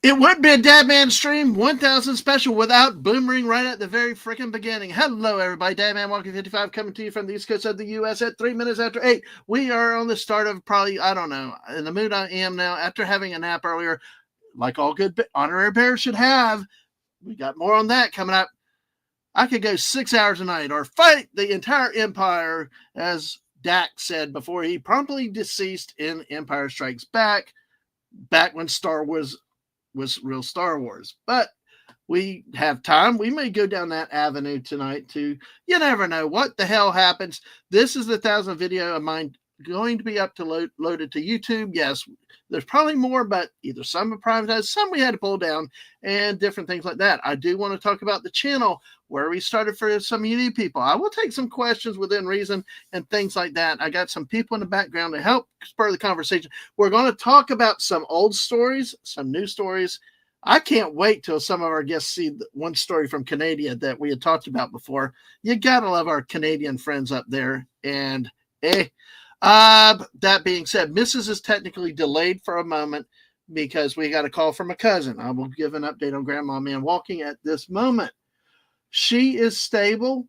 It would be a Dad Man Stream 1000 special without Boomerang right at the very freaking beginning. Hello, everybody. Dad Man Walking 55 coming to you from the East Coast of the U.S. at 3 minutes after 8. We are on the start of probably, I don't know, in the mood I am now after having a nap earlier, like all good honorary bears should have. We got more on that coming up. I could go 6 hours a night or fight the entire empire, as Dak said before he promptly deceased in Empire Strikes Back when Star Wars was real Star Wars. But we have time. We may go down that avenue tonight too. You never know what the hell happens. This is the 1,000th video of mine going to be up to loaded to YouTube. Yes, there's probably more, but either some are privatized, some we had to pull down, and different things like that. I do want to talk about the channel, where we started for some new people. I will take some questions within reason and things like that. I got some people in the background to help spur the conversation. We're going to talk about some old stories, some new stories. I can't wait till some of our guests see one story from Canada that we had talked about before. You got to love our Canadian friends up there. And that being said, Mrs. is technically delayed for a moment because we got a call from a cousin. I will give an update on Grandma Man Walking at this moment. She is stable.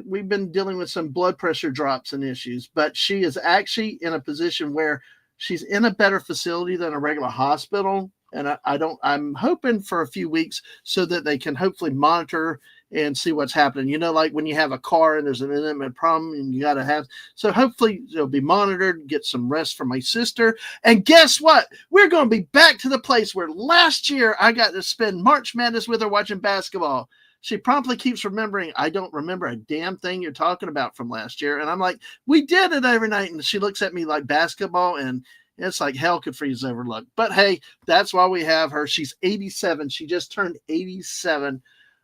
We've been dealing with some blood pressure drops and issues, but she is actually in a position where she's in a better facility than a regular hospital. And I'm hoping for a few weeks so that they can hopefully monitor and see what's happening. You know, like when you have a car and there's an intimate problem and you got to have, so hopefully it'll be monitored, get some rest from my sister. And guess what? We're going to be back to the place where last year I got to spend March Madness with her watching basketball. She promptly keeps remembering, I don't remember a damn thing you're talking about from last year. And I'm like, we did it every night. And she looks at me like basketball, and it's like hell could freeze over. Look. But hey, that's why we have her. She's 87. She just turned 87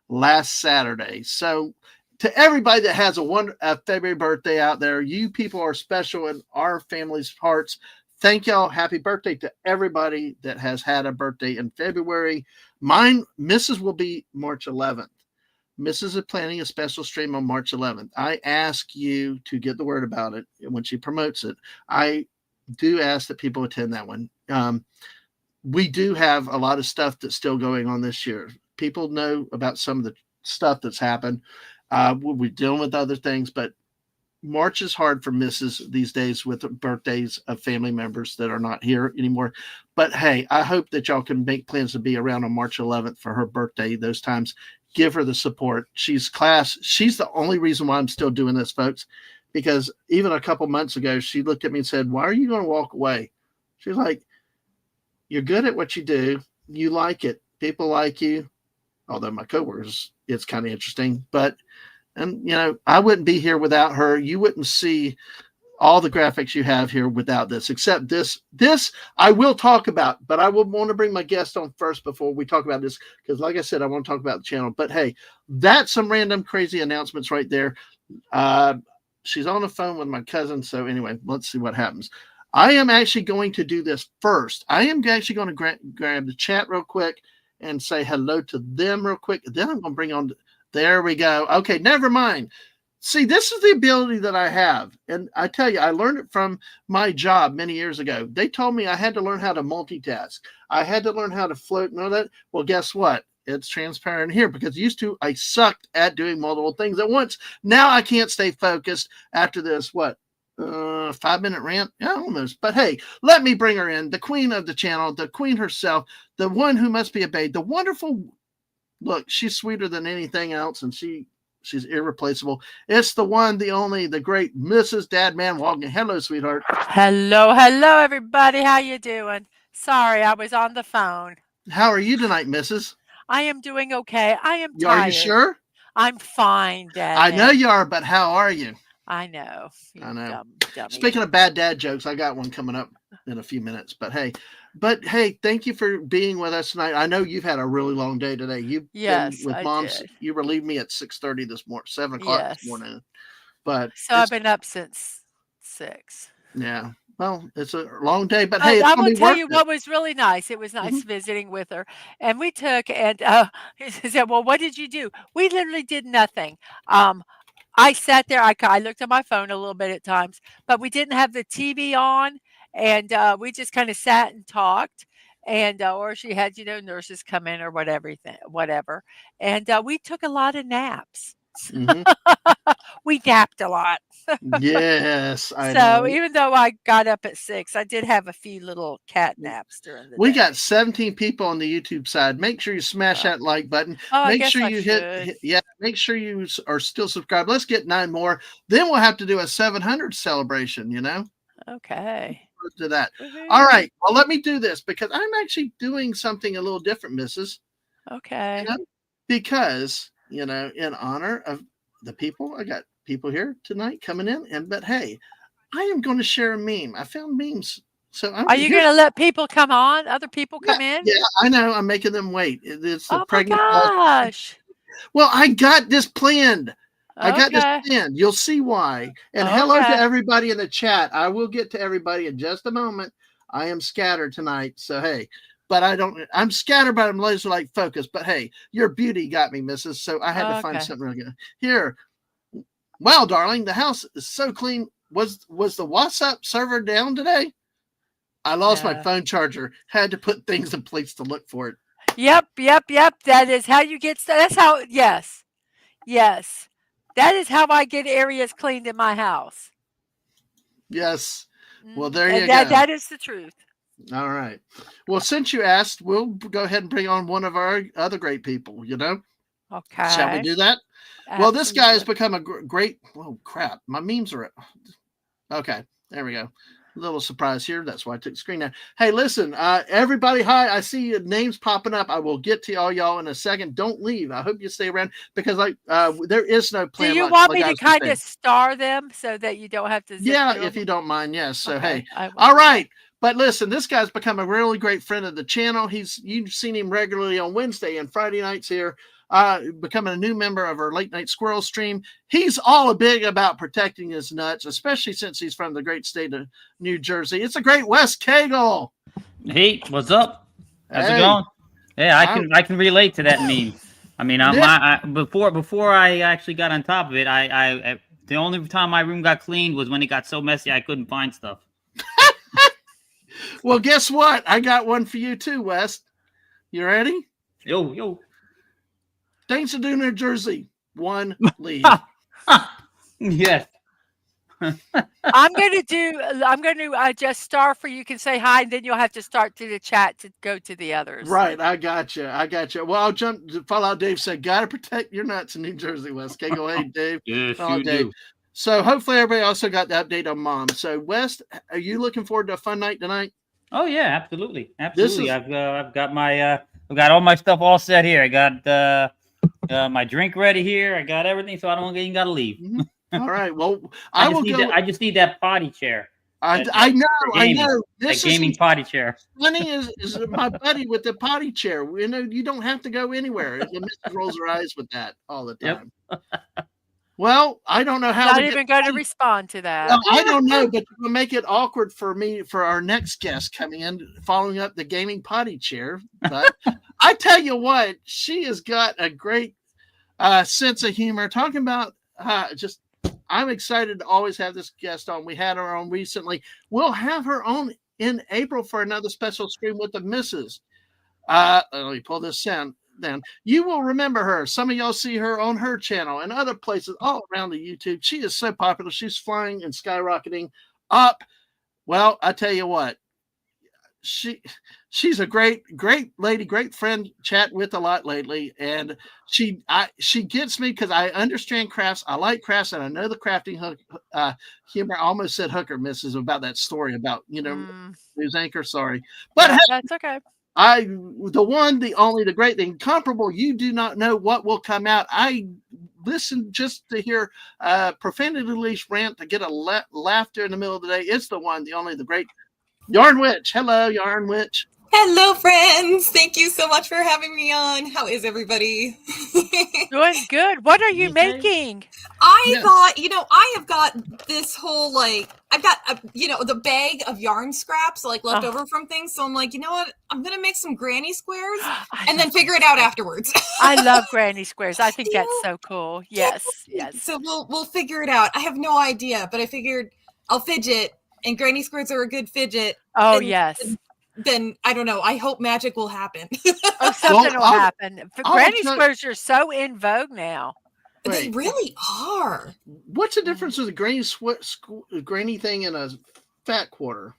last Saturday. So to everybody that has a February birthday out there, you people are special in our family's hearts. Thank y'all. Happy birthday to everybody that has had a birthday in February. Mine, Mrs. will be March 11th. Mrs. is planning a special stream on March 11th. I ask you to get the word about it when she promotes it. I do ask that people attend that one. We do have a lot of stuff that's still going on this year. People know about some of the stuff that's happened. We're dealing with other things, but March is hard for Mrs. these days with birthdays of family members that are not here anymore. But hey, I hope that y'all can make plans to be around on March 11th for her birthday. Those times, give her the support. She's class. She's the only reason why I'm still doing this, folks, because even a couple months ago, she looked at me and said, "Why are you going to walk away?" She's like, "You're good at what you do. You like it. People like you." Although my coworkers, it's kind of interesting, but, and you know, I wouldn't be here without her. You wouldn't see all the graphics you have here without this, except this I will talk about, but I will want to bring my guest on first before we talk about this, because like I said, I want to talk about the channel. But hey, that's some random crazy announcements right there. She's on the phone with my cousin, so anyway, let's see what happens. I am actually going to do this first. I am actually going to grab the chat real quick and say hello to them real quick. Then I'm going to bring on, there we go. Okay, never mind. See, this is the ability that I have. And I tell you, I learned it from my job many years ago. They told me I had to learn how to multitask. I had to learn how to float and all that. Well, guess what? It's transparent here, because used to, I sucked at doing multiple things at once. Now I can't stay focused after this, 5-minute rant? Yeah, almost. But hey, let me bring her in. The queen of the channel, the queen herself, the one who must be obeyed, the wonderful, look, she's sweeter than anything else, and she's irreplaceable. It's the one, the only, the great Mrs. Dadman Walking. Hello, sweetheart. Hello, everybody. How you doing? Sorry, I was on the phone. How are you tonight, Mrs.? I am doing okay. I am Are you tired. sure? I'm fine, Dad. I know you are, but how are you? I know. I know. Dummy. Speaking of bad dad jokes, I got one coming up in a few minutes. But hey, thank you for being with us tonight. I know you've had a really long day today. You've been with Mom's. Did. You relieved me at 6:30 this morning, 7 o'clock this morning. But so I've been up since 6. Yeah. Well, it's a long day, but hey, it's I will tell you it. what was really nice. It was nice visiting with her, and we took and he said, "Well, what did you do?" We literally did nothing. I sat there. I looked at my phone a little bit at times, but we didn't have the TV on, and we just kind of sat and talked. and or she had, nurses come in or whatever, and we took a lot of naps. Hmm. We napped a lot. Yes, I So know. even though I got up at 6, I did have a few little cat naps during the We got day. 17 people on the YouTube side. Make sure you smash Oh, that like button. I Make guess sure I you should. yeah, make sure you are still subscribed. Let's get 9 more. Then we'll have to do a 700 celebration, Okay. to that. All Woohoo. right. Well, let me do this because I'm actually doing something a little different, Mrs. You Okay. know, because, in honor of the people, I got people here tonight coming in, but hey, I am going to share a meme. I found memes. So Are you here's gonna let people come on? Other people yeah, come in? yeah, I know. I'm making them wait. It's the Oh my pregnant pause. gosh. Well, I got this planned. I got this Okay. planned. You'll see why. And hello to Okay. everybody in the chat. I will get to everybody in just a moment. I am scattered tonight. So, hey, but I'm scattered, but I'm laser like focused. But hey, your beauty got me, missus. So I had to find Okay. something real good. Here. Wow, darling, the house is so clean. Was the WhatsApp server down today? I lost my No. phone charger. Had to put things in place to look for it. Yep, yep, yep. That is how you get that's how yes. Yes. That is how I get areas cleaned in my house. Yes. Well, Mhm. there And you that go. that is the truth. All right. Well, since you asked, we'll go ahead and bring on one of our other great people. Shall we Okay. do that? Well, this guy has Absolutely. become a great. Oh crap! My memes are okay. There we go. A little surprise here. That's why I took the screen down. Hey, listen, everybody. Hi, I see your names popping up. I will get to all y'all in a second. Don't leave. I hope you stay around because there is no Do planned you lunch. want Like me I to was just kind saying. of star them so that you don't have to zip Yeah, through if you them? don't mind, yes. So Okay, hey, I will all do that. right. But listen, this guy's become a really great friend of the channel. You've seen him regularly on Wednesday and Friday nights here, becoming a new member of our late night squirrel stream. He's all big about protecting his nuts, especially since he's from the great state of New Jersey. It's a great West Kegel. Hey, what's up? How's it Hey, going? Yeah, I I can I can relate to that meme. I mean, yeah. before I actually got on top of it, the only time my room got cleaned was when it got so messy I couldn't find stuff. Well, guess what? I got one for you too, West. You ready? Yo yo. Thanks to do New Jersey. One leave. Yes. I'm going to just star for you can say hi and then you'll have to start to the chat to go to the others. Right, I got you. I got you. Well, I'll jump. Fallout Dave said, "Gotta protect your nuts in New Jersey, West." Okay, go ahead, Dave. Yes, Fallout you Dave. do. So hopefully everybody also got the update on Mom. So West, are you looking forward to a fun night tonight? Oh yeah, absolutely, This absolutely. is I've got all my stuff all set here. I got my drink ready here. I got everything, so I don't even gotta leave. mhm. All right. Well, I will go. I just need that potty chair. I know. For I gaming. know. That This is gaming potty chair. funny is my buddy with the potty chair. You don't have to go anywhere. The missus rolls her eyes with that all the Yep. time. Well, I don't know how Not to get. even going to respond to Well, that. I don't know, but it will make it awkward for me for our next guest coming in, following up the gaming potty chair. But I tell you what, she has got a great sense of humor. Talking about just, I'm excited to always have this guest on. We had her on recently. We'll have her on in April for another special stream with the missus. Let me pull this sound down. You will remember her. Some of y'all see her on her channel and other places all around the YouTube. She is so popular. She's flying and skyrocketing up. Well, I tell you what, she she's a great lady, great friend. Chat with a lot lately, and she gets me because I understand crafts. I like crafts, and I know the crafting humor. I almost said hooker misses about that story about Mm, news anchor. Sorry, but yeah, that's okay. the one, the only, the great, the incomparable. You do not know what will come out. I listen just to hear profanity leash rant to get a laughter in the middle of the day. It's the one, the only, the great Yarn Witch. Hello, Yarn Witch. Hello, friends. Thank you so much for having me on. How is everybody? Doing good. What are you You say? making? I Yes. thought, I have got this whole I've got the bag of yarn scraps left Oh, over from things. So I'm like, you know what? I'm gonna make some granny squares I and then love figure granny it out squares. afterwards. I love granny squares. I think that's Yeah, so cool. can't Yes, wait. yes. So we'll figure it out. I have no idea, but I figured I'll fidget, and granny squares are a good fidget. Oh, And yes. then I don't know. I hope magic will happen. Oh, something will I'll- happen. I'll Granny tell- squares are so in vogue now. They Wait, really are. what's the difference with a grainy thing and a fat quarter?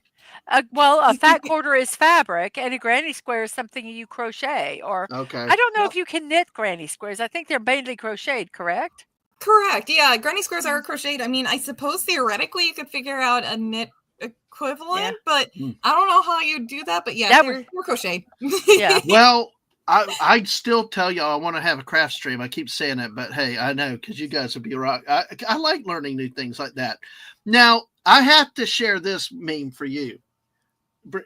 Well, a fat quarter is fabric, and a granny square is something you crochet. Or Okay. I don't know Yep. if you can knit granny squares. I think they're mainly crocheted, correct? Correct. Yeah, granny squares are crocheted. I mean, I suppose theoretically you could figure out a knit equivalent, but I don't know how you do that. But yeah, That they're crocheted. Yeah. Well, I still tell y'all I want to have a craft stream. I keep saying it, but hey, I know because you guys would be rock. I like learning new things like that. Now, I have to share this meme for you,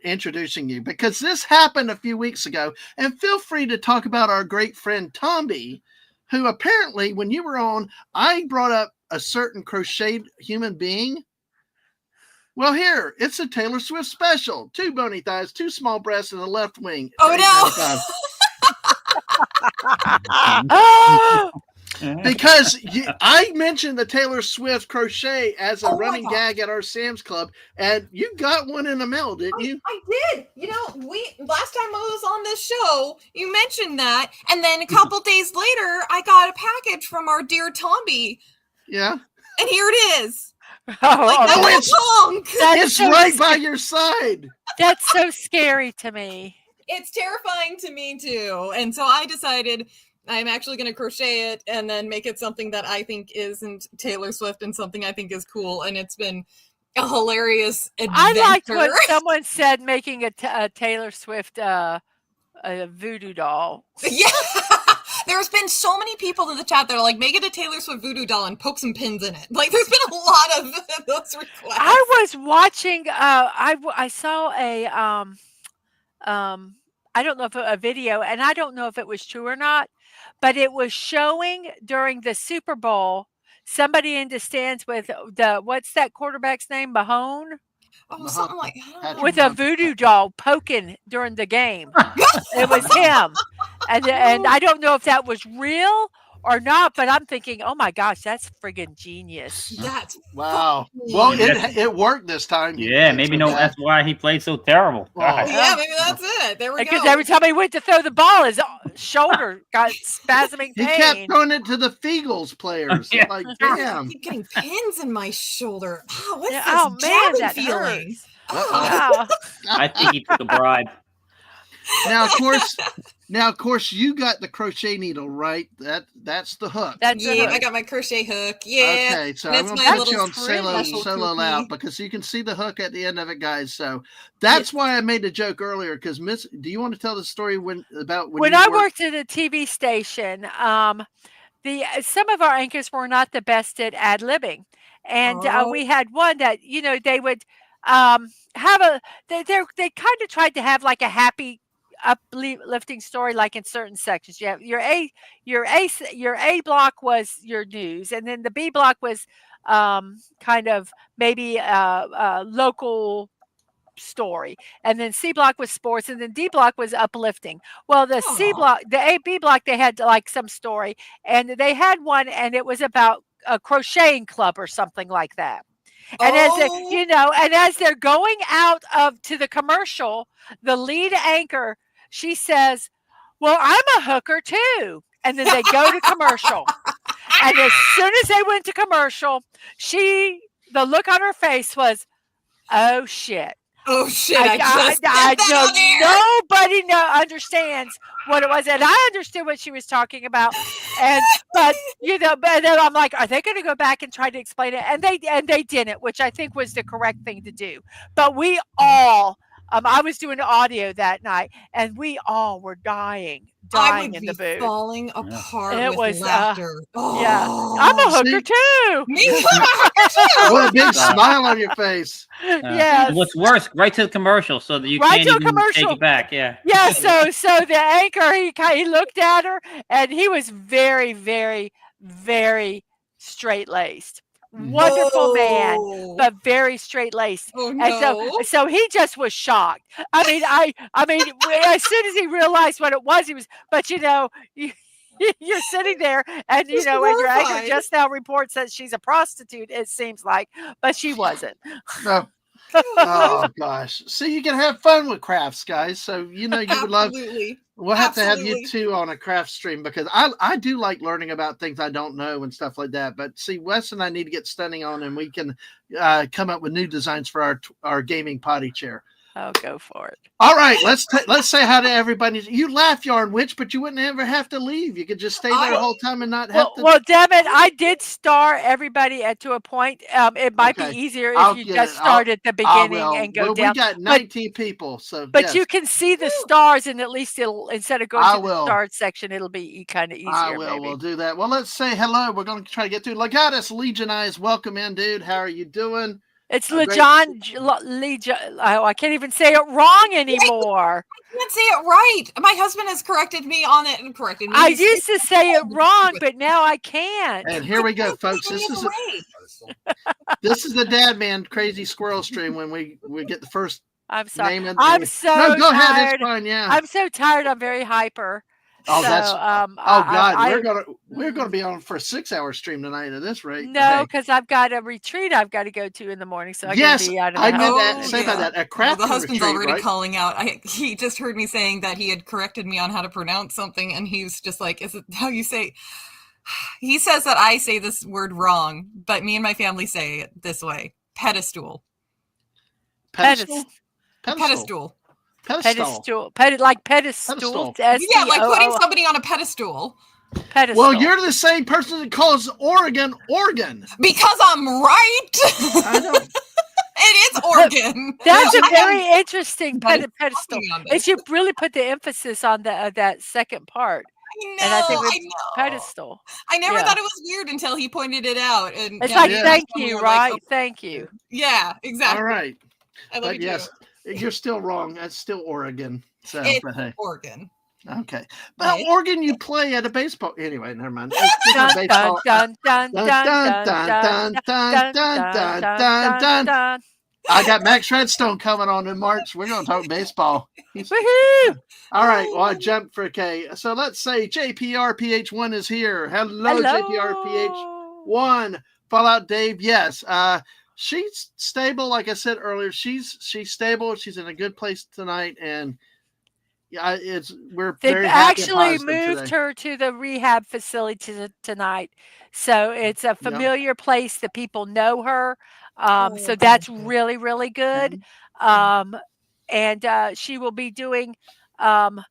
introducing you, because this happened a few weeks ago. And feel free to talk about our great friend Tomby, who apparently, when you were on, I brought up a certain crocheted human being. Well, here, it's a Taylor Swift special. 2 bony thighs, 2 small breasts, and a left wing. Oh, no. Oh, Because I mentioned the Taylor Swift crochet as a Oh my running God. gag at our Sam's Club, and you got one in the mail, didn't you? I did. You know, last time I was on this show, you mentioned that, and then a couple days later, I got a package from our dear Tomby, Yeah. and here it is. oh, Like oh, no it's- punk. that's It's so right sc- by your side. That's so scary to me. It's terrifying to me too, and so I decided I'm actually going to crochet it and then make it something that I think isn't Taylor Swift and something I think is cool, and it's been a hilarious adventure. I liked what someone said, making a Taylor Swift a voodoo doll. Yeah. There's been so many people in the chat that are like, make it a Taylor Swift voodoo doll and poke some pins in it. Like, there's been a lot of those requests. I was watching. I saw a I don't know if a video, and I don't know if it was true or not, but it was showing during the Super Bowl somebody in the stands with what's that quarterback's name, Mahone, Something like that. with a voodoo doll poking during the game. It was him, and I don't know if that was real or not, but I'm thinking, oh my gosh, that's friggin' genius. That's Wow. funny. Well, Yes. it worked this time. You Yeah, played maybe so no. bad. That's why he played so terrible. Oh. God. Yeah, maybe that's it. There we Because go. every time he went to throw the ball, his shoulder got spasming He kept pain. throwing it to the Feagles players. Yeah. Like, I damn. keep getting pins in my shoulder. Oh, what's Yeah, this oh man, jabbing that feeling? hurts. Oh. Wow. I think he took a bribe. Now, of course, you got the crochet needle, right? That's the hook. That's a Yeah, hook. I got my crochet hook. Yeah. Okay, so that's I'm my gonna put little you on solo special out cookie. because you can see the hook at the end of it, guys. So that's why I made the joke earlier. Because Miss, do you want to tell the story when When you I worked at a TV station, some of our anchors were not the best at ad libbing, and Oh. we had one that they would have they kind of tried to have like a happy uplifting story, like in certain sections. You have your A block was your news, and then the B block was kind of maybe a local story, and then C block was sports, and then D block was uplifting. Well, the C Aw. block, the A B block, they had like some story, and they had one, and it was about a crocheting club or something like that. And as they're going out to the commercial, the lead anchor, she says, "Well, I'm a hooker too." And then they go to commercial. And as soon as they went to commercial, the look on her face was, "Oh shit." Oh shit! I just I said that on air. nobody understands what it was, and I understood what she was talking about. But then I'm like, are they going to go back and try to explain it? And they didn't, which I think was the correct thing to do. But we all, I was doing audio that night, and we all were dying I would in be the booth. falling apart It with was, laughter. Yeah, Oh. I'm a hooker see? too. Me too. I'm a hooker too. What a big smile on your face. Yes. What's worse, right to the commercial, so that you Right can't to a even commercial. take it back. Yeah. Yeah, so the anchor, he looked at her, and he was very, very, very straight-laced. Wonderful man, Oh. but very straight-laced. Oh And no. so he just was shocked. I mean, as soon as he realized what it was, but you're sitting there, and Just and your anchor horrified. just now reports that she's a prostitute, it seems like, but she wasn't. No. Oh gosh. See, you can have fun with crafts, guys. So you would love. Absolutely. We'll have to have you Absolutely. two on a craft stream because I do like learning about things I don't know and stuff like that. But see, Wes and I need to get stunning on, and we can come up with new designs for our gaming potty chair. Oh, go for it. All right, let's say hi to everybody. You laugh, Yarn Witch, but you wouldn't ever have to leave. You could just stay there the whole time and not have to. Well, damn it, I did star everybody to a point. It might be easier if you just start at the beginning and go down. We got 19 people, so but you can see the stars, and at least it'll instead of going to the stars section, it'll be kind of easier. I will. Maybe. We'll do that. Well, let's say hello. We're going to try to get through. Legatus Legionize, welcome in, dude. How are you doing? It's Legion. I can't even say it wrong anymore. I can't say it right. My husband has corrected me on it and corrected me. I used to say it wrong, but now I can't. And here we go, folks. This is the Dad Man Crazy Squirrel stream when we get the first. I'm sorry. Name I'm so no, go tired. ahead. It's fine. Yeah. I'm so tired. I'm very hyper. Oh, so, that's God! We're gonna be on for a 6-hour stream tonight at this rate. No, because I've got a retreat I've got to go to in the morning, so I yes, gotta be out of the I house. meant that. Say about that. A craft. The husband's retreat, already right? calling out. He just heard me saying that he had corrected me on how to pronounce something, and he's just like, "Is it how you say?" He says that I say this word wrong, but me and my family say it this way: pedestal. Pedestal. Pedestal. Like pedestal. Yeah, like putting somebody on a pedestal. Pedestal. Well, you're the same person that calls Oregon. Because I'm right. I know. It is Oregon. That's a very interesting pedestal. It should really put the emphasis on that second part. I know. Pedestal. I never thought it was weird until he pointed it out. And it's like, thank you, right? Thank you. Yeah, exactly. All right. I love you. You're still wrong. That's still Oregon. So, it's but hey. Oregon. Okay. But Oregon, you play at a baseball. Anyway, never mind. I got Max Redstone coming on in March. We're going to talk baseball. Woohoo! All right. Well, I jumped for K. So let's say JPRPH1 is here. Hello. JPRPH1. Fallout Dave. Yes. She's stable. Like I said earlier, she's stable. She's in a good place tonight. And yeah, we're very happy. They've actually moved her to the rehab facility tonight. So it's a familiar place that people know her. So that's really, really good. And she will be doing the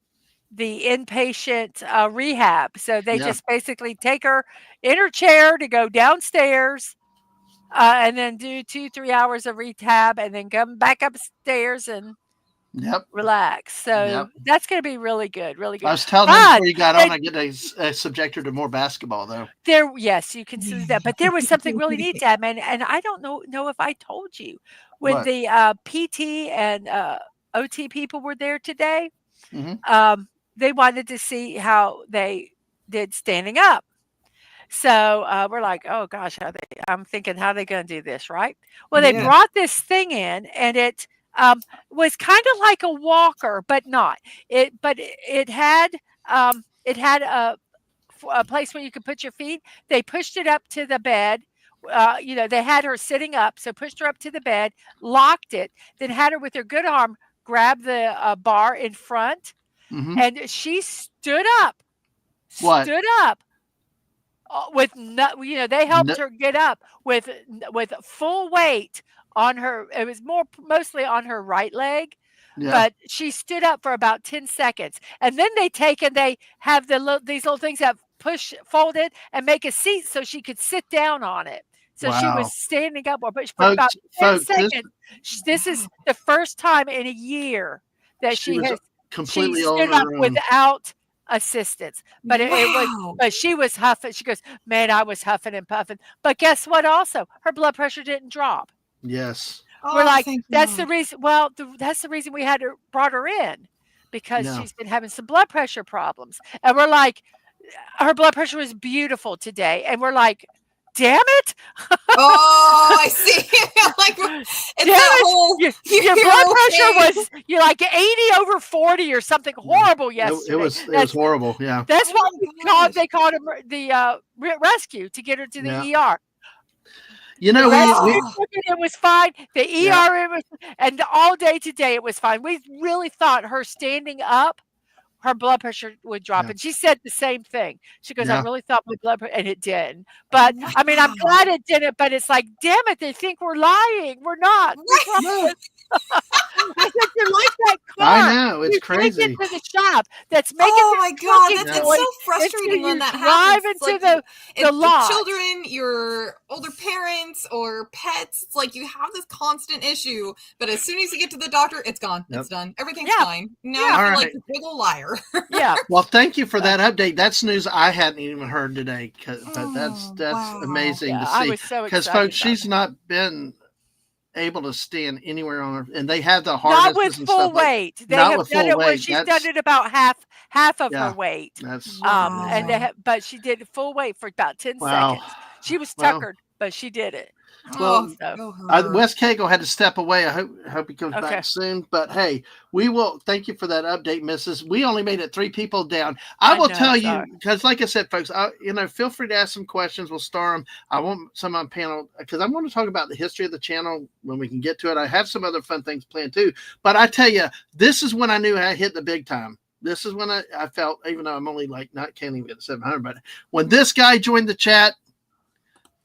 inpatient rehab. So they just basically take her in her chair to go downstairs and then do 2-3 hours of rehab and then come back upstairs and relax. So that's going to be really good. Really good. I was telling them before you got on, I get to subject her to more basketball, though. Yes, you can see that. But there was something really neat, Dad, man. And I don't know if I told you. When the PT and OT people were there today, they wanted to see how they did standing up. So we're like, oh, gosh, I'm thinking, how are they going to do this, right? Well, they brought this thing in, and it was kind of like a walker, but not. It had a place where you could put your feet. They pushed it up to the bed. They had her sitting up, so pushed her up to the bed, locked it, then had her with her good arm grab the bar in front, and she stood up. Stood up. With they helped her get up with full weight on her. It was mostly on her right leg, but she stood up for about 10 seconds, and then they have these little things that push folded and make a seat so she could sit down on it. So she was standing up for about 10 seconds. This is the first time in a year that she has completely stood up without assistance, but but she was huffing. She goes, man, I was huffing and puffing. But guess what? Also, her blood pressure didn't drop. Yes, we're like, that's the reason. Well, that's the reason we brought her in, because she's been having some blood pressure problems, and we're like, her blood pressure was beautiful today, and we're like, damn it! Oh, I see. Like, your blood pressure was like 80/40 or something horrible yesterday. It was horrible. Yeah, that's why they called him the rescue to get her to the ER. You The know, rescue Oh. took it, it was fine. The Yeah. ER, it was, and all day today, it was fine. We really thought her standing up, her blood pressure would drop. Yeah. And she said the same thing. She goes, I Yeah. really thought my blood pressure, and it didn't. But I mean, I'm Wow. glad it didn't, but it's like, damn it, they think we're lying. We're not. We Right. No, I said, you're like that I car know. It's you take crazy. into the shop that's making Oh this my god, trucking Yeah. that's so noise until frustrating when you that drive happens. It's into like the it's the lot. children, your older parents, or pets. It's like you have this constant issue, but as soon as you get to the doctor, it's gone. Yep. It's done. Everything's Yeah. fine. Now Yeah. I feel All like right. a big old liar. Yeah. Well, thank you for that update. That's news I hadn't even heard today. But that's Oh, that's wow. amazing Yeah. to I see. was so Because excited. folks, she's not been able to stand anywhere on her, and they have the Not harnesses with and full stuff like. weight. They Not have with done full it where weight. she's done That's it about half of her yeah. weight. That's Wow. And they amazing. but she did it full weight for about 10 Wow. seconds. She was Well, tuckered, but she did it. well, Oh, So go her. Wes Cagle had to step away. I hope he comes okay. back soon. But hey, we will thank you for that update, Mrs. We only made it 3 people down. I I will know, tell you sorry. because, like I said, folks, feel free to ask some questions. We'll star them. I want some on panel because I want to talk about the history of the channel when we can get to it. I have some other fun things planned too. But I tell you, this is when I knew I hit the big time. This is when I felt, even though I'm only like can't even get 700, but when this guy joined the chat.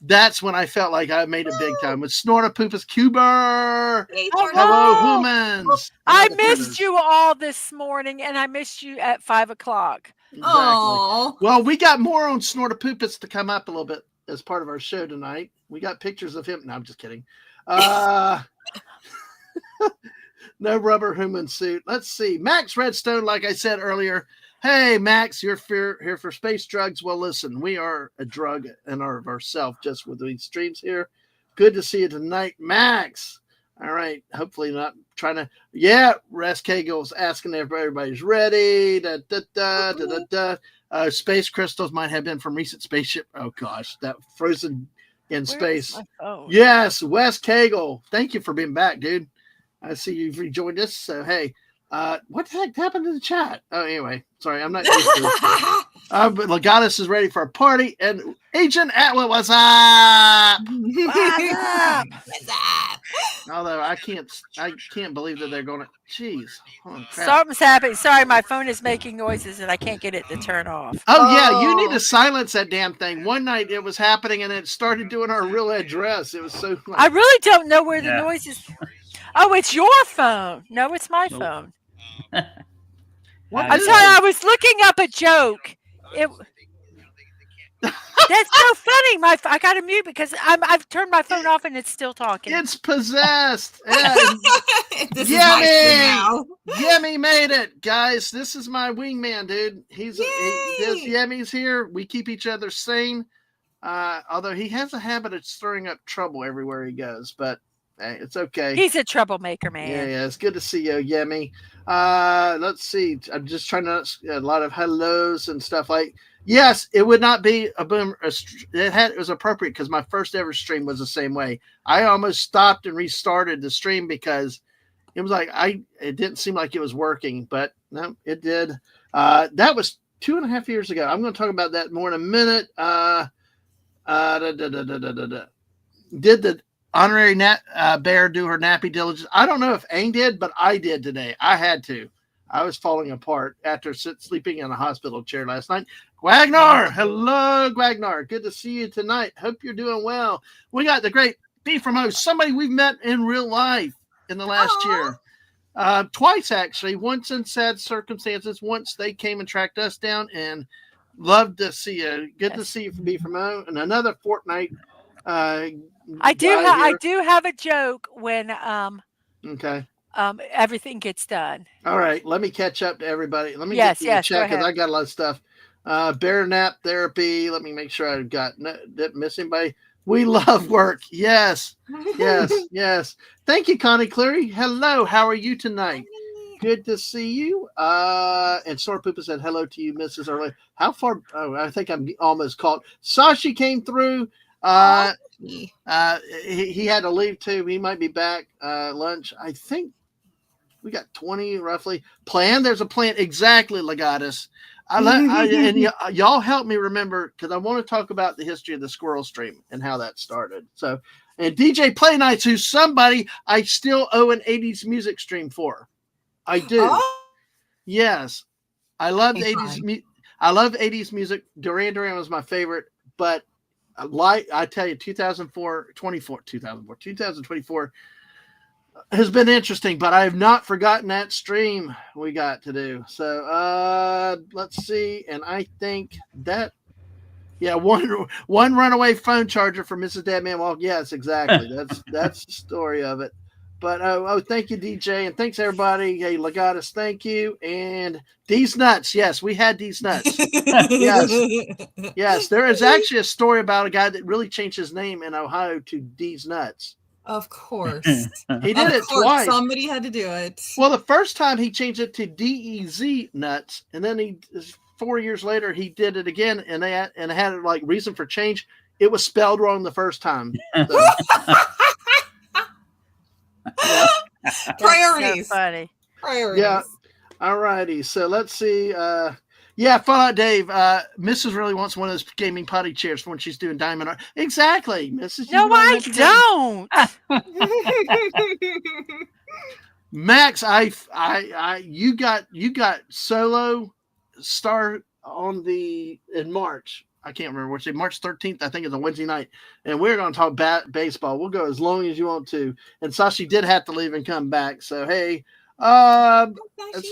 That's when I felt like I made a big time with Snortapoopas Cuber. Hey, Oh, Hello, wow. humans. I All the missed critters. you all this morning, and I missed you at 5 o'clock. Exactly. Oh. Well, we got more on Snortapoopas to come up a little bit as part of our show tonight. We got pictures of him. No, I'm just kidding. No rubber human suit. Let's see. Max Redstone, like I said earlier. Hey, Max, you're here for space drugs. Well, listen, we are a drug in of ourselves just with these streams here. Good to see you tonight, Max. All right. Hopefully not trying to. Yeah, Res Kagle's asking if everybody's ready. Space crystals might have been from recent spaceship. Oh, gosh. That frozen in space. Yes, Wes Cagle. Thank you for being back, dude. I see you've rejoined us. So, hey, what the heck happened to the chat? Oh, anyway, sorry, I'm not used to it. But Legatus is ready for a party. And Agent Atwood, what's up? What's up? What's up? Although I can't believe that they're going to. Jeez, holy crap. Something's happening. Sorry, my phone is making noises, and I can't get it to turn off. Oh, yeah, you need Oh. to silence that damn thing. One night it was happening, and it started doing our real address. It was so. I really don't know where the Yeah. noise is. Oh, it's your phone. No, it's my Nope. phone. What I'm is sorry, it? I was looking up a joke. That's so funny. I got to mute because I've turned my phone off and it's still talking. It's possessed. Yeah. This is my stream now. Yemi made it, guys. This is my wingman, dude. This Yay! Yemi's here. We keep each other sane. Although he has a habit of stirring up trouble everywhere he goes, but hey, it's okay. He's a troublemaker, man. Yeah, it's good to see you, Yemi. Let's see. I'm just trying to a lot of hellos and stuff like. Yes, it would not be a boom. It was appropriate because my first ever stream was the same way. I almost stopped and restarted the stream because it was like it didn't seem like it was working, but no, it did. That was 2.5 years ago. I'm going to talk about that more in a minute. Did the honorary bear do her nappy diligence? I don't know if Aang did, but I did today. I had to. I was falling apart after sleeping in a hospital chair last night. Gwagnar, hello, Gwagnar. Good to see you tonight. Hope you're doing well. We got the great B from O, somebody we've met in real life in the last year. Twice, actually. Once in sad circumstances. Once they came and tracked us down, and loved to see you. Good to see you from B from O. And another fortnight. I do have a joke when Okay. Everything gets done. All right, let me catch up to everybody. Let me Yes, get to the yes, go chat because ahead. I got a lot of stuff. Bear nap therapy. Let me make sure I've got didn't miss anybody. We love work. Yes, yes, yes. Thank you, Connie Cleary. Hello, how are you tonight? Good to see you. And Sora Poopa said hello to you, Mrs. Early. How far? Oh, I think I'm almost caught. Sashi came through. He had to leave too. He might be back lunch. I think we got 20 roughly planned. There's a plan exactly, Legatus. Y'all help me remember, because I want to talk about the history of the squirrel stream and how that started. So, and DJ Play Nights, who's somebody I still owe an 80s music stream for. I do. Oh, Yes. I love Okay, 80s. I love 80s music. Duran Duran was my favorite, but I tell you, 2024 has been interesting, but I have not forgotten that stream we got to do. So let's see, and I think that one runaway phone charger for Mrs. Dadman Walk. Yes, exactly. That's the story of it. But thank you, DJ, and thanks everybody. Hey, Legatus, thank you, and D's Nuts. Yes, we had D's Nuts. Yes, there is actually a story about a guy that really changed his name in Ohio to D's Nuts. Of course. He did it twice. Somebody had to do it. Well, the first time he changed it to DEZ Nuts, and then 4 years later he did it again, and they had like reason for change. It was spelled wrong the first time. So. Yeah. Priorities. So funny. Priorities. Yeah. All righty. So let's see. Yeah, Fallout Dave. Mrs. really wants one of those gaming potty chairs for when she's doing diamond art. Exactly, Mrs. No, I don't. Max, you got solo star in March. I can't remember which day. March 13th, I think, is a Wednesday night, and we're going to talk baseball. We'll go as long as you want to. And Sashi did have to leave and come back. So hey, let's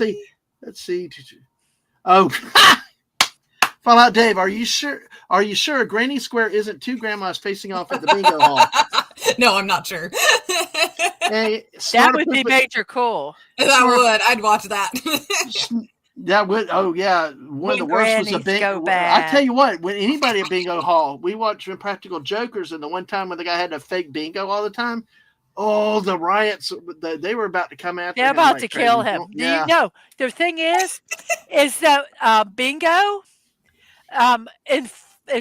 see. Oh, Fallout Dave, are you sure? Are you sure Granny Square isn't two grandmas facing off at the bingo hall? No, I'm not sure. Hey, That would be major cool. That would. I'd watch that. That would. Oh yeah, one of the worst was a bingo. bad. I tell you what, when anybody at bingo hall, we watched Impractical Jokers, and the one time when the guy had a fake bingo all the time. Oh, the riots! They were about to come after. They're him about like to crazy. kill him. Yeah. Do you know, the thing is that bingo in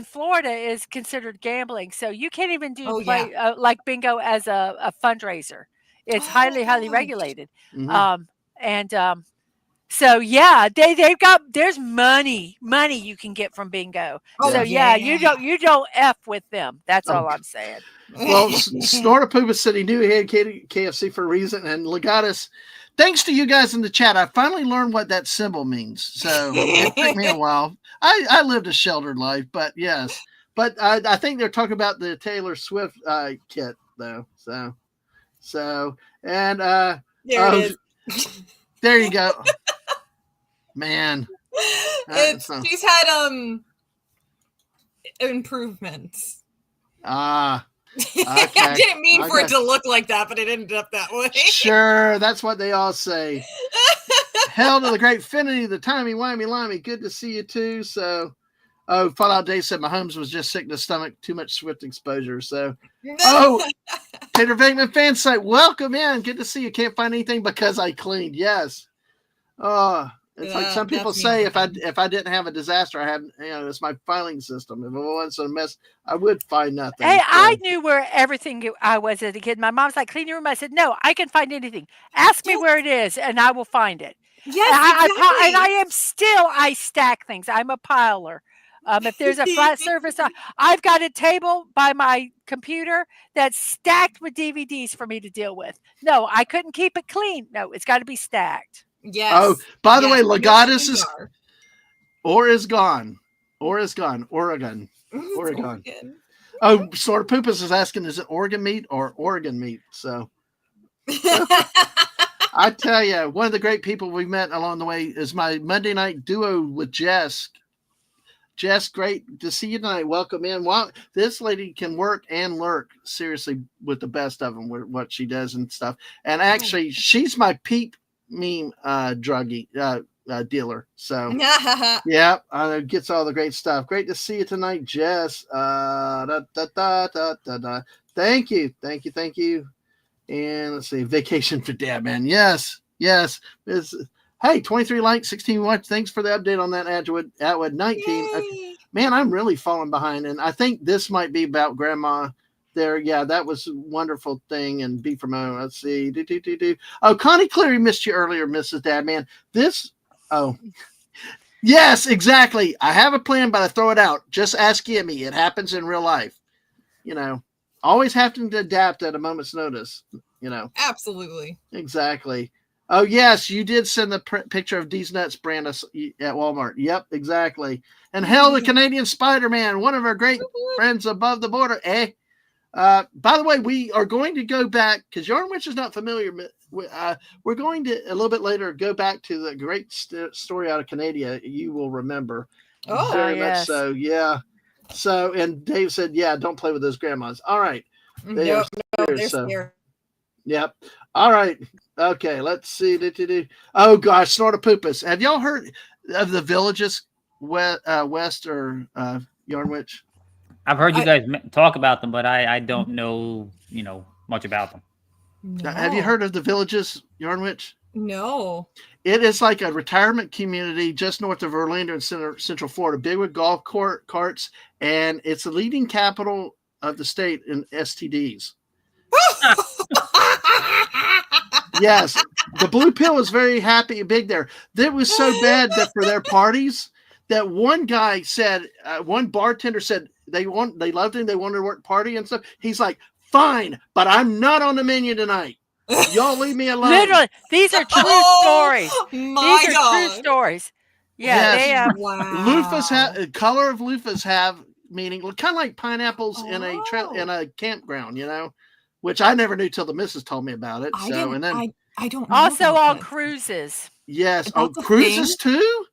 Florida is considered gambling, so you can't even do like bingo as a fundraiser. It's highly regulated. Mm-hmm. So yeah, there's money you can get from bingo. Oh, so yeah. you don't F with them. That's all I'm saying. Well, Snortapuba said he knew he had KFC for a reason, and Legatus, thanks to you guys in the chat, I finally learned what that symbol means. So it took me a while. I lived a sheltered life, but yes. But I think they're talking about the Taylor Swift kit, though. So and there it is. There you go. Man. She's had improvements. Okay. I didn't mean for it to look like that, but it ended up that way. Sure, that's what they all say. Hell to the great Finity, the timey-wimey limey. Good to see you too. So, Fallout Dave said Mahomes was just sick to the stomach, too much Swift exposure. So, Peter Venkman fan site, welcome in. Good to see you. Can't find anything because I cleaned. Yes. It's like some people say, if I didn't have a disaster, I had, it's my filing system. If it wasn't a mess, I would find nothing. Hey, I knew where everything I was as a kid. My mom's like, clean your room. I said, no, I can find anything. Ask me where it is, and I will find it. Yes, I stack things. I'm a piler. If there's a flat surface, I've got a table by my computer that's stacked with DVDs for me to deal with. No, I couldn't keep it clean. No, it's got to be stacked. Yes. Oh, by the way, Legatus is gone. Oregon. Oh, Sort of Poopus is asking, is it Oregon meat or Oregon meat? So I tell you, one of the great people we met along the way is my Monday night duo with Jess. Jess, great to see you tonight. Welcome in. Wow, this lady can work and lurk seriously with the best of them, with what she does and stuff. And actually, she's my peep meme druggie dealer. So yeah, gets all the great stuff. Great to see you tonight, Jess. Thank you. And let's see, vacation for Dad, man. Yes. Hey, 23 likes, 16 watch. Thanks for the update on that Atwood 19. Man, I'm really falling behind, and I think this might be about Grandma. There, yeah, that was a wonderful thing. And B from O. Let's see. Oh, Connie Cleary missed you earlier, Mrs. Dadman. Yes, exactly. I have a plan, but I throw it out. Just ask Gimme. It happens in real life. Always having to adapt at a moment's notice. Absolutely. Exactly. Oh, yes, you did send the picture of D's Nuts brand at Walmart. Yep, exactly. And hell, the Canadian Spider-Man, one of our great friends above the border. By the way, we are going to go back, because Yarn Witch is not familiar. We're going to, a little bit later, go back to the great story out of Canada. You will remember. Oh, Very much yes. so, yeah. So, and Dave said, yeah, don't play with those grandmas. All right. No, they're So, scared. yep. All right. Okay, let's see. Oh, gosh, Snortopoopus. Have y'all heard of the villages west or Yarn Witch? I've heard you guys talk about them, but I don't know, much about them. No. Have you heard of the villages, Yarn Witch? No. It is like a retirement community just north of Orlando in Central Florida, big with golf carts, and it's the leading capital of the state in STDs. Yes, the blue pill is very happy and big there. It was so bad that for their parties, that one guy said, one bartender said they loved him, they wanted to work party and stuff. He's like, fine, but I'm not on the menu tonight. Y'all leave me alone. Literally, these are true stories. My These are God. true stories. Yeah, Yes. they have. Wow. Color of loofahs have meaning, kind of like pineapples in a Oh. in a campground, which I never knew till the missus told me about it. I So, didn't, and then I don't know Also about on that. cruises. yes, That's a cruises too.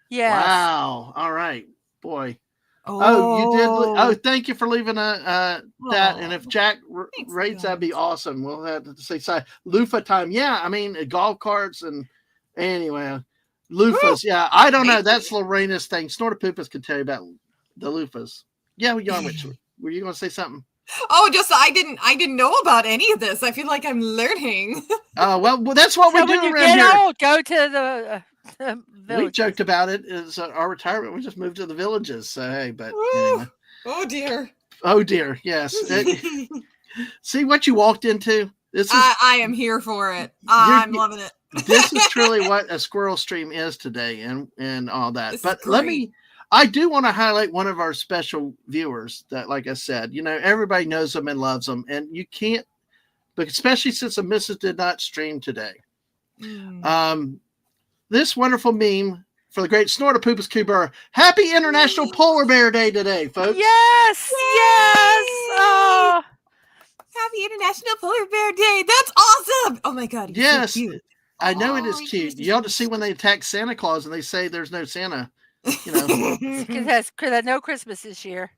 Yes. Wow. All right, boy. Oh, You did. Oh, thank you for leaving that. And if Jack Thanks, rates, that'd be guys. awesome. We'll have to say loofah time. Yeah, I mean golf carts and anyway, loofahs. Yeah, I don't know. That's Lorena's thing. Snortopoopus could tell you about the loofahs. Yeah, Yarn Witch, were you going to say something? Oh, just I didn't know about any of this. I feel like I'm learning. Well, that's what So we do when you around get here. old, go to the We village. joked about it as our retirement. We just moved to the villages. So hey, but Woo. anyway. Oh dear. Oh dear, yes. See what you walked into. This is I am here for it. I'm loving it. this is truly what a squirrel stream is today, and all that. This is But great. I do want to highlight one of our special viewers that, like I said, everybody knows them and loves them, and you can't, but especially since the missus did not stream today. This wonderful meme for the great Snortopoopus Cooper. Happy International Polar Bear Day today, folks. Yes, yes. Oh, Happy International Polar Bear Day. That's awesome. Oh my God. He's Yes, so cute. I know it is Oh, cute. he's You ought to so see when they attack Santa Claus and they say there's no Santa. because there's no Christmas this year.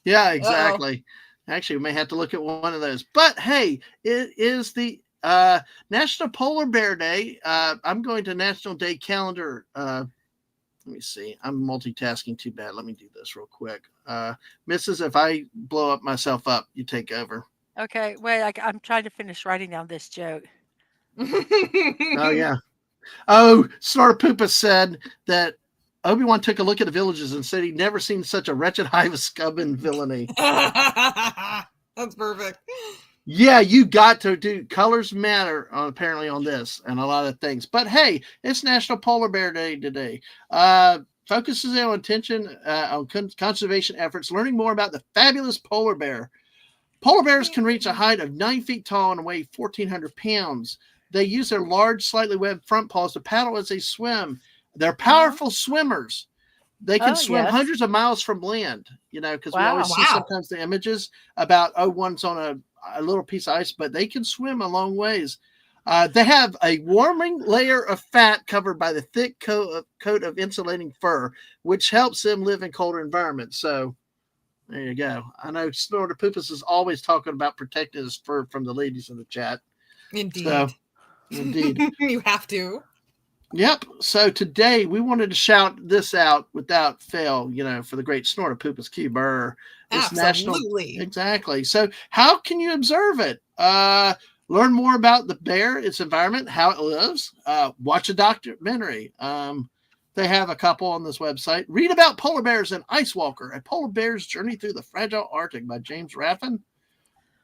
Yeah, exactly. Actually, we may have to look at one of those. But hey, it is the National Polar Bear Day. I'm going to National Day calendar. Let me see. I'm multitasking too bad. Let me do this real quick. Mrs., if I blow up myself up, you take over. Okay, wait. I'm trying to finish writing down this joke. Oh, yeah. Oh, Snortopoopus said that Obi-Wan took a look at the villages and said he'd never seen such a wretched hive of scum and villainy. That's perfect. Yeah, you got to do colors matter apparently on this and a lot of things. But hey, it's National Polar Bear Day today. Focuses on attention on conservation efforts, learning more about the fabulous polar bear. Polar bears can reach a height of 9 feet tall and weigh 1,400 pounds. They use their large, slightly webbed front paws to paddle as they swim. They're powerful swimmers. They can swim hundreds of miles from land, because we always see sometimes the images about, one's on a little piece of ice, but they can swim a long ways. They have a warming layer of fat covered by the thick coat of insulating fur, which helps them live in colder environments. So there you go. I know Snortopoopus is always talking about protecting his fur from the ladies in the chat. Indeed. So, indeed. You have to. Yep. So today we wanted to shout this out without fail, for the great Snortopoopus Cooper. Absolutely. Exactly. So how can you observe it? Learn more about the bear, its environment, how it lives. Watch a documentary. They have a couple on this website. Read about polar bears and Ice Walker, a polar bear's journey through the fragile Arctic by James Raffin.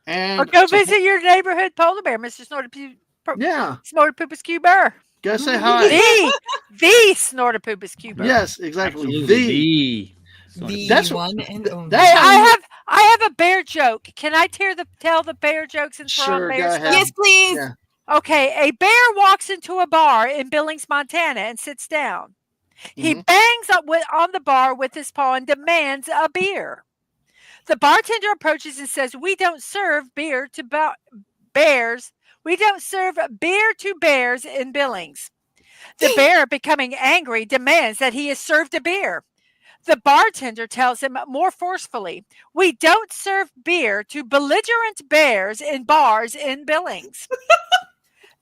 And Or go visit your neighborhood polar bear, Mr. Snortopoopus yeah. Snortopoopus Cooper. Go say hi. The Snortopoopas Cuber. Yes, exactly. Absolutely. The That's one and only. that's Hey, how I have a bear joke. Can I tell the bear jokes since we're on Sure, bear go stuff? ahead. Yes, please. Yeah. Okay, a bear walks into a bar in Billings, Montana, and sits down. He Mhm. bangs on the bar with his paw and demands a beer. The bartender approaches and says, "We don't serve beer to bears. We don't serve beer to bears in Billings." The bear, becoming angry, demands that he is served a beer. The bartender tells him more forcefully, "We don't serve beer to belligerent bears in bars in Billings."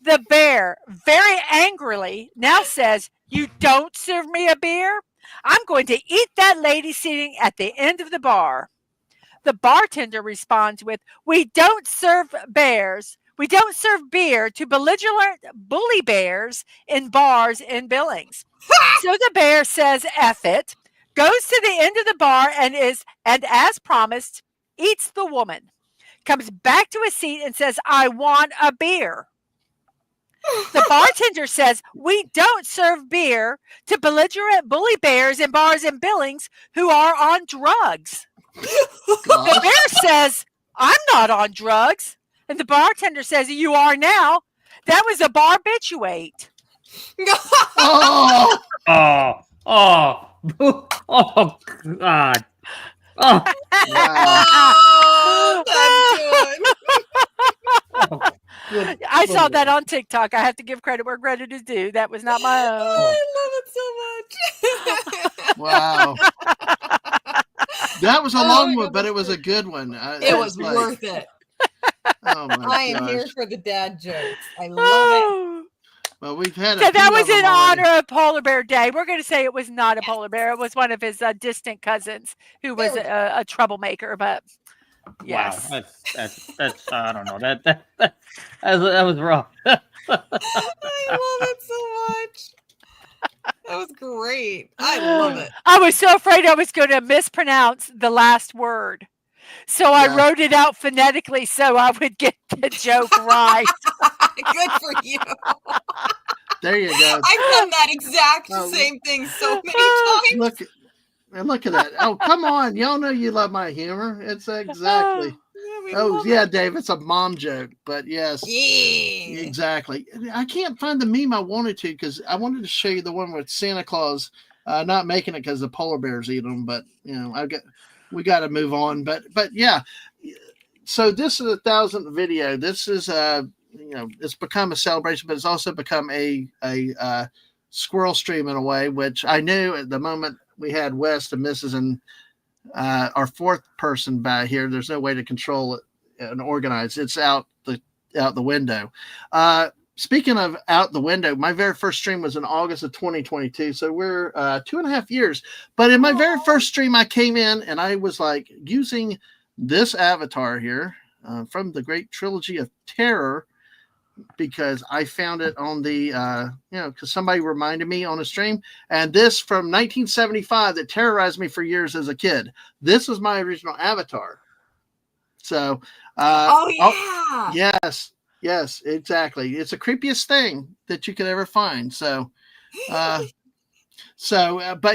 The bear, very angrily, now says, "You don't serve me a beer? I'm going to eat that lady sitting at the end of the bar." The bartender responds with, "We don't serve bears. We don't serve beer to belligerent bully bears in bars in Billings." So the bear says, "F it," goes to the end of the bar and as promised, eats the woman, comes back to his seat and says, "I want a beer." The bartender says, "We don't serve beer to belligerent bully bears in bars in Billings who are on drugs." The Gosh. bear says, "I'm not on drugs." And the bartender says, "You are now. That was a barbituriate." Oh, Oh, oh, oh, God. Oh, wow. Oh, that's good. oh, good. I saw Lord. that on TikTok. I have to give credit where credit is due. That was not my own. I love it so much. Wow. That was a Oh long my one, God, but that's it was a great. good one. It was like, worth it. oh my I am here gosh. for the dad jokes. I love it. Oh. Well, we've had a So that few was of them in already. honor of Polar Bear Day. We're going to say it was not a Yes. polar bear. It was one of his distant cousins who There was we go. a troublemaker. But Wow, yes. that's I don't know that was rough. I love it so much. That was great. I love it. I was so afraid I was going to mispronounce the last word. So I Yeah. wrote it out phonetically so I would get the joke right. Good for you. There you go. I've done that exact Oh, same thing so many times. Look at that. Oh, come on. Y'all know you love my humor. It's exactly. Yeah, we Oh, love yeah, it. Dave. It's a mom joke, but yes. Yeah. Exactly. I can't find the meme I wanted to because I wanted to show you the one with Santa Claus not making it because the polar bears eat them. But we got to move on. But yeah. So this is a 1,000th video. This is it's become a celebration, but it's also become a squirrel stream in a way, which I knew at the moment we had West and Mrs. and our fourth person by here. There's no way to control it and organize. It's out the window. Speaking of out the window, my very first stream was in August of 2022. So we're 2.5 years. But in my very first stream, I came in and I was like using this avatar here from the great trilogy of terror because I found it on the, because somebody reminded me on a stream. And this from 1975 that terrorized me for years as a kid. This was my original avatar. So, yes, exactly. It's the creepiest thing that you could ever find. So, but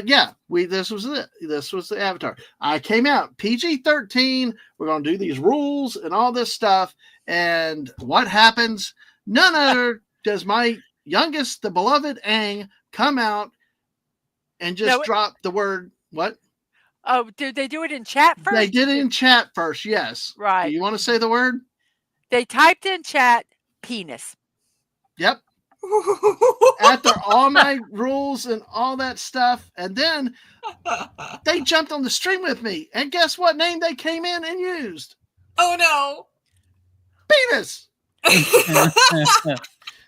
yeah, this was it. This was the avatar. I came out PG-13. We're gonna do these rules and all this stuff. And what happens? None other does my youngest, the beloved Aang, come out and just drop the word what? Oh, did they do it in chat first? They did it in chat first, yes. Right. Do you want to say the word? They typed in chat penis. Yep. After all my rules and all that stuff, and then they jumped on the stream with me, and guess what name they came in and used? Oh no, penis.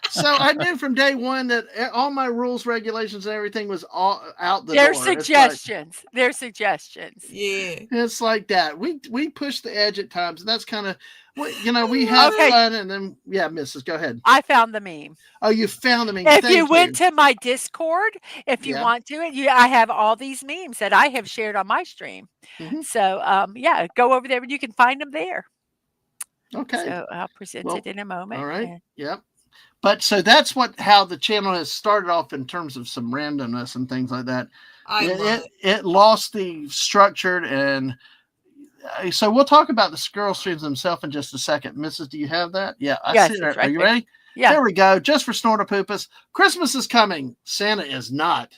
So I knew from day one that all my rules, regulations, and everything was all out the door. Suggestions. Their suggestions. Yeah, it's like that. We push the edge at times, and that's kind of we have fun, and then Mrs. Go ahead. I found the meme. Oh, you found the meme. If you went to my Discord, if you want to, I have all these memes that I have shared on my stream. Mm-hmm. So go over there and you can find them there. Okay. So I'll present it in a moment. All right. Yep. But so that's how the channel has started off in terms of some randomness and things like that. I love it. It lost the structured, and so we'll talk about the squirrel streams themselves in just a second. Mrs., do you have that? Yeah, I Yes, see it's that. right Are you there. ready? Yeah. There we go. Just for Snortopoopus. Christmas is coming. Santa is not.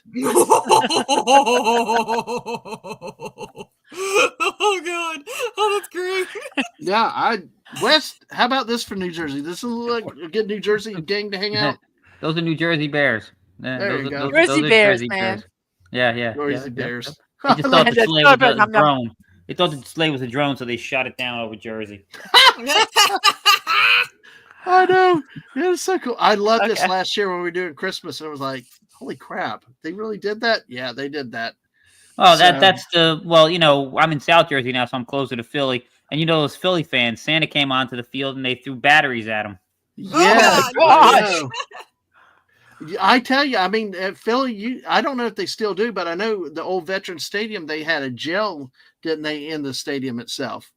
Oh God! Oh, that's great. Yeah, West. How about this for New Jersey? This is like a good New Jersey gang to hang out. Those are New Jersey Bears. There you go. Jersey are Bears, man. Yeah. Jersey Bears. They just thought And the the sleigh was children, a drone. They thought the sleigh was a drone, so they shot it down over Jersey. I know. It was so cool. I loved this Okay. last year when we were doing Christmas, and it was like, holy crap, they really did that? Yeah, they did that. Oh, So- that's the well, I'm in South Jersey now, so I'm closer to Philly. And those Philly fans, Santa came onto the field and they threw batteries at him. Yeah, Oh, gosh. I tell you, I mean, at Philly, I don't know if they still do, but I know the old Veterans Stadium, they had a jail, didn't they, in the stadium itself?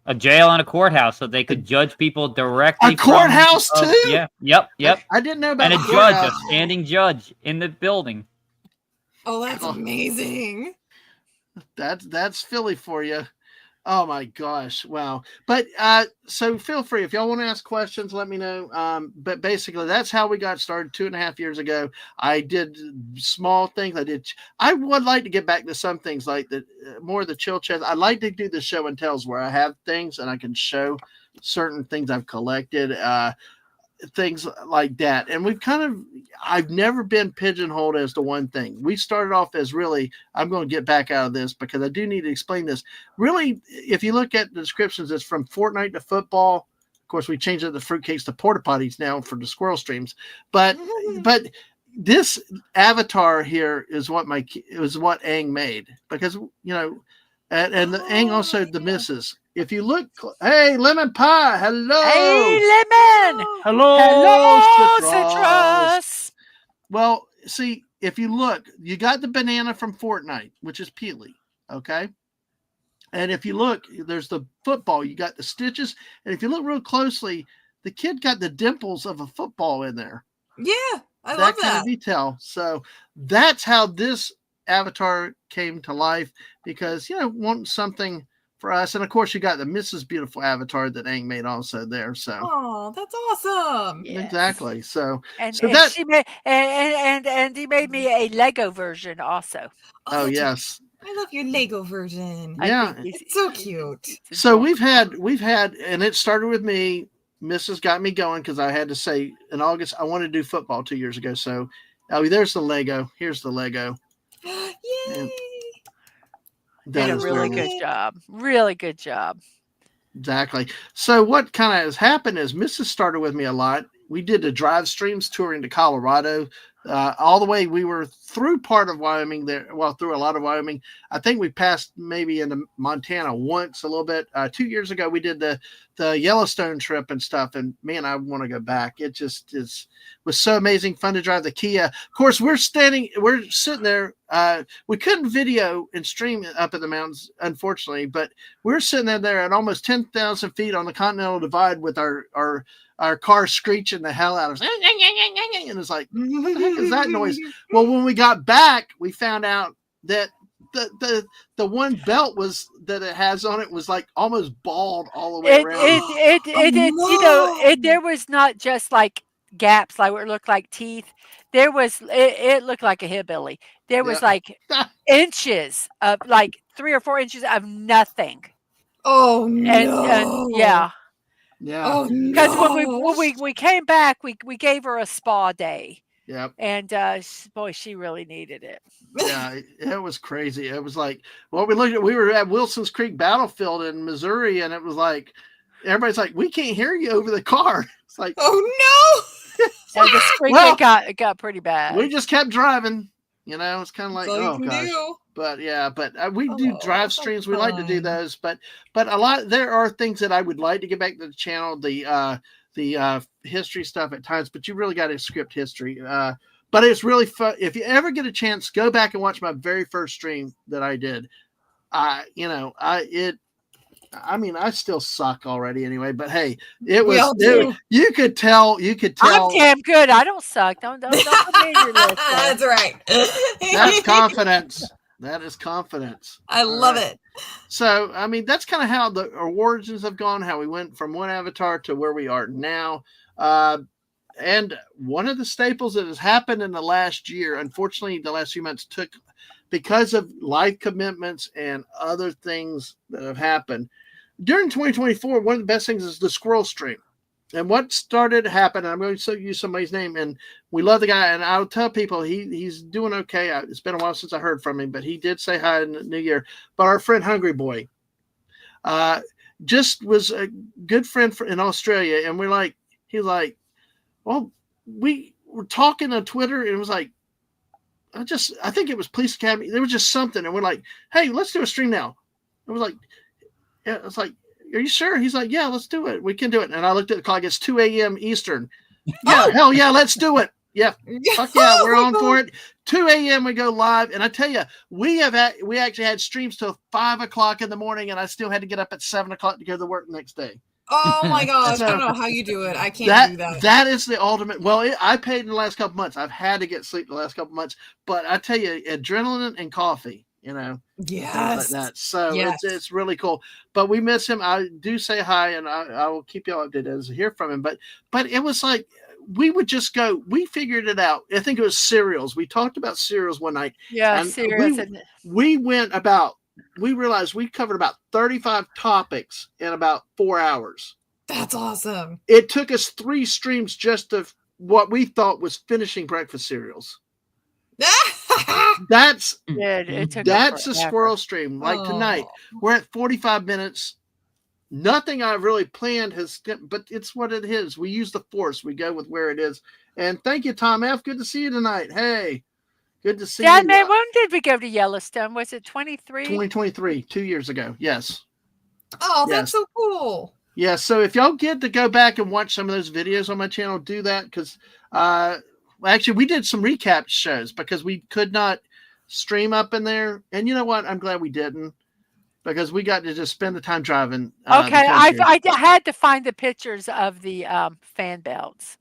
A jail and a courthouse, so they could judge people directly. A courthouse too? Yeah. Yep. I didn't know about And a the judge, courthouse. a standing judge in the building. Oh, that's amazing. That's Philly for you. Oh my gosh. Wow. But so feel free if y'all want to ask questions, let me know. But basically that's how we got started 2.5 years ago. I did small things. I would like to get back to some things like the more of the chill chat. I'd like to do the show and tells where I have things and I can show certain things I've collected, things like that. And I've never been pigeonholed as to one thing. We started off as really, I'm going to get back out of this because I do need to explain this. Really, if you look at the descriptions, it's from Fortnite to football. Of course, we changed it to fruitcakes to porta potties now for the squirrel streams. But this avatar here is what Aang made because, and the Aang also the missus. If you look, hey, Lemon Pie, hello. Hey, Lemon. Hello, Citrus. Well, see, if you look, you got the banana from Fortnite, which is Peely, okay? And if you look, there's the football. You got the stitches. And if you look real closely, the kid got the dimples of a football in there. Yeah, I love That kind that. of detail. So that's how this avatar came to life because, want something for us. And of course, you got the Mrs. Beautiful avatar that Aang made also there. So, Oh, that's awesome. Yes. exactly. So, And, so and that, she made and he made me a Lego version also. oh, that's yes. I love your Lego version. Yeah. I think It's so cute. it's So adorable. we've had, and it started with me. Mrs. got me going because I had to say in August I wanted to do football 2 years ago. So, there's the Lego. Here's the Lego. Yay! Did a is really very good nice. job. Really good job. Exactly. So what kind of has happened is Mrs. started with me a lot. We did the drive streams touring to Colorado. All the way we were through part of Wyoming there. Well, through a lot of Wyoming. I think we passed maybe into Montana once a little bit. 2 years ago, we did the Yellowstone trip and stuff. And man, I want to go back. It just was so amazing, fun to drive the Kia. Of course, we're sitting there. We couldn't video and stream up in the mountains, unfortunately, but we're sitting there at almost 10,000 feet on the Continental Divide with our car screeching the hell out of us. And it's like, what the heck is that noise? Well, when we got back, we found out that the one belt that it has on it was like almost bald all the way around. There was not just like gaps like it looked like teeth. There was it looked like a hillbilly. There was like inches of like 3 or 4 inches of nothing. Oh no! And yeah. Yeah. Oh Because no! when we came back, we gave her a spa day. Yep. And boy, she really needed it. Yeah, it was crazy. It was like, well, we were at Wilson's Creek Battlefield in Missouri, and it was like, everybody's like, we can't hear you over the car. It's like, Oh And the screaming got pretty bad. we just kept driving. It's kind of no! like, That's all oh you can gosh. do. But yeah, we do drive so streams. We like to do fun. those, but there are things that I would like to get back to the channel, the history stuff at times, but you really got to script history. But it's really fun. If you ever get a chance, go back and watch my very first stream that I did. I I mean, I still suck already anyway, but hey, it We was, all do. you could tell, I'm damn good. I don't suck. Don't put me in your list there. That's right. that's confidence. That is confidence. I All love right. it. So, I mean, that's kind of how the origins have gone, how we went from one avatar to where we are now. And one of the staples that has happened in the last year, unfortunately, the last few months took because of life commitments and other things that have happened. During 2024, one of the best things is the squirrel stream. And what started to happen, I'm going to use somebody's name, and we love the guy, and I'll tell people he's doing okay. It's been a while since I heard from him, but he did say hi in the new year. But our friend Hungry Boy just was a good friend in Australia, and he's like, well, we were talking on Twitter, and it was like, I think it was Police Academy. There was just something, and we're like, hey, let's do a stream now. It was like, yeah, it's like, are you sure? He's like, yeah, let's do it. We can do it. And I looked at the clock. It's 2 a.m. Eastern. Yeah, hell yeah, let's do it. Yeah, fuck yeah, we're on for it. 2 a.m. we go live, and I tell you, we actually had streams till 5 o'clock in the morning, and I still had to get up at 7 o'clock to go to work the next day. Oh my gosh, I don't know how you do it. I can't do that. That is the ultimate. Well, I paid in the last couple months. I've had to get sleep the last couple months, but I tell you, adrenaline and coffee, Yes. like that. So Yes. it's really cool. But we miss him. I do say hi, and I will keep you updated as I hear from him. But it was like we would just go. We figured it out. I think it was cereals. We talked about cereals one night. Yeah, and serious. we went about. We realized we covered about 35 topics in about 4 hours. That's awesome. It took us 3 streams just of what we thought was finishing breakfast cereals. That's a squirrel stream. Like tonight, we're at 45 minutes. Nothing I really planned but it's what it is. We use the force. We go with where it is. And thank you, Tom F. Good to see you tonight. Hey, good to see you. Dad, man, when did we go to Yellowstone? Was it 23? 2023, 2 years ago. Yes. Oh, that's so cool. Yeah. So if y'all get to go back and watch some of those videos on my channel, do that because actually we did some recap shows because we could not stream up in there. And you know what? I'm glad we didn't. Because we got to just spend the time driving. Okay, I had to find the pictures of the fan belts.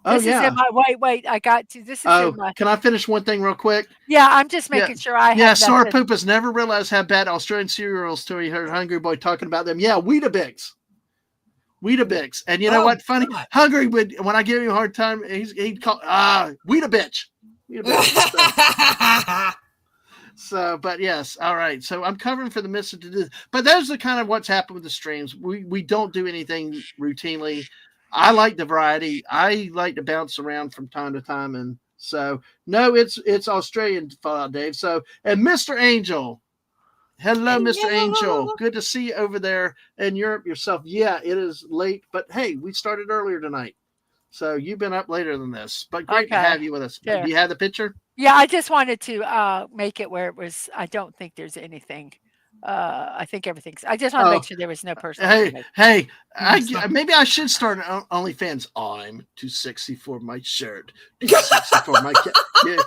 This is in my wait. I got to. This is in my. Can I finish one thing real quick? Yeah, I'm just making sure I have. Yeah, Sora Poopas never realized how bad Australian cereals till he heard Hungry Boy talking about them. Yeah, Weetabix. And you know what? Funny, God. Hungry would when I give him a hard time, he'd call Weetabitch. So, but yes, all right. So I'm covering for the miss to do, but those are kind of what's happened with the streams. We don't do anything routinely. I like the variety. I like to bounce around from time to time, and so no, it's Australian Fallout Dave. So and Mr. Angel, hello, Mr. Angel. Good to see you over there in Europe yourself. Yeah, it is late, but hey, we started earlier tonight, so you've been up later than this. But great to have you with us. Yeah. Do you have the picture? Yeah, I just wanted to make it where it was. I don't think there's anything. I think everything's. I just want to make sure there was no person. Hey, maybe I should start an OnlyFans. I'm too sexy for my shirt. Too sexy for my yeah.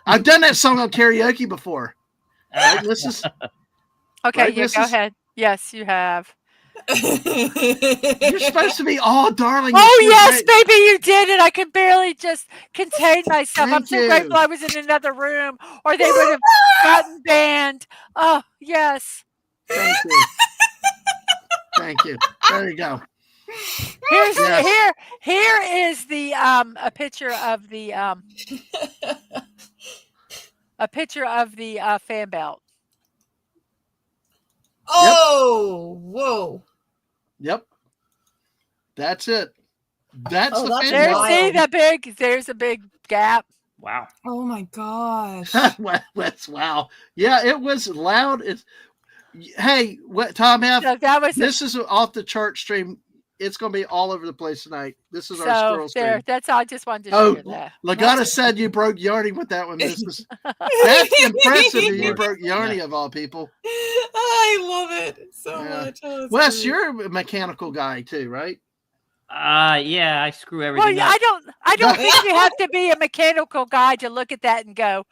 I've done that song on karaoke before. Right, Mrs. Okay, right, yeah, go ahead. Yes, you have. You're supposed to be all darling. Oh yes, baby, you did it. I could barely just contain myself. I'm so grateful I was in another room, or they would have gotten banned. Oh yes. Thank you. Thank you. There you go. Here is the a picture of the fan belt. Oh, whoa. Yep. That's it. That's the fan belt. There's a big gap. Wow. Oh my gosh. Wow. Yeah, it was loud. Hey, what Tom F? So this is off the chart stream. It's going to be all over the place tonight. This is our squirrel stream. That's all. I just wanted to share that. Lagana said you broke Yarny with that one, Mrs. That's impressive that you broke Yarny of all people. I love it so much. Oh, Wes, you're a mechanical guy too, right? Yeah, I screw everything up. I don't think you have to be a mechanical guy to look at that and go,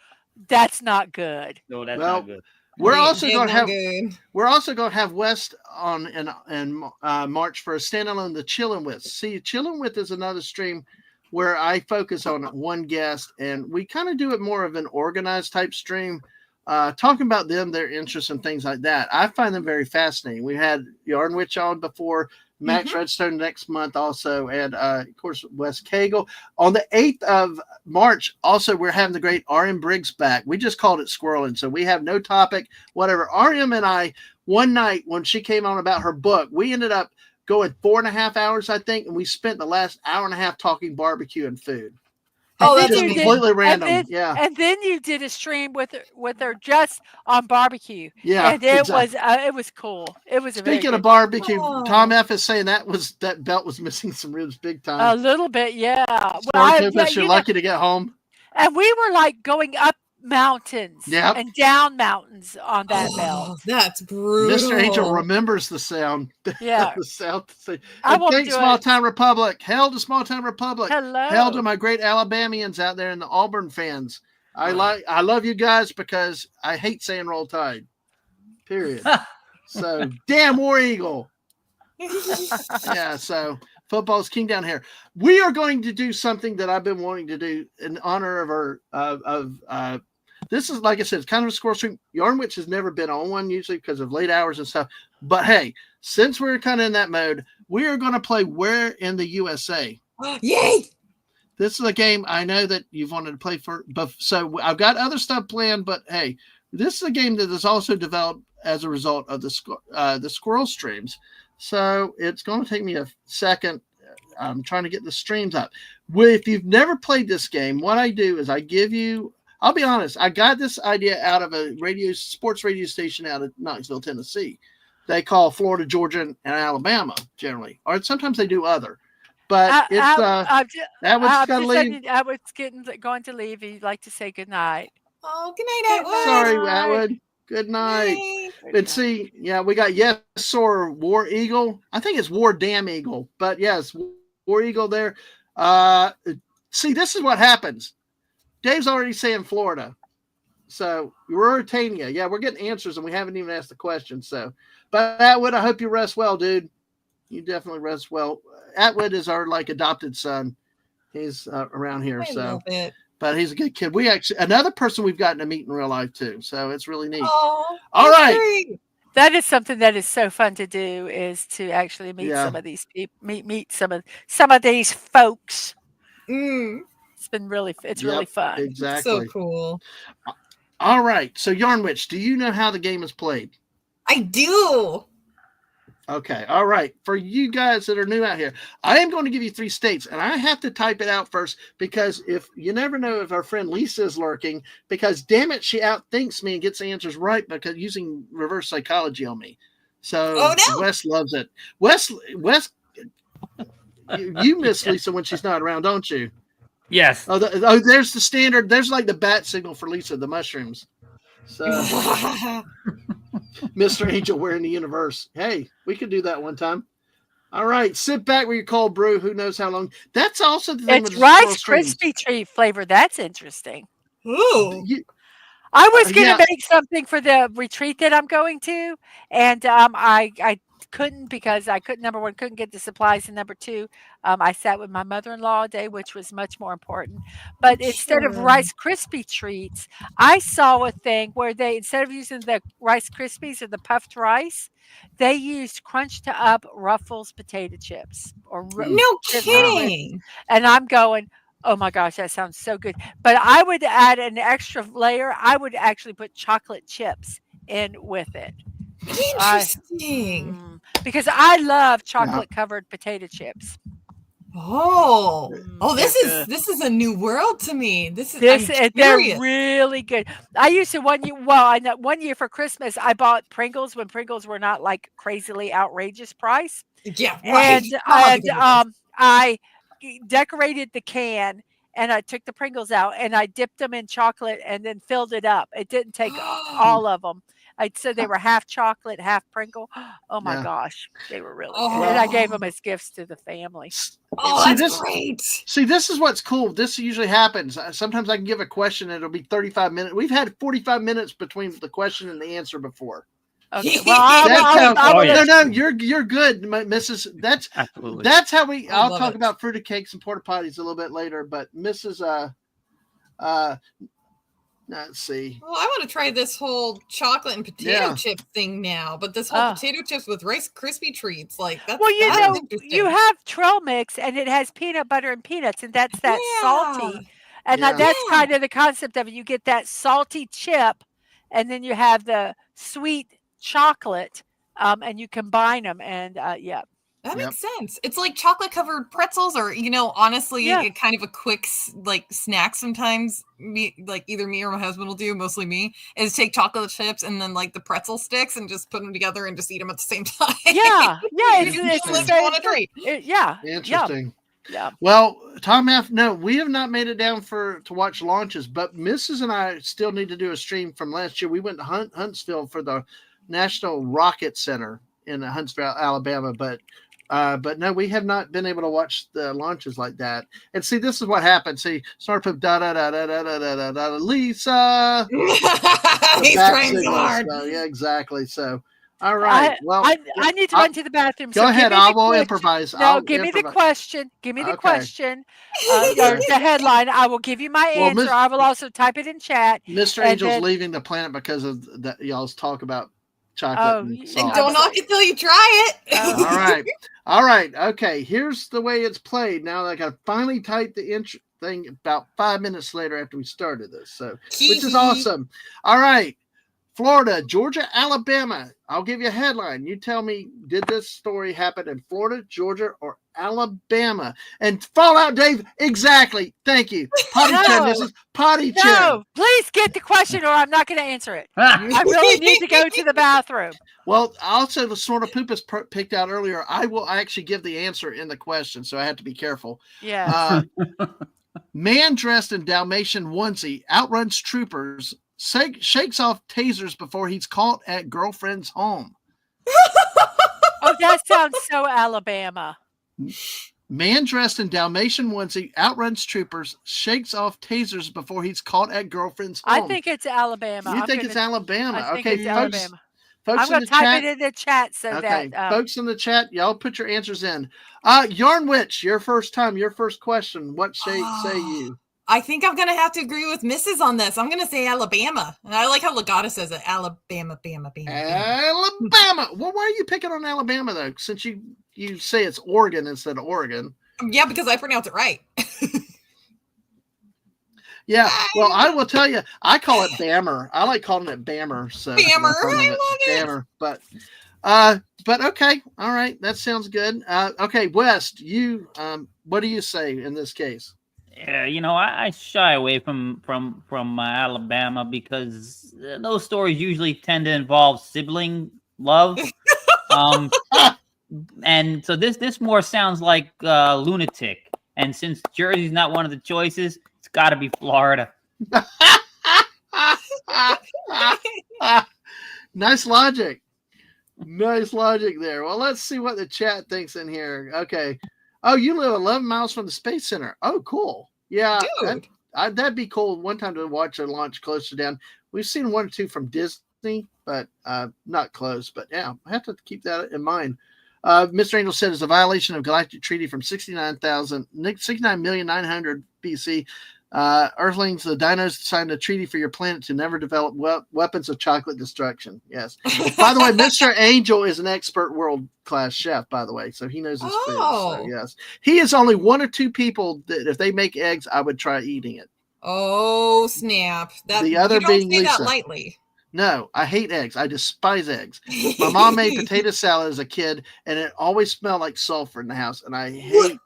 that's not good. No, that's not good. We're Ain't also going to no have good. we're also going to have West on in March for a standalone the Chillin' With. See, Chillin' With is another stream where I focus on one guest, and we kind of do it more of an organized type stream, talking about them, their interests, and things like that. I find them very fascinating. We had Yarn Witch on before, Max Redstone next month also, and of course Wes Cagle. On the 8th of March, also we're having the great RM Briggs back. We just called it squirreling, so we have no topic, whatever. RM and I, one night when she came on about her book, we ended up going 4.5 hours, I think, and we spent the last hour and a half talking barbecue and food. Oh, And that's then you amazing. Completely random. And then you did a stream with her just on barbecue. Yeah, And it exactly. was cool. It was a very Speaking of good barbecue, Tom Oh. F is saying that belt was missing some ribs big a time. little bit, yeah. Well, Stormtopus, you're you know, lucky to get home. and we were like going up mountains Yep. and down mountains on that belt. Oh, that's Mr. Angel brutal. remembers the sound. Yeah. The sound. I And won't thanks, do Small it. Town Republic. Hail to Small Town Republic. Hail Hello. to my great Alabamians out there and the Auburn fans. I love you guys because I hate saying Roll Tide. Period. So damn War Eagle. Yeah, so football's king down here. We are going to do something that I've been wanting to do in honor of our this is, like I said, it's kind of a squirrel stream. Yarn Witch has never been on one usually because of late hours and stuff. But hey, since we're kind of in that mode, we are going to play Where in the USA. Yay! This is a game I know that you've wanted to play for, but so I've got other stuff planned. But hey, this is a game that is also developed as a result of the squirrel streams. So it's going to take me a second. I'm trying to get the streams up. If you've never played this game, what I do is I give you. I'll be honest. I got this idea out of a sports radio station out of Knoxville, Tennessee. They call Florida, Georgia, and Alabama generally, or sometimes they do other. But it's that was got to leave. Atwood's going to leave. He'd like to say good night. Oh, good night, Atwood. Sorry, Atwood. Good night. And see, yeah, we got Yes Sir War Eagle. I think it's War Damn Eagle, but yes, War Eagle there. See, this is what happens. Dave's already saying Florida. So Ruritania. Yeah, we're getting answers and we haven't even asked the question. So, but Atwood, I hope you rest well, dude. You definitely rest well. Atwood is our adopted son. He's around here. But he's a good kid. We actually, another person we've gotten to meet in real life too. So it's really neat. Oh, all right. That is something that is so fun to do, is to actually meet some of these people, meet some of these folks. It's been really fun. Exactly. So cool. All right. So Yarn Witch, do you know how the game is played? I do. Okay. All right. For you guys that are new out here, I am going to give you 3 states, and I have to type it out first because if you never know if our friend Lisa is lurking, because damn it, she outthinks me and gets the answers right because using reverse psychology on me. So Wes loves it. Wes, you miss Lisa when she's not around, don't you? Yes. Oh, there's the standard. There's like the bat signal for Lisa, the mushrooms. So, Mr. Angel, we're in the universe. Hey, we could do that one time. All right, sit back with your cold brew. Who knows how long? That's also the thing. It's Rice Krispie treat flavor. That's interesting. Ooh. I was going to make something for the retreat that I'm going to, and I couldn't because number one, couldn't get the supplies, and number two, I sat with my mother-in-law all day, which was much more important. But instead of Rice Krispie treats, I saw a thing where they, instead of using the Rice Krispies or the puffed rice, they used crunched up Ruffles potato chips. No kidding. And I'm going, oh my gosh, that sounds so good. But I would add an extra layer. I would actually put chocolate chips in with it. Interesting. Because I love chocolate covered potato chips. This is a new world to me. They're really good. I used to one year for Christmas I bought Pringles when Pringles were not like crazily outrageous price. Yeah, right. And I decorated the can and I took the Pringles out and I dipped them in chocolate and then filled it up. It didn't take all of them. I said they were half chocolate, half Pringle. Oh my Yeah. gosh, they were really Oh. good. And I gave them as gifts to the family. Oh, See, that's great. See, this is what's cool. This usually happens. Sometimes I can give a question and it'll be 35 minutes. We've had 45 minutes between the question and the answer before. Okay. Well, I will no, you're good, Mrs. Absolutely. That's how we. I I'll love talk it. about fruited cakes and porta potties a little bit later. But Mrs. Let's see. Well, I want to try this whole chocolate and potato chip thing now, but this whole potato chips with Rice Krispie treats, like that's well, you that's know, interesting. you have trail mix, and it has peanut butter and peanuts, and that's that salty, and that's kind of the concept of it. You get that salty chip, and then you have the sweet chocolate, and you combine them, and That makes sense. It's like chocolate covered pretzels, or honestly, it kind of a quick like snack. Sometimes either me or my husband will do, mostly me, is take chocolate chips and then like the pretzel sticks and just put them together and just eat them at the same time. It's the same on a treat. Interesting. Yeah. Well, Tom F. No, we have not made it down to watch launches, but Mrs. and I still need to do a stream from last year. We went to Huntsville for the National Rocket Center in Huntsville, Alabama, but no, we have not been able to watch the launches like that. And see, this is what happened. See, start up da da da da da da da da da. Lisa, he's trying so hard. So, yeah, exactly. So, all right. I need to run to the bathroom. Go ahead. I will improvise. No, give me the question. Give me the question. Or the headline. I will give you my answer. I will also type it in chat. Mr. Angel's leaving the planet because of y'all's talk about chocolate and salt. Don't knock it till you try it. All right. Okay. Here's the way it's played. Now I got to finally type the intro thing about 5 minutes later after we started this. So, which is awesome. All right. Florida, Georgia, Alabama. I'll give you a headline. You tell me, did this story happen in Florida, Georgia, or Alabama? And Fallout Dave, exactly. Thank you. Potty chin. This is potty chin. No, please get the question or I'm not going to answer it. I really need to go to the bathroom. Well, also the sort of poop is picked out earlier. I will actually give the answer in the question, so I have to be careful. Yeah. Man dressed in Dalmatian onesie outruns troopers, shakes off tasers before he's caught at girlfriend's home. Oh, that sounds so Alabama. Man dressed in Dalmatian onesie outruns troopers, shakes off tasers before he's caught at girlfriend's home. I think it's Alabama. You think it's Alabama? I think it's Alabama. Folks I'm going to type it in the chat so that folks in the chat, y'all put your answers in. Yarn Witch, your first time, your first question. What say you? I think I'm going to have to agree with Mrs. on this. I'm going to say Alabama. And I like how Legato says it. Alabama, Bama. Alabama. Well, why are you picking on Alabama, though, since you say it's Oregon instead of Oregon? Yeah, because I pronounce it right. Yeah, well, I will tell you, I call it Bammer. I like calling it Bammer. So Bammer, I love it. Bammer, but okay, all right, that sounds good. Okay, West, you, what do you say in this case? Yeah, I shy away from Alabama because those stories usually tend to involve sibling love, and so this more sounds like lunatic. And since Jersey's not one of the choices, it's got to be Florida. Nice logic. Nice logic there. Well, let's see what the chat thinks in here. Okay. Oh, you live 11 miles from the Space Center. Oh, cool. Yeah, that'd be cool. One time to watch a launch closer down. We've seen one or two from Disney, but not close. But yeah, I have to keep that in mind. Mr. Angel said it's a violation of Galactic Treaty from 69,900 BC. Earthlings, the dinos signed a treaty for your planet to never develop weapons of chocolate destruction. Yes. By the way, Mr. Angel is an expert world-class chef, by the way, so he knows his food. So, yes. He is only one or two people that if they make eggs, I would try eating it. Oh, snap. The other being Lisa. That lightly. No, I hate eggs. I despise eggs. My mom made potato salad as a kid, and it always smelled like sulfur in the house, and I hate.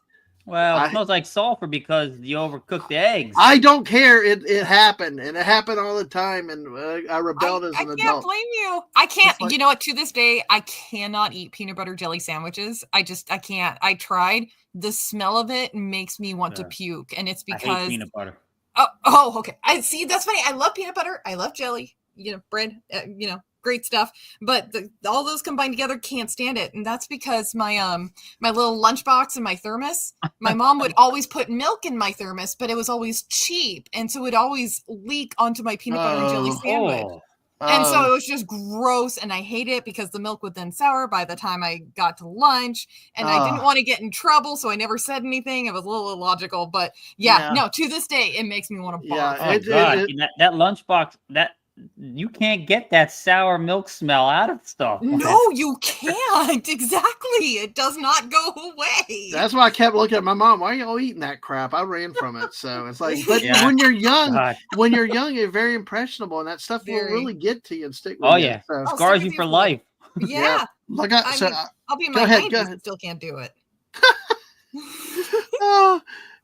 Well, it smells like sulfur because you overcooked the eggs. I don't care. It happened, and it happened all the time, and I rebelled as an adult. I can't blame you. I can't. You know what? To this day, I cannot eat peanut butter jelly sandwiches. I can't. I tried. The smell of it makes me want to puke, and it's because I hate peanut butter. Oh, okay. I see. That's funny. I love peanut butter. I love jelly. Bread. great stuff. But all those combined together can't stand it, and that's because my my little lunchbox and my thermos. My mom would always put milk in my thermos, but it was always cheap, and so it would always leak onto my peanut butter and jelly sandwich. And so it was just gross, and I hate it because the milk would then sour by the time I got to lunch, and I didn't want to get in trouble, so I never said anything. It was a little illogical, but no, to this day, it makes me want to barf. Oh, God. That lunchbox, you can't get that sour milk smell out of stuff. No, you can't. Exactly. It does not go away. That's why I kept looking at my mom. Why are y'all eating that crap? I ran from it. So it's like, but when you're young, you're very impressionable, and that stuff will really get to you and stick with you. So. Scars you for life. Yeah. Look, I'll be in my 90s and still can't do it.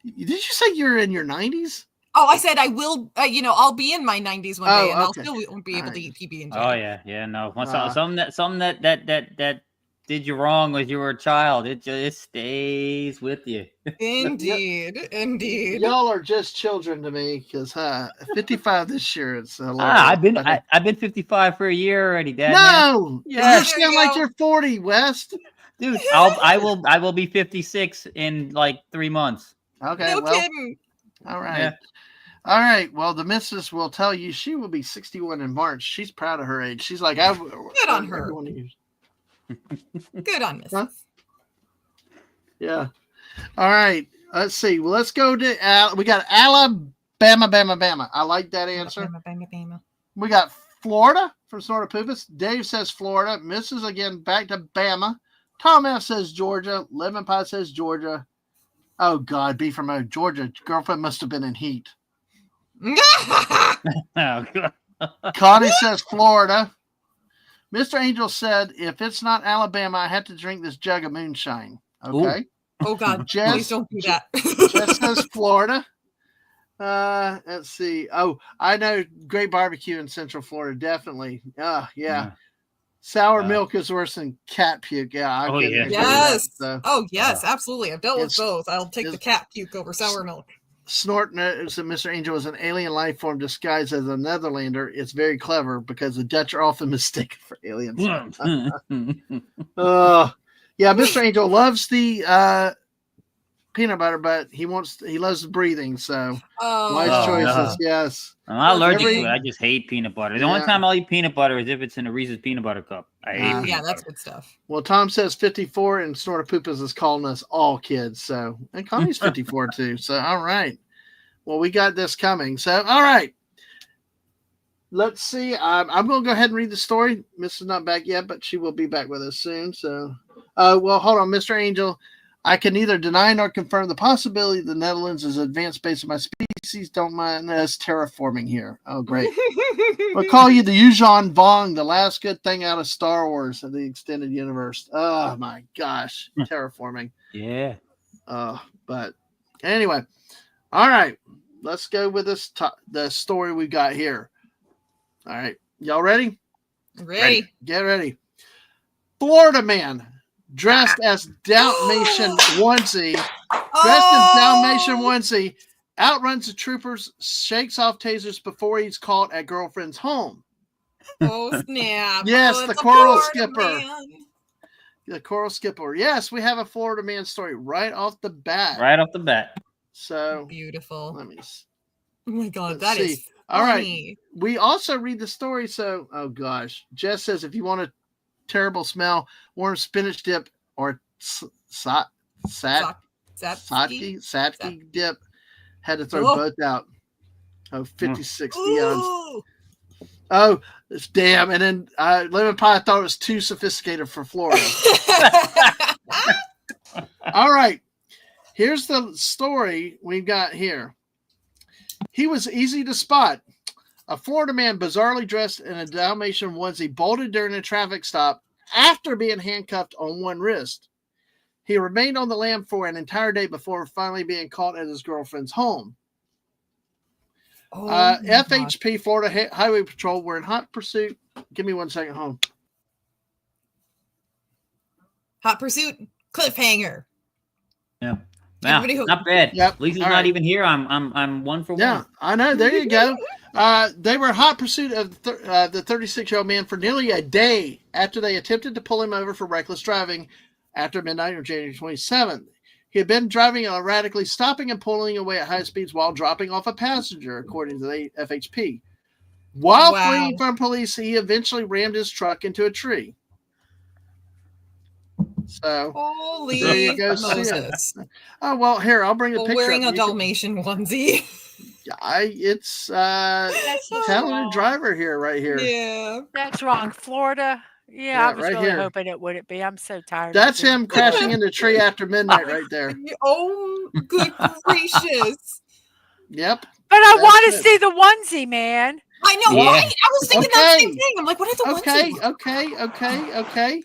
Did you say you're in your 90s? Oh, I said I will. I'll be in my 90s one day, and I'll still won't be able to eat PB and J. Oh yeah, no. Something that did you wrong when you were a child, it just stays with you. Indeed. Y'all are just children to me, because 55 this year. It's hilarious. I've been 55 for a year already, Dad. No, yes. You sound like you're 40, West. Dude, I will be 56 in like 3 months. Okay, no kidding. All right. Yeah. All right. Well, the missus will tell you she will be 61 in March. She's proud of her age. She's like, good on her. Good on missus. Huh? Yeah. All right. Let's see. Well, let's go to we got Alabama, Bama. I like that answer. Bama. We got Florida from Snorta Poopus. Dave says Florida. Mrs. again back to Bama. Tom F says Georgia. Lemon Pie says Georgia. Oh God, B from Georgia. Girlfriend must have been in heat. Oh, God. Connie says Florida. Mr. Angel said, if it's not Alabama, I have to drink this jug of moonshine. Okay. Ooh. Oh God, please don't do that. Jess says Florida. Let's see. Oh, I know great barbecue in Central Florida. Definitely. Yeah. Sour milk is worse than cat puke. Yeah. Yes. Oh, yes, absolutely. I've dealt with both. I'll take the cat puke over sour milk. Snort knows that Mr. Angel is an alien life form disguised as a Netherlander. It's very clever because the Dutch are often mistaken for aliens. Yeah, Mr. Angel loves the peanut butter, but he loves breathing. So wise choices. Yes. I'm not allergic to it. I just hate peanut butter. The only time I'll eat peanut butter is if it's in a Reese's peanut butter cup. I hate yeah, that's good stuff. Well, Tom says 54, and Snorta Poopas is calling us all kids. So, and Connie's 54 too. So, all right. Well, we got this coming. So, all right. Let's see. I'm going to go ahead and read the story. Miss is not back yet, but she will be back with us soon. So, well, hold on, Mr. Angel. I can neither deny nor confirm the possibility the Netherlands is advanced space of my species. Don't mind us terraforming here. Oh, great. We'll call you the Yuuzhan Vong, the last good thing out of Star Wars of the extended universe. Oh, my gosh. Terraforming. Yeah. But anyway. All right. Let's go with the story we got here. All right. Y'all ready? Ready. Get ready. Florida man. Dressed as Dalmatian onesie, outruns the troopers, shakes off tasers before he's caught at girlfriend's home. Oh, snap. Yes, the coral skipper. The coral skipper. Yes, we have a Florida man story right off the bat. So beautiful. Let me see. Oh, my God. That is funny. All right. We also read the story. So, oh, gosh. Jess says if you want to terrible smell, warm spinach dip or satki dip. Had to throw both out. 56 beyond. Oh, it's damn. And then Lemon Pie thought it was too sophisticated for Florida. All right. Here's the story we've got here. He was easy to spot. A Florida man bizarrely dressed in a Dalmatian onesie bolted during a traffic stop after being handcuffed on one wrist. He remained on the lam for an entire day before finally being caught at his girlfriend's home. FHP, Florida Highway Patrol, were in hot pursuit. Give me 1 second, home. Hot pursuit, cliffhanger. Yeah. Wow, Everybody who- not bad. Yep. Lisa's All not right. even here. I'm 1 for Yeah, 1. I know. There you go. They were in hot pursuit of the 36-year-old man for nearly a day after they attempted to pull him over for reckless driving after midnight on January 27th. He had been driving erratically, stopping and pulling away at high speeds while dropping off a passenger, according to the FHP. While Wow. fleeing from police, he eventually rammed his truck into a tree. So, Holy there you go, Moses. oh well. Here, I'll bring the Well, picture. wearing up. a You can- Dalmatian onesie. it's That's just talented wrong. driver here, right here. Yeah. That's wrong. Florida. Yeah, Yeah, I was right really here. hoping it wouldn't be. I'm so tired. That's of it being him crashing Florida. into a tree after midnight, right there. Oh, good gracious. Yep. But I That's want to it. see the onesie, man. I know, Yeah. right? I was thinking that same Okay. thing. I'm like, what is the Okay. onesie? Okay.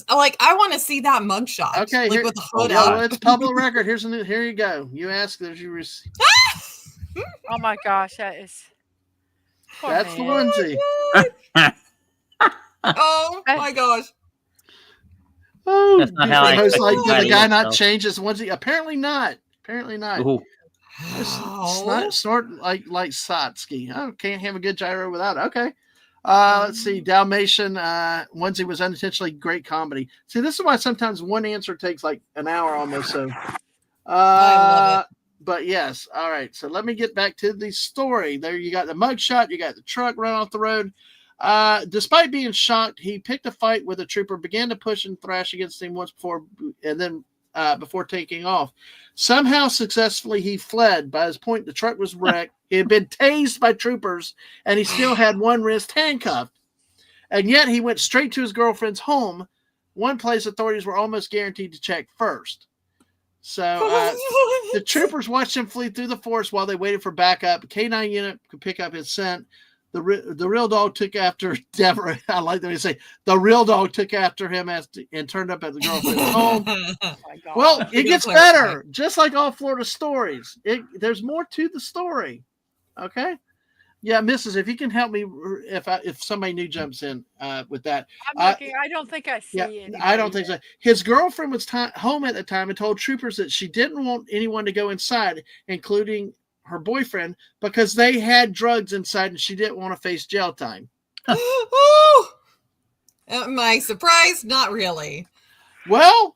Like, I want to see that mugshot. Okay. Like Here, with the hood yeah, up. well, it's public record. Here you go. You ask, there's your receipt. Oh my gosh, that is. Poor That's the man. onesie. Oh my gosh. Oh, That's not how I most expect like, to did the tidy guy it, not so. change his onesie? Apparently not. Apparently not. Ooh. How? Snort like Sotsky. Oh, can't have a good gyro without it. Okay. Let's see. Dalmatian onesie was unintentionally great comedy. See, this is why sometimes one answer takes like an hour almost. So, I love but yes. All right. So let me get back to the story. There, you got the mugshot. You got the truck run off the road. Despite being shocked, he picked a fight with a trooper, began to push and thrash against him once before, and then before taking off. Somehow successfully, he fled. By this point, the truck was wrecked. He had been tased by troopers, and he still had one wrist handcuffed. And yet he went straight to his girlfriend's home, one place authorities were almost guaranteed to check first. So the troopers watched him flee through the forest while they waited for backup. K9 unit could pick up his scent. The real dog took after Deborah. I like that they say the real dog took after him and turned up at the girlfriend's home. Oh my God. Well, it Good gets clarify. better, just like all Florida stories. There's more to the story. Okay, yeah, Mrs. If you can help me, if somebody new jumps in with that, I'm looking. I don't think I see yeah, anybody I don't think yet. so. His girlfriend was home at the time and told troopers that she didn't want anyone to go inside, including her boyfriend, because they had drugs inside and she didn't want to face jail time. Oh, am I surprised? Not really. Well,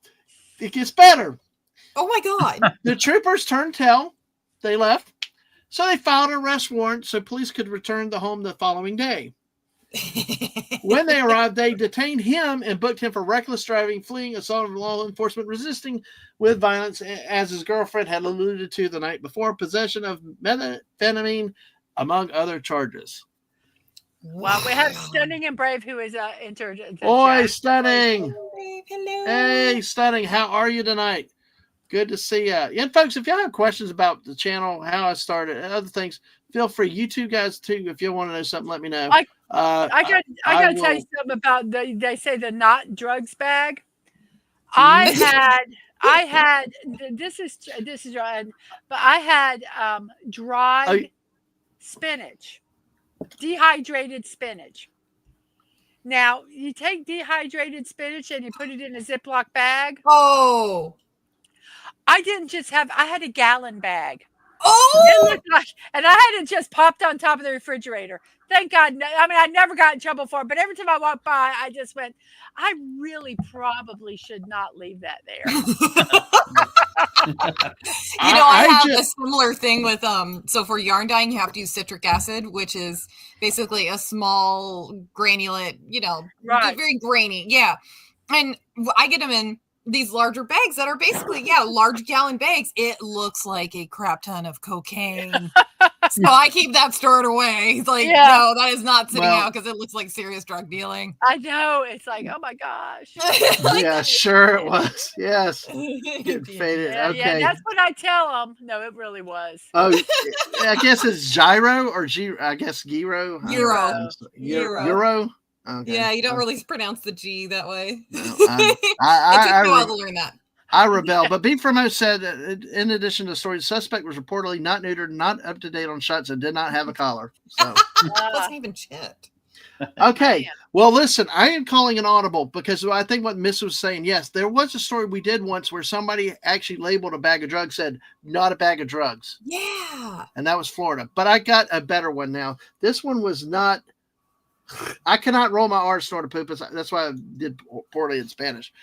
it gets better. Oh my God. The troopers turned tail. They left. So they filed an arrest warrant so police could return the home the following day. When they arrived, they detained him and booked him for reckless driving, fleeing, assault of law enforcement, resisting with violence, as his girlfriend had alluded to the night before, possession of methamphetamine, among other charges. Well, we have Stunning and Brave who is entered. The Oi, chat. Stunning! Hello. Hey, Stunning, how are you tonight? Good to see you. And folks, if y'all have questions about the channel, how I started, and other things, feel free. You two guys too, if you want to know something, let me know. I got to tell you something about they say the not drugs bag. I had this is but I had dried spinach, dehydrated spinach. Now you take dehydrated spinach and you put it in a Ziploc bag. Oh. I didn't just have, I had a gallon bag. Oh. It looked like, and I had it just popped on top of the refrigerator. Thank God. I mean, I never got in trouble for it, but every time I walked by, I just went, I really probably should not leave that there. I have a similar thing with so for yarn dyeing you have to use citric acid, which is basically a small granulate, Right. very grainy. Yeah. And I get them in these larger bags that are basically, large gallon bags. It looks like a crap ton of cocaine. So I keep that stored away. It's like, no, that is not sitting out because it looks like serious drug dealing. I know. It's like, oh my gosh. Yeah, sure it was. Yes. Getting faded. Yeah, Okay. yeah, that's what I tell them. No, it really was. Oh, I guess it's gyro or I guess gyro. Euro. Euro. Okay. Yeah, you don't really pronounce the G that way. No, It took me a while to learn that. I rebel. But Beef Remo said, in addition to the story, the suspect was reportedly not neutered, not up to date on shots, and did not have a collar. So Wasn't even chipped. Okay. Well, listen, I am calling an audible because I think what Miss was saying, yes, there was a story we did once where somebody actually labeled a bag of drugs, said, not a bag of drugs. Yeah. And that was Florida. But I got a better one now. This one was not, I cannot roll my R's snort a poop. That's why I did poorly in Spanish.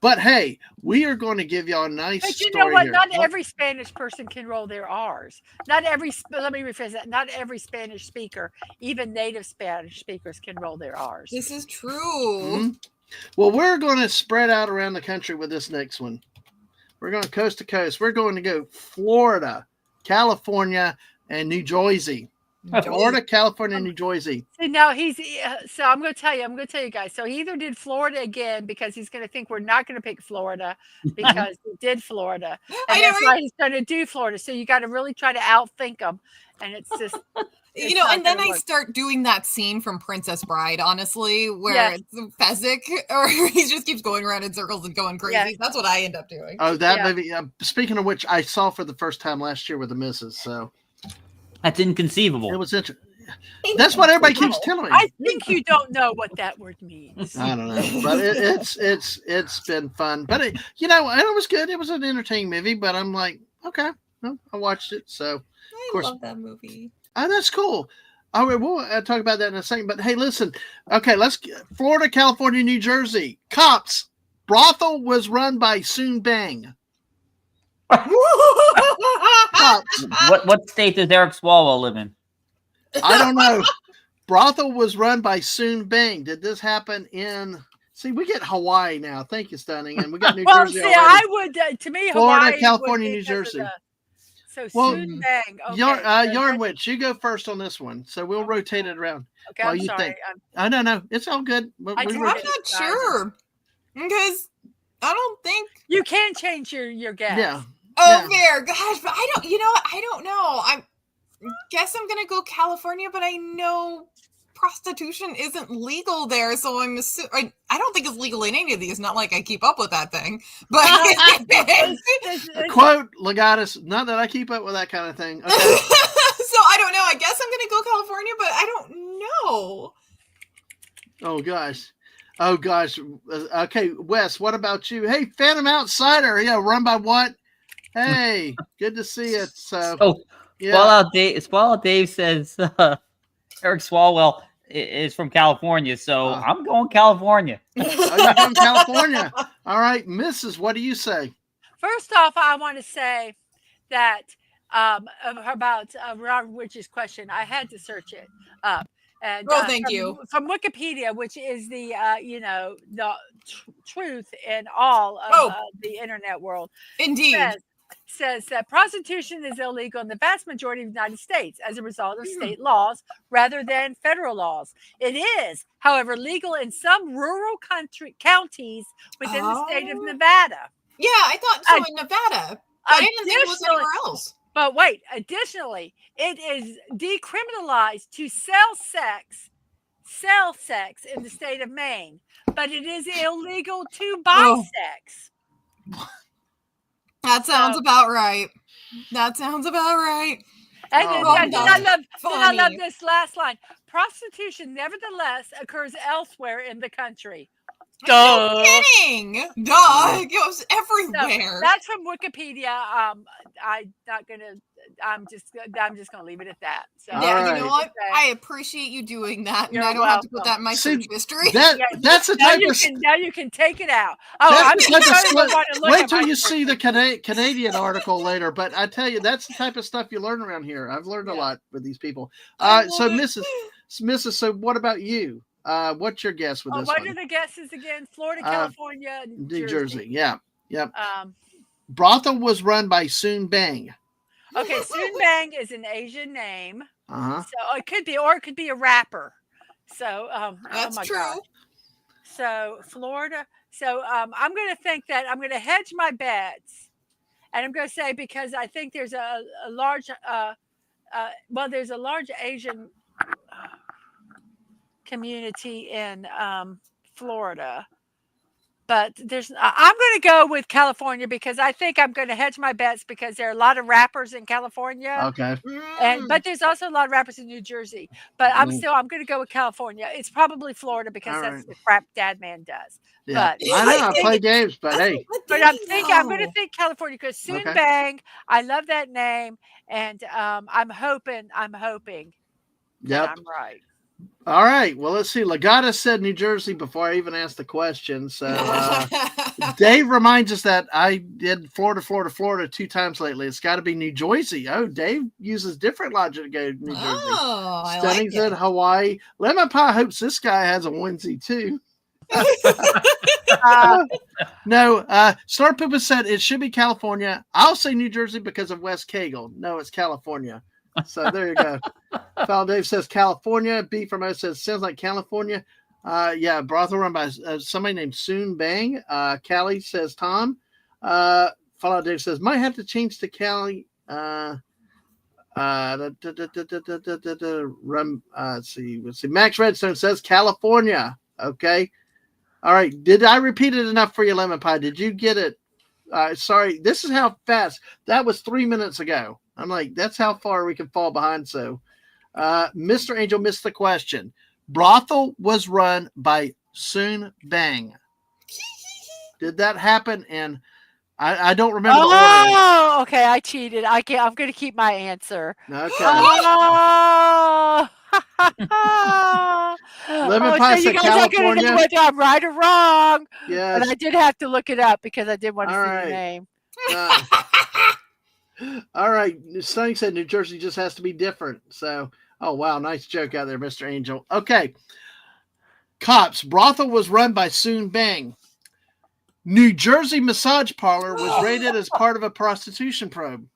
But hey, we are going to give y'all a nice But you story know what? here. Not every Spanish person can roll their R's. Not every, let me rephrase that. Not every Spanish speaker, even native Spanish speakers, can roll their R's. This is true. Mm-hmm. Well, we're going to spread out around the country with this next one. We're going coast to coast. We're going to go Florida, California, and New Jersey. Florida, California, and New Jersey. See, now so I'm going to tell you guys. So he either did Florida again because he's going to think we're not going to pick Florida because he did Florida. And that's why he's going to do Florida. So you got to really try to outthink him. And it's just, you know, and then I start doing that scene from Princess Bride, honestly, where it's Fezzik, or he just keeps going around in circles and going crazy. Yeah. That's what I end up doing. Oh, that movie. Speaking of which, I saw for the first time last year with the missus. So that's inconceivable. It was interesting. That's what everybody keeps telling me. I think you don't know what that word means. I don't know, but it's been fun. But it was good. It was an entertaining movie. But I'm like, okay, well, I watched it. So I love that movie. Oh, that's cool. All right, we'll talk about that in a second. But hey, listen. Okay, let's Florida, California, New Jersey. Cops. Brothel was run by Soon Bang. Cops. What state does Eric Swalwell live in? I don't know. Brothel was run by Soon Bang. Did this happen in? See, we get Hawaii now. Thank you, Stunning, and we got New Jersey. See, I would to me Florida, Hawaii California, New Jersey. So Soon Bang. Okay. Yarnwitch, you go first on this one. So we'll rotate it around. Okay, I'm sorry. No, it's all good. I'm not sure because I don't think you can change your guess. Yeah. Oh, fair. Gosh, but I don't. You know what? I don't know. I guess I'm gonna go California, but I know prostitution isn't legal there, so I'm assuming I don't think it's legal in any of these. Not like I keep up with that thing, but quote Legatus. Not that I keep up with that kind of thing. Okay. So I don't know. I guess I'm gonna go California, but I don't know. Oh gosh. Okay, Wes. What about you? Hey, Phantom Outsider. Yeah, run by what? Hey, good to see you. So yeah. Swallow Dave says Eric Swalwell is from California, so I'm going California. You're going California. All right, Mrs. What do you say? First off, I want to say that about Robert Witch's question, I had to search it up. And thank you. From Wikipedia, which is the the truth in all of the internet world. Indeed. Says that prostitution is illegal in the vast majority of the United States as a result of state laws rather than federal laws. It is, however, legal in some rural counties within the state of Nevada. Yeah, I thought so in Nevada. I didn't think it was anywhere else. But wait, additionally, it is decriminalized to sell sex in the state of Maine, but it is illegal to buy sex. That sounds about right. That sounds about right. And I love this last line. Prostitution, nevertheless, occurs elsewhere in the country. No kidding. Duh. It goes everywhere. So that's from Wikipedia. I'm just gonna leave it at that. So yeah, you know what? I appreciate you doing that, and I don't have to put that in my search history. That's the type of now you can take it out. Wait till you see the Canadian article later. But I tell you, that's the type of stuff you learn around here. I've learned a lot with these people. So Mrs. So what about you? What's your guess with this what one? are the guesses again? Florida, California, New Jersey. Yeah. Yep. Brothel was run by Soon Bang. Okay, Soon Bang is an Asian name. So it could be a rapper. So that's true. God. So Florida. So I'm going to think that I'm going to hedge my bets, and I'm going to say because I think there's a large there's a large Asian community in Florida, but I'm going to go with California because I think I'm going to hedge my bets because there are a lot of rappers in California. Okay. But there's also a lot of rappers in New Jersey. But I'm Mm. going to go with California. It's probably Florida because All that's right. the crap Dad Man does. Yeah. But I know. I play games, but hey. I'm going to think California because Soon Okay. Bang. I love that name, and I'm hoping that Yep. I'm right. All right. Well, let's see. Legata said New Jersey before I even asked the question. So Dave reminds us that I did Florida 2 times lately. It's got to be New Jersey. Oh, Dave uses different logic to go to New Jersey. Oh, I Stunning like said it. Hawaii. Lemon Pie hopes this guy has a onesie too. No, Star Poopa said it should be California. I'll say New Jersey because of West Cagle. No, it's California. So there you go. Foul Dave says California. B from O says sounds like California. Yeah, brothel run by somebody named Soon Bang. Callie says Tom. Foul Dave says might have to change to Cali. Let's see. Max Redstone says California. Okay. All right. Did I repeat it enough for you, Lemon Pie? Did you get it? Sorry. This is how fast. That was 3 minutes ago. I'm like, that's how far we can fall behind. So, Mr. Angel missed the question. Brothel was run by Soon Bang. Did that happen? And I don't remember the order. Oh, okay. I cheated. I'm going to keep my answer. Okay. Oh. Lemon Pie so said you guys are going to California. know whether I'm right or wrong. Yes. But I did have to look it up because I did want to All see right. the name. All right. Sonny said New Jersey just has to be different. So, oh, wow. Nice joke out there, Mr. Angel. Okay. Cops. Brothel was run by Soon Bang. New Jersey massage parlor was raided as part of a prostitution probe.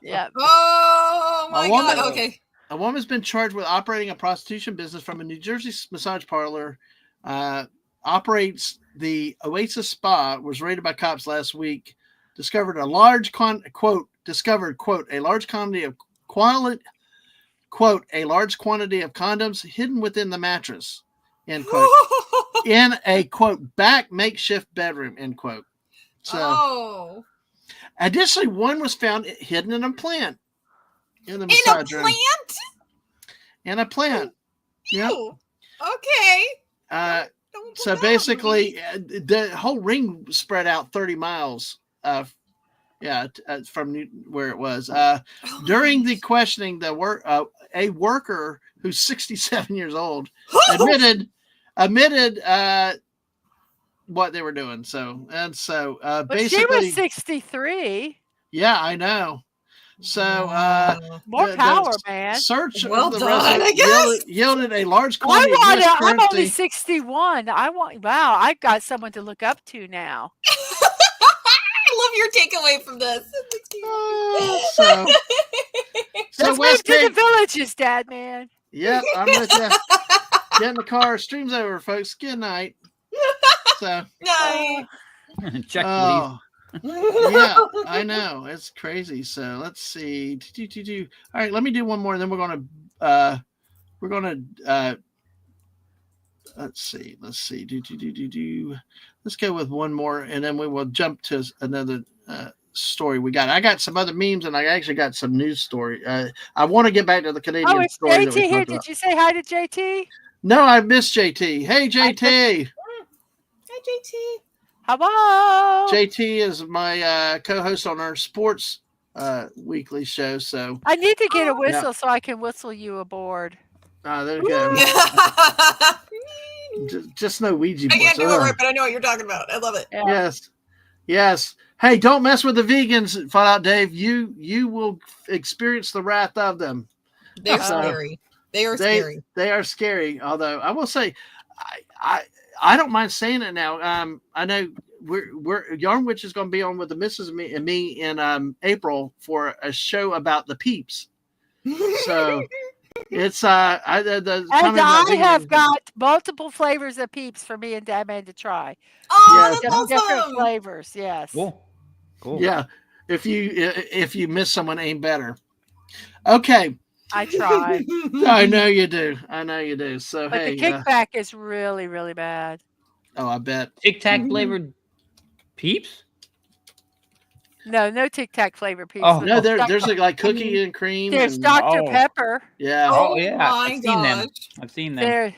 Yeah. Oh my woman- god. Okay. A woman's been charged with operating a prostitution business from a New Jersey massage parlor. Operates the Oasis Spa. Was raided by cops last week. Discovered a large a large quantity of a large quantity of condoms hidden within the mattress. End quote. In a quote back makeshift bedroom. End quote. So, additionally, one was found hidden in a plant in the massage room. In a plant. Yeah. Okay. Don't So basically, the whole ring spread out 30 miles. From where it was. During the questioning, a worker who's 67 years old admitted what they were doing. So basically, she was 63. Yeah, I know. So more power, man. Search Well of the done, I resident guess. yielded a large quantity of US I'm currency. only 61. Wow, I've got someone to look up to now. I love your takeaway from this. So Let's move to the villages, Dad, man. Yep, I'm with you. Get in the car. Stream's over, folks. Good night. So Night. Check, please. Yeah, I know. It's crazy. So let's see. All right, let me do one more, and then we're gonna let's see. Let's go with one more, and then we will jump to another story we got. I got some other memes, and I actually got some news story. I want to get back to the Canadian it's story. JT here. Did you say hi to JT? No, I missed JT. Hey, JT. Hi, JT. Hello. JT is my co-host on our sports weekly show. So I need to get a whistle so I can whistle you aboard. There you go. just no Ouija boards. I can't do it right, but I know what you're talking about. I love it. Yeah. Yes. Hey, don't mess with the vegans, Fallout Dave. You will experience the wrath of them. They're scary. They are scary. They are scary. Although I will say, I don't mind saying it now. I know we're Yarn Witch is going to be on with the missus and me in April for a show about the peeps. So it's I have got multiple flavors of peeps for me and Dad Man to try. Oh, yes. that's Different awesome. flavors. Yes. Cool. Yeah. If you miss someone, aim better. Okay. I try. I know you do. So but hey, the kickback is really, really bad. Oh, I bet. Tic Tac flavored Peeps? No Tic Tac flavor Peeps. Oh. but No, Doc- there's like cookie and cream. there's And, Dr. Oh. Pepper. yeah. Oh, Oh yeah. my I've seen them. gosh. I've seen them. There,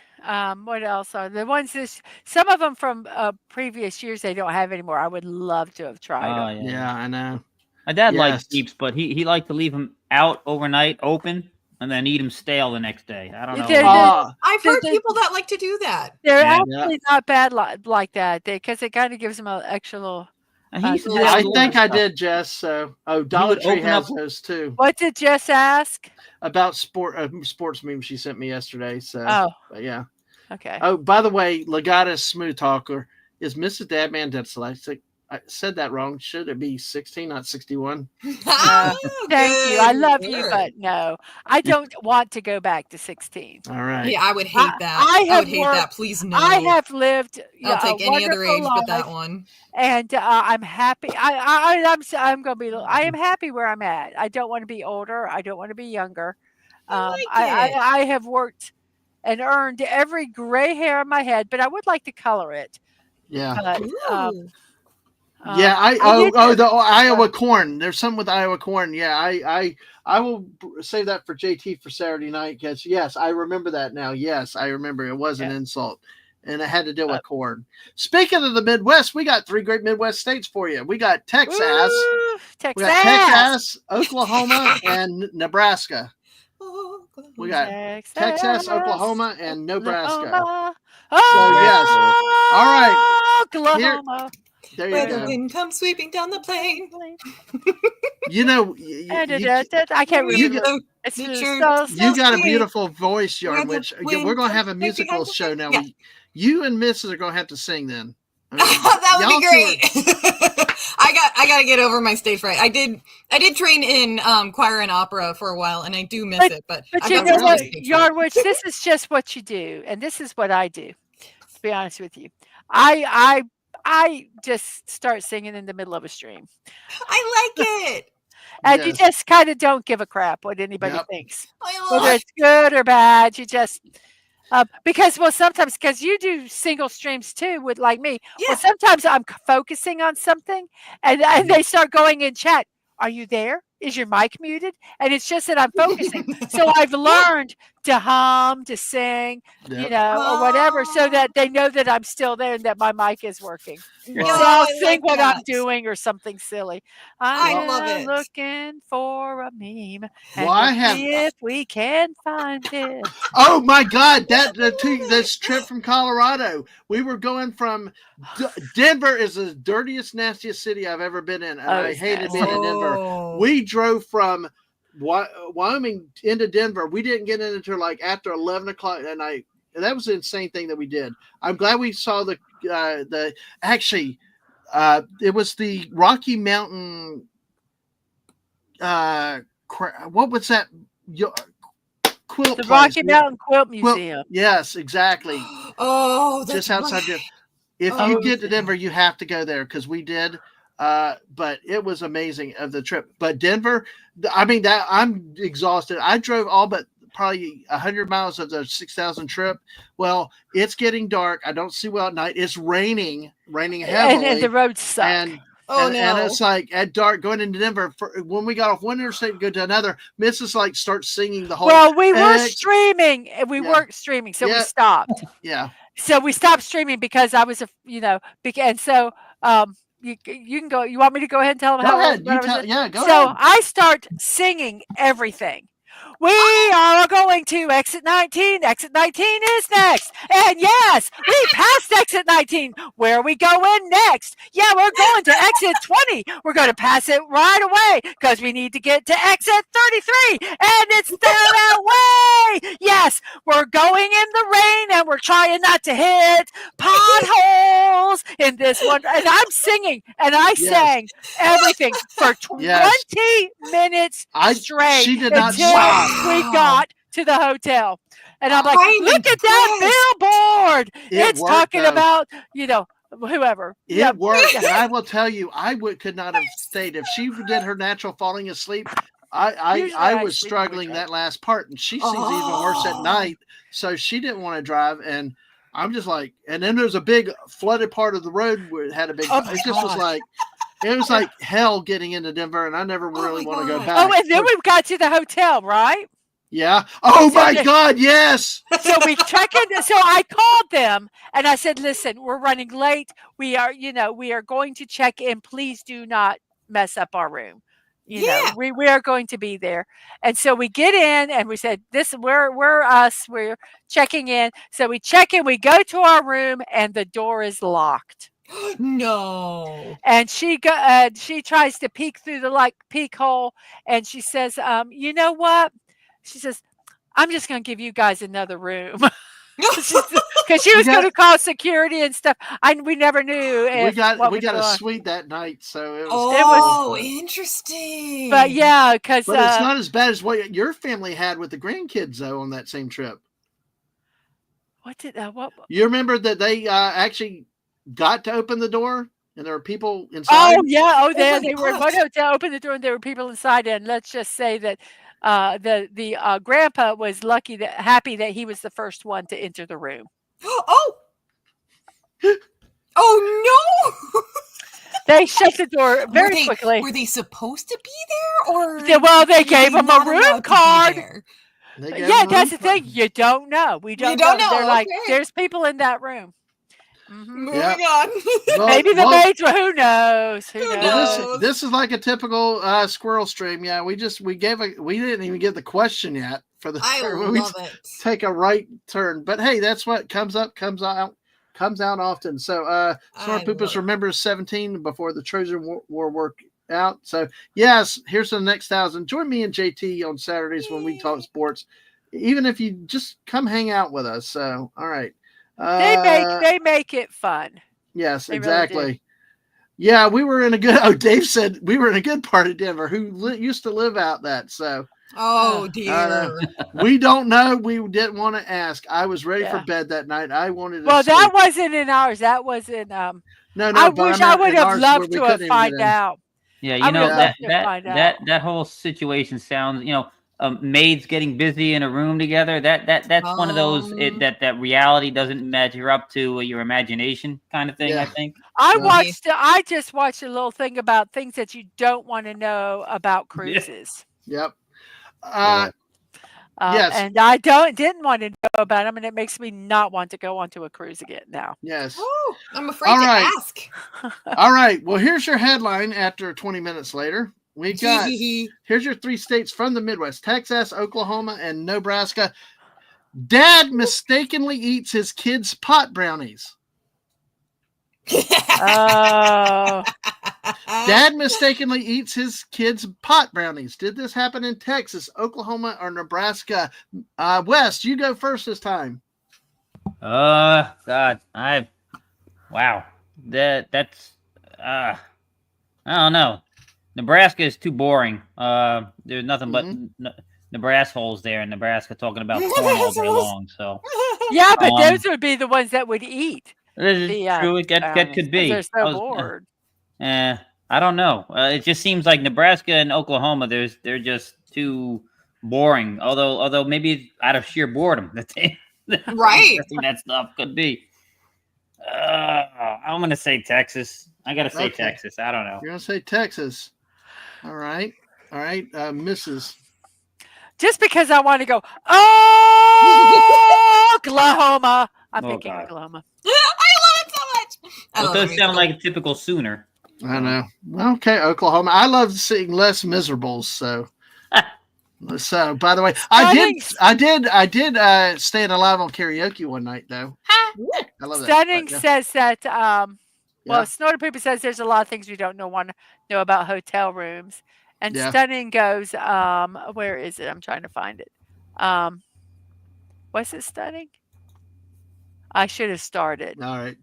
what else are the ones? Some of them from previous years they don't have anymore. I would love to have tried Oh, them. yeah. Yeah, I know. My dad liked Yes. Peeps, but he liked to leave them out overnight, open, and then eat them stale the next day. I don't know. They're- Ah, I've heard They- people that like to do that. They're Yeah. actually not bad like that because it kind of gives them an extra little. And he used to do Yeah, that I with all think the I stuff. did, Jess. So, Dollar would Tree open has up- those too. What did Jess ask? About sports meme she sent me yesterday. So, Oh, but yeah. okay. Oh, by the way, Legata Smooth Talker is Mrs. Dadman dyslexic. I said that wrong. Should it be 16, not 61? Thank you. I Good love you, word. but no, I don't want to go back to 16. All right. Yeah, I would hate that. I I have would hate worked- that. Please no. I have lived I'll take a any other wonderful age but that life, one. and I'm happy. I'm gonna be. I am happy where I'm at. I don't want to be older. I don't want to be younger. I like I, it. I have worked and earned every gray hair on my head, but I would like to color it. Yeah. But, Ooh. Yeah, I did the Iowa corn. There's some with Iowa corn. Yeah, I will save that for JT for Saturday night because yes, I remember that now. Yes, I remember it was an insult, and it had to deal with corn. Speaking of the Midwest, we got 3 great Midwest states for you. We got Texas, Woo, we got Texas, Oklahoma, and Nebraska. We got Texas, Oklahoma, and Nebraska. Oh, yes. All right. Oklahoma. There Where you the go. wind comes sweeping down the plain. You know, I can't you remember. got- It's the just church- so You got a sweet. beautiful voice, Where Yarn, the which wind we're going to have a comes sweeping musical down the show now. Yeah. You and Mrs. are going to have to sing then. I mean, That would y'all be two great. I got to get over my stage fright. I did train in choir and opera for a while, and I do miss it. But But I've you got know some what, stage fright. Yarnwich, this is just what you do, and this is what I do. To be honest with you, I just start singing in the middle of a stream, I like it. and you Yes. just kind of don't give a crap what anybody Yep. thinks, I whether love it's good or bad. You just because sometimes because you do single streams too with like me. Yeah. Well, sometimes I'm focusing on something, and they start going in chat. Are you there? Is your mic muted? And it's just that I'm focusing. So I've learned to hum, to sing, Yep. or whatever, so that they know that I'm still there and that my mic is working. Well, So No, I'll I sing like what I'm that. doing or something silly. I love I'm it. looking for a meme, and Well, I we'll have. see if we can find it. Oh my God! This trip from Colorado, we were going from Denver is the dirtiest, nastiest city I've ever been in, and Oh, I it's hated nasty. being in Denver. Oh. We drove from Wyoming into Denver. We didn't get in until like after 11 o'clock at night. And that was the insane thing that we did. I'm glad we saw the it was the Rocky Mountain. What was that? Quilt The place. Rocky Mountain Quilt Museum. Yes, exactly. Oh, that's Just outside right. If Oh, you get to Denver, you have to go there because we did. But it was amazing of the trip. But Denver, I mean, that I'm exhausted. I drove all but probably 100 miles of the 6,000 trip. Well, it's getting dark. I don't see well at night. It's raining heavily. And the roads suck. And Oh, and no. it's like at dark going into Denver. When we got off one interstate and go to another, Mrs. like starts singing the whole. Well, we were X- streaming. We Yeah. weren't streaming, so we Yeah. stopped. Yeah. So we stopped streaming because I was, and so you can go. You want me to go ahead and tell them Go how? ahead. what I You was tell. doing? Yeah. Go So ahead. I start singing everything. We are going to exit 19. Exit 19 is next. And yes, we passed exit 19. Where are we going next? Yeah, we're going to exit 20. We're going to pass it right away because we need to get to exit 33. And it's that way. Yes, we're going in the rain and we're trying not to hit potholes in this one. And I'm singing and I Yes. sang everything for 20 Yes. minutes straight She did not until stop. we got to the hotel. And I'm like, I'm look at that billboard. It It's worked, talking though. about, whoever. It worked, and I will tell you, could not have stayed if she did her natural falling asleep. Usually I I was sleep struggling with her. that last part, and she sings even worse at Oh. night. So she didn't want to drive, and I'm just like, and then there's a big flooded part of the road where it had a big. Oh my it just was gosh. like, it was like hell getting into Denver, and I never really my want to go God. back. Oh, and then we got to the hotel, right? Yeah. Oh So my the- God. Yes. So we check in. So I called them and I said, listen, we're running late. We are going to check in. Please do not mess up our room. Yeah. We are going to be there. And so we get in and we said, we're us. We're checking in. So we check in, we go to our room and the door is locked. No. And she tries to peek through the peek hole and she says, you know what? She says, I'm just going to give you guys another room. Because she was going to call security and stuff. We never knew. We got a on. suite that night, so it was. Oh, interesting. But yeah, because But it's not as bad as what your family had with the grandkids, though, on that same trip. what? You remember that they actually got to open the door, and there were people inside. Oh yeah, my they were in gosh. one hotel. Opened the door, and there were people inside. And let's just say that the grandpa was happy that he was the first one to enter the room. Oh. Oh no. They shut the door very quickly. Were they supposed to be there, or They gave him a room card. Yeah, that's the thing. thing. You don't know. We don't don't know. know, They're like, okay. there's people in that room. Moving Yeah. on. Well, Maybe the maids were. Who knows? Who Who knows? Well, knows? this is like a typical squirrel stream. Yeah, we didn't even get the question yet for the. I we love it. take a right turn, but hey, that's what comes out often. So, Snort I Poopus love it. remembers 17 before the Trojan War worked out. So, yes, here's the next 1,000. Join me and JT on Saturdays when we talk sports, even if you just come hang out with us. So, all right. They make it fun. Yes, They really exactly. do. Yeah, we were in a good. Oh, Dave said we were in a good part of Denver. Who used to live out that? So, Oh dear. we don't know. We didn't want to ask. I was ready for Yeah. bed that night. I wanted to. Well, sleep. that wasn't in ours. That was in. No. I but wish meant I would in have ours loved where we to have couldn't even get find in. out. Yeah, I you know would love to that find that whole situation sounds, maids getting busy in a room together. That's one of those that reality doesn't measure up to your imagination kind of thing. Yeah. I think. I just watched a little thing about things that you don't want to know about cruises. Yep. Cool. Yes. And I didn't want to know about them, and it makes me not want to go onto a cruise again now. Yes. Oh, I'm afraid All to right. ask. All right. Well, here's your headline after 20 minutes later. We got here's your 3 states from the Midwest: Texas, Oklahoma, and Nebraska. Dad mistakenly eats his kids' pot brownies. Oh, Dad mistakenly eats his kids' pot brownies. Did this happen in Texas, Oklahoma, or Nebraska? Wes, you go first this time. God, wow. That's I don't know. Nebraska is too boring. There's nothing but Nebraska holes there in Nebraska talking about corn all day long. So yeah, but those would be the ones that would eat. this is true. That could be. They're so bored. I don't know. It just seems like Nebraska and Oklahoma, they're just too boring. Although maybe it's out of sheer boredom that they Right. that stuff could be. I'm gonna say Texas. I gotta say Okay. Texas. I don't know. You're gonna say Texas. All right. Mrs. Just because I want to go, Oklahoma. I'm Oh, thinking God. Oklahoma. I love it so much. I It love does it. sound like a typical Sooner. I know. Okay, Oklahoma. I love seeing Les Miserables. So, by the way, I did Staying Alive on karaoke one night though. I love that. Stunning Yeah. says that. Yeah. Snorter Pooper says there's a lot of things we don't want to know about hotel rooms. And Yeah. Stunning goes, where is it? I'm trying to find it. Was it Stunning? I should have started. All right.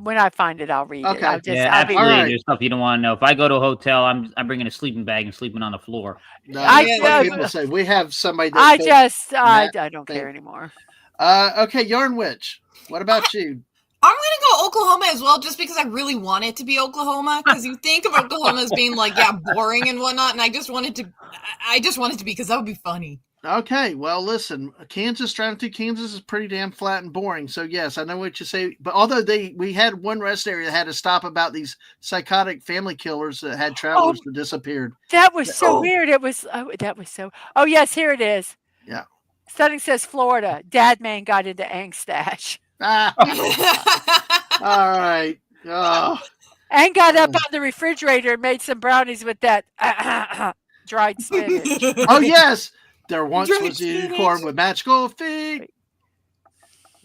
When I find it, I'll read it. Okay. I'll be Absolutely. All right. There's stuff you don't want to know. If I go to a hotel, I'm bringing a sleeping bag and sleeping on the floor. No, I that's what just- people say. We have somebody. That I says- just, I Matt, don't care anymore. Okay, Yarn Witch. What about you? I'm gonna go Oklahoma as well, just because I really want it to be Oklahoma. Because you think of Oklahoma as being like, boring and whatnot, and I just want it to be because that would be funny. Okay, well, listen, Kansas, driving through Kansas is pretty damn flat and boring. So yes, I know what you say. But although we had one rest area that had to stop about these psychotic family killers that had travelers that disappeared. That was so Oh. weird. It was. Oh, that was so. Oh yes, here it is. Yeah. Studying says Florida. Dad man got into Angstash. Ah, all right. Oh, And got up on the refrigerator and made some brownies with that dried spinach. oh yes, there once Dried was a spinach. unicorn with magical feet.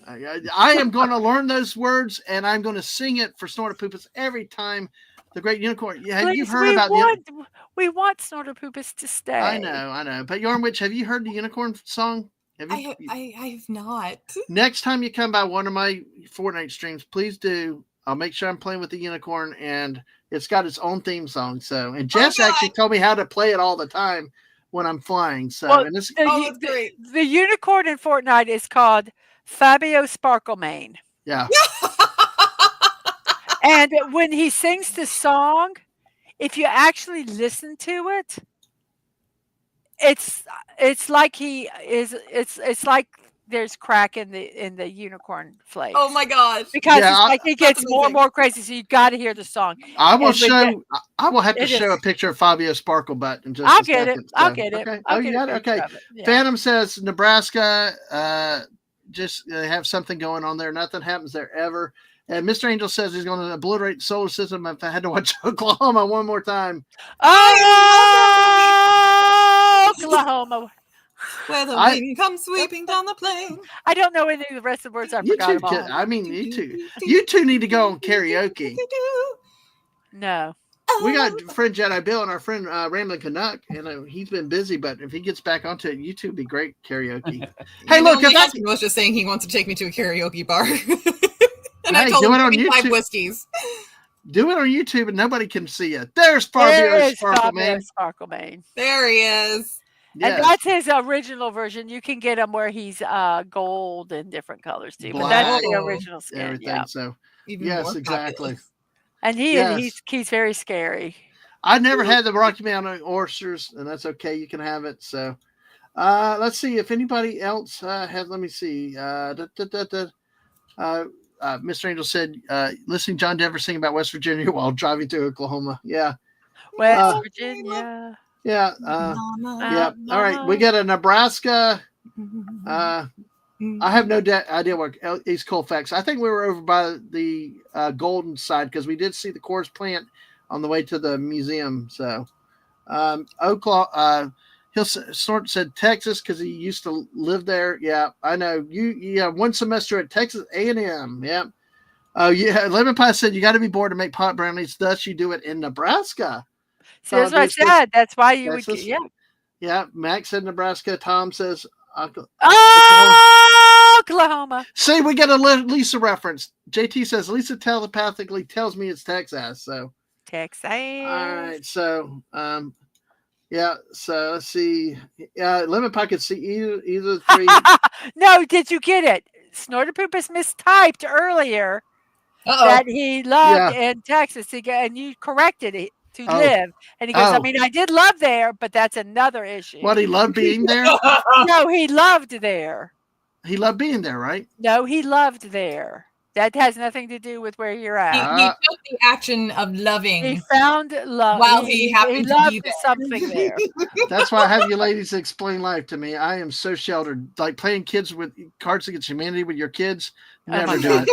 I am going to learn those words and I'm going to sing it for Snortopoopas every time. The Great Unicorn. Yeah, have you Please, heard about the? we want Snortopoopas to stay. I know. But Yarnwich, have you heard the unicorn song? Have you? I have not. Next time you come by one of my Fortnite streams, please do. I'll make sure I'm playing with the unicorn, and it's got its own theme song. So, and Jess actually told me how to play it all the time when I'm flying. So, Well, and this, that's great. The unicorn in Fortnite is called Fabio Sparklemane. yeah, And when he sings the song, if you actually listen to it, it's like it's like there's crack in the unicorn flakes. Oh my gosh. Because Yeah, it's like it gets that's more and amazing. more crazy. So you got to hear the song. I will And we show. I will have to it show is- a picture of Fabio Sparklebutt in just I'll a get second. it. I'll So, get it. Okay. I'll Oh, get you a got it. picture Okay. of it. Yeah. Phantom says Nebraska. Just they have something going on there. Nothing happens there ever. And Mr. Angel says he's going to obliterate the solar system if I had to watch Oklahoma one more time. Oh, Oklahoma. Where the I- wind comes sweeping down the plain. I don't know any of the rest of the words. I You forgot two, them all. I mean, you two need to go on karaoke. No. We got friend Jedi Bill and our friend Ramblin' Canuck, and he's been busy, but if he gets back onto it, YouTube would be great karaoke. Hey, look, my if I- husband was just saying he wants to take me to a karaoke bar. And I Hey, told do him it on give me 5 YouTube. whiskeys. Do it on YouTube and nobody can see it. There's There Fabio is Sparkle Fabio Man. Sparklemane. There he is. Yes. And that's his original version. You can get him where he's gold and different colors too. But that's the Black. original skin. Everything. Yeah. So Even Yes, more exactly. fabulous. And Yes. he's very scary. I never had the Rocky Mountain oysters, and that's okay. You can have it. So let's see if anybody else has. Let me see. Mr. Angel said, listening to John Denver sing about West Virginia while driving to Oklahoma. Yeah. West Virginia. Yeah. Mama. Yeah. All right. We got a Nebraska. I have no idea what East Colfax. I think we were over by the Golden side because we did see the Coors plant on the way to the museum. So, Oklahoma. He'll sort of said Texas because he used to live there. Yeah, I know. Yeah, one semester at Texas A&M. Yeah. Oh yeah. Lemon Pie said you got to be bored to make pot brownies. Thus, you do it in Nebraska. See, that's what I This is- said. That's why you would. Texas? Yeah. Yeah. Max said Nebraska. Tom says. Oklahoma. See, we get a Lisa reference. JT says Lisa telepathically tells me it's Texas. So, Texas. all right. So, yeah. So let's see. Lemon Pie could see either three. No, did you get it? Snortopoopas mistyped earlier Uh-oh. that he loved in Texas. And you corrected it to Oh. live. And he goes, I Oh. mean, I did love there, but that's another issue. What, he loved being there? No, he loved there. He loved being there, right? No, he loved there. That has nothing to do with where you're He at. took the action of loving. He found love. While he happened to be loved there. something there. That's why I have you ladies explain life to me. I am so sheltered. Like playing kids with Cards Against Humanity with your kids. Oh Never my do it.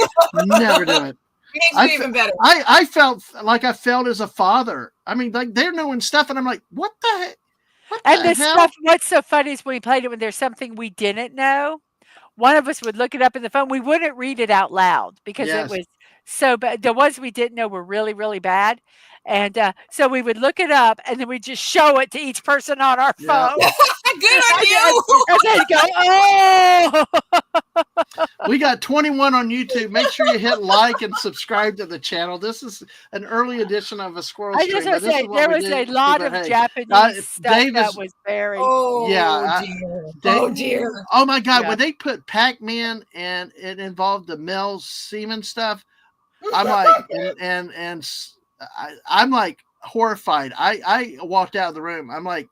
Never do it. Makes I it even better. I felt like I felt as a father. I mean, like they're knowing stuff, and I'm like, what the heck? What And the the hell? stuff, what's so funny is when we played it, when there's something we didn't know, one of us would look it up in the phone. We wouldn't read it out loud because Yes. it was so bad. The ones we didn't know were really, really bad. And so we would look it up and then we'd just show it to each person on our Yeah. phone. Good on you. And they'd go, oh. We got 21 on YouTube. Make sure you hit like and subscribe to the channel. This is an early edition of a squirrel I stream. just want but to this say, is what there we was do. a lot But of hey, Japanese stuff Dave that is- was very. Oh, Yeah, dear. Dave- Oh, dear. Oh my God! Yeah. When they put Pac-Man and it involved the male semen stuff, I'm like, I'm like horrified. I walked out of the room. I'm like,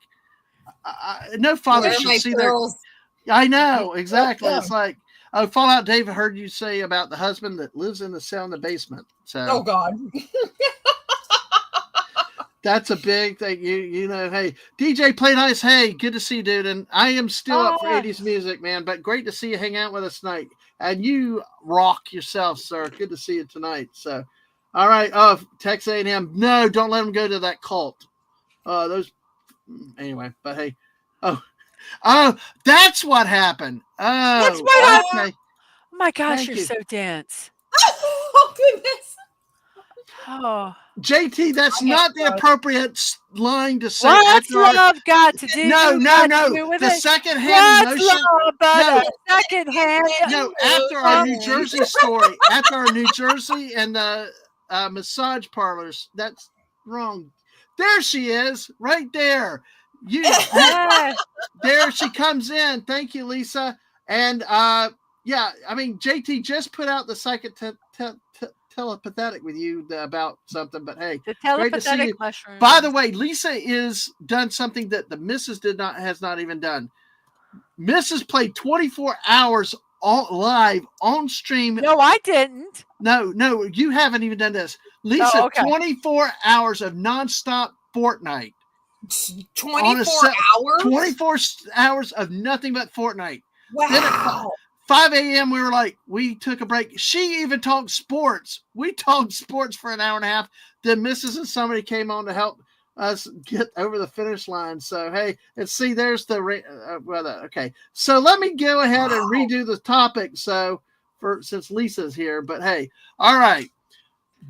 No father Where are should my see their. pearls? I know exactly. Yeah. It's like, oh, Fallout Dave heard you say about the husband that lives in the cell in the basement. So Oh God. that's a big thing. You know, hey, DJ Play Nice, hey, good to see you, dude. And I am still up for 80s music, man, but great to see you hang out with us tonight. And you rock yourself, sir. Good to see you tonight. So, all right. Oh, Texas A&M. No, don't let them go to that cult. Those, anyway, but hey. Oh, that's what happened. Oh, That's what okay. Oh my gosh, Thank you're you. so dense. Oh goodness. Oh. JT, that's Okay, not the so- appropriate line to say. What's after our- love got to do? No, got to no. do with The it? second-hand What's emotion. love but No. a second-hand? No, after our New Jersey story, after our New Jersey and the massage parlors, that's wrong. There she is, right there. Hey, There she comes in. Thank you, Lisa. And yeah, I mean, JT just put out the telepathic with you about something, but hey, the great to see telepathic you. mushroom. By the way, Lisa is done something that the missus has not even done. Mrs. played 24 hours live on stream. No, I didn't. No, you haven't even done this. Lisa, Oh, okay. 24 hours of nonstop Fortnite. 24 hours? 24 hours of nothing but Fortnite. Then at Wow. 5 a.m. we took a break. She even talked sports. We talked sports for an hour and a half. Then Mrs. and somebody came on to help us get over the finish line. So, hey, and see, there's the, okay. So let me go ahead and redo the topic. So since Lisa's here, but hey, all right.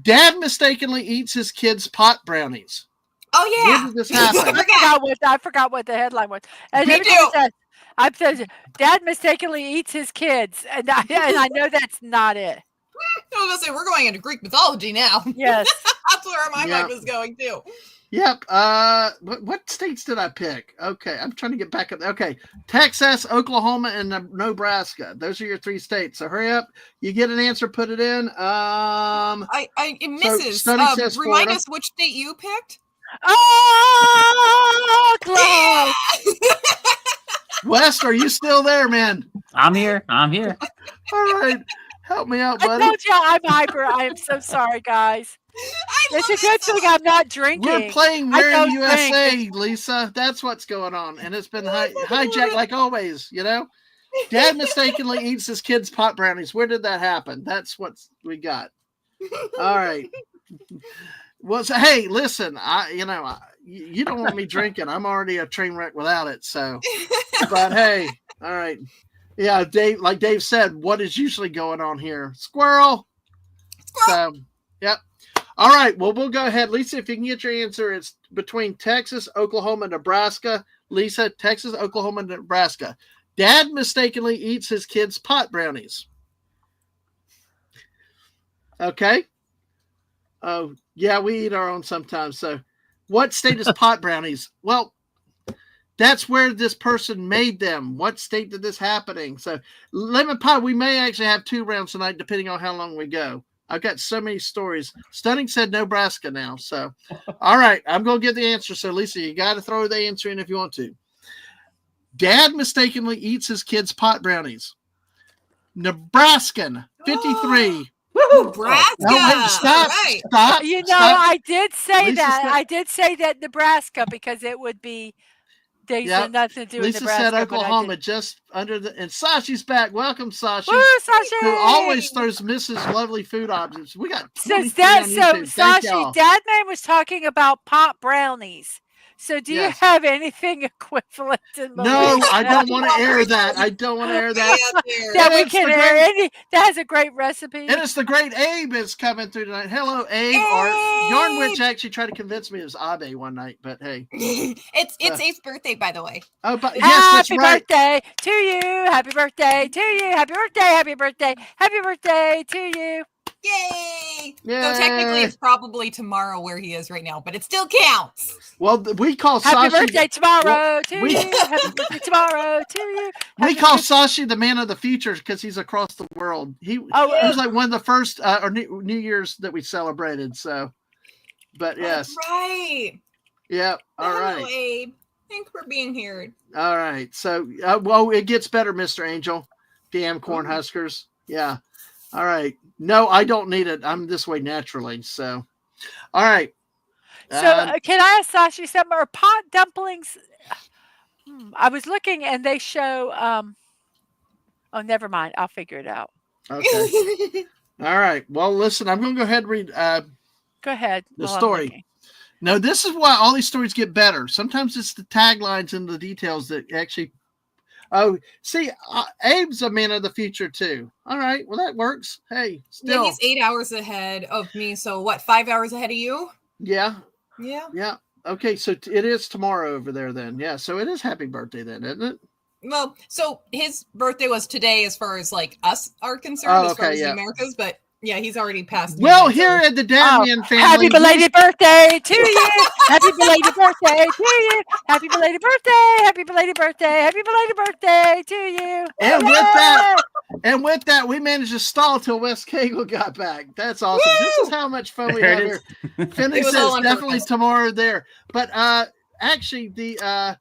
Dad mistakenly eats his kids' pot brownies. Oh yeah. When did this happen? I forgot what the headline was. And Me every time too. I said, Dad mistakenly eats his kids, and I know that's not it. I was gonna say we're going into Greek mythology now. Yes. That's where my Yeah. mind was going too. Yep. What states did I pick? Okay, I'm trying to get back up. Okay, Texas, Oklahoma, and Nebraska. Those are your 3 states. So hurry up. You get an answer, put it in. It misses. Study says Remind Florida. us which state you picked. Oh, close. West, are you still there, man? I'm here. All right, help me out, I buddy. told you I'm hyper. I am so sorry, guys. It's a good thing I'm not drinking. We're playing I We're in don't the USA, drink. Lisa. That's what's going on, and it's been hijacked like always. You know, Dad mistakenly eats his kids' pot brownies. Where did that happen? That's what we got. All right. Well, so, hey, listen. You don't want me drinking. I'm already a train wreck without it. So, but hey, all right. Yeah, Dave. Like Dave said, what is usually going on here? Squirrel. So, yep. All right. Well, we'll go ahead. Lisa, if you can get your answer, it's between Texas, Oklahoma, Nebraska. Lisa, Texas, Oklahoma, Nebraska. Dad mistakenly eats his kids' pot brownies. Okay. Oh, yeah, we eat our own sometimes. So, what state is pot brownies? Well, that's where this person made them. What state did this happening? So, lemon pie, we may actually have 2 rounds tonight, depending on how long we go. I've got so many stories. Stunning said Nebraska now. So, all right, I'm going to give the answer. So, Lisa, you got to throw the answer in if you want to. Dad mistakenly eats his kids' pot brownies. Nebraskan, 53. Nebraska. No, wait, stop. Right. Stop. You know, stop. I did say Lisa that. said- I did say that Nebraska because it would be. There's Yep. nothing to do with Lisa Nebraska. said but I Oklahoma did. just under the. And Sashi's back. Welcome, Sashi. Woo, Sashi! Who always throws Mrs. Lovely food objects. We got 23 So on YouTube. Thank Sashi, y'all. Dadman was talking about pot brownies. So do Yes. you have anything equivalent to No, I Malaysia don't want to air that. I don't want to air that. that we it's can the air? great- That has a great recipe. And it's the great Abe is coming through tonight. Hello, Abe. Yarn Witch actually tried to convince me it was Abe one night, but hey. It's Abe's birthday, by the way. Oh, but yes, that's Happy right. birthday to you. Happy birthday to you. Happy birthday. Happy birthday. Happy birthday to you. Yay! Yay. So technically, it's probably tomorrow where he is right now, but it still counts. Well, we call Happy Sashi. birthday tomorrow to we- you. Happy birthday tomorrow to you. We Happy call birthday- Sashi the man of the future because he's across the world. He was like one of the first or New Year's that we celebrated. So, but yes, That's right. yeah. All Hello, right. Abe. Thanks for being here. All right. So, well, it gets better, Mr. Angel. Damn Cornhuskers. Yeah. All right. No, I don't need it. I'm this way naturally. So, all right. So can I ask Sashi something? Are pot dumplings? I was looking and they show. Oh, never mind. I'll figure it out. Okay. All right. Well, listen, I'm going to go ahead and read Go ahead. the while I'm story. looking. No, this is why all these stories get better. Sometimes it's the taglines and the details that actually. Oh, see, Abe's a man of the future too. All right, well that works. Hey, still, Yeah, he's 8 hours ahead of me. So what? 5 hours ahead of you? yeah. Yeah. Okay, so it is tomorrow over there then. Yeah, so it is happy birthday then, isn't it? Well, so his birthday was today, as far as like us are concerned, Oh, as far okay, as yeah. the Americas. But yeah, he's already passed. me Well, by, so- here at the Dad Man family, Happy belated birthday to you. Happy belated birthday to you. Happy belated birthday. Happy belated birthday. Happy belated birthday to you. and with that, we managed to stall till Wes Cagle got back. That's awesome. Woo! This is how much fun we There have it here. is. Finley It was says all on definitely purpose. tomorrow there. But actually the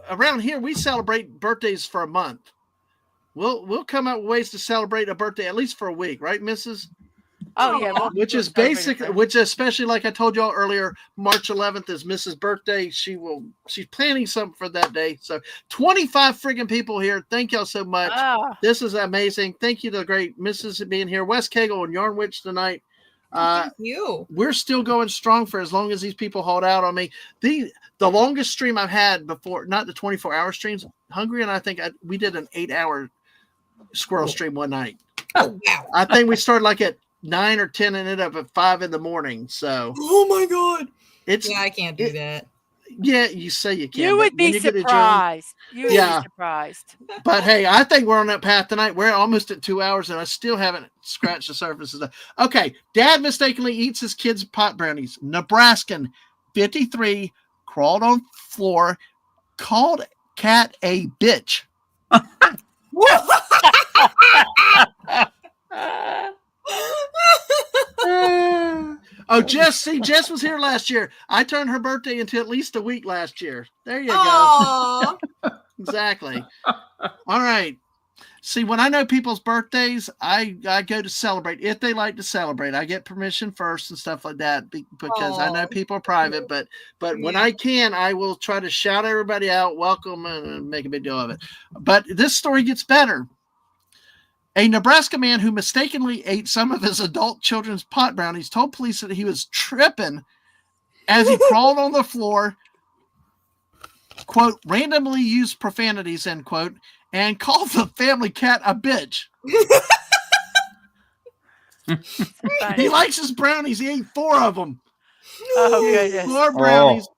around here we celebrate birthdays for a month. We'll come up with ways to celebrate a birthday at least for a week, right, Mrs.? Oh yeah, Which is basically, especially like I told y'all earlier, March 11th is Mrs. birthday. She's planning something for that day. So 25 friggin' people here. Thank y'all so much. This is amazing. Thank you to the great Mrs. being here. Wes Cagle and Yarn Witch tonight. Thank you. We're still going strong for as long as these people hold out on me. The longest stream I've had before, not the 24-hour streams. Hungry and I think we did an 8-hour squirrel stream one night. Oh wow! I think we started like at 9 or 10 and ended up at 5 in the morning. So Oh my god! it's Yeah, I can't do that. yeah. You say you can. You but would when be you get to join- surprised. You would Yeah. be surprised. But hey, I think we're on that path tonight. We're almost at 2 hours, and I still haven't scratched the surface of that. Okay, Dad mistakenly eats his kids' pot brownies. Nebraskan, 53, crawled on floor, called cat a bitch. Oh, Jess was here last year. I turned her birthday into at least a week last year. There you go. Aw. Exactly. All right. See, when I know people's birthdays, I go to celebrate. If they like to celebrate, I get permission first and stuff like that because I know Aw. people are private. But when Yeah. I can, I will try to shout everybody out, welcome, and make a big deal of it. But this story gets better. A Nebraska man who mistakenly ate some of his adult children's pot brownies told police that he was tripping as he crawled on the floor, quote, randomly used profanities, end quote, and called the family cat a bitch. He likes his brownies. He ate 4 of them. Oh goodness. 4 brownies. Oh.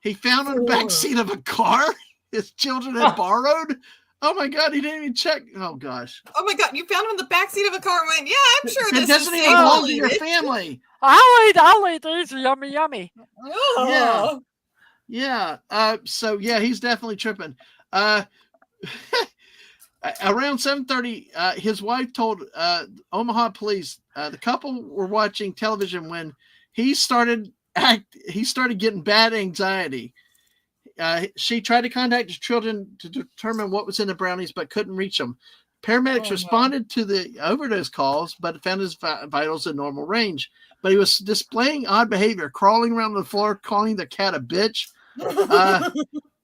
He found in the back seat of a car his children had borrowed. Oh my God, he didn't even check. Oh gosh. Oh my god, you found him in the backseat of a car and went, yeah, I'm sure It this doesn't is even safe. belong to your family. I'll eat these. Yummy, yummy. Oh. Yeah. So yeah, he's definitely tripping. Around 7:30, his wife told Omaha police the couple were watching television when he started getting bad anxiety. She tried to contact his children to determine what was in the brownies, but couldn't reach them. Paramedics responded to the overdose calls, but found his vitals in normal range. But he was displaying odd behavior, crawling around the floor, calling the cat a bitch,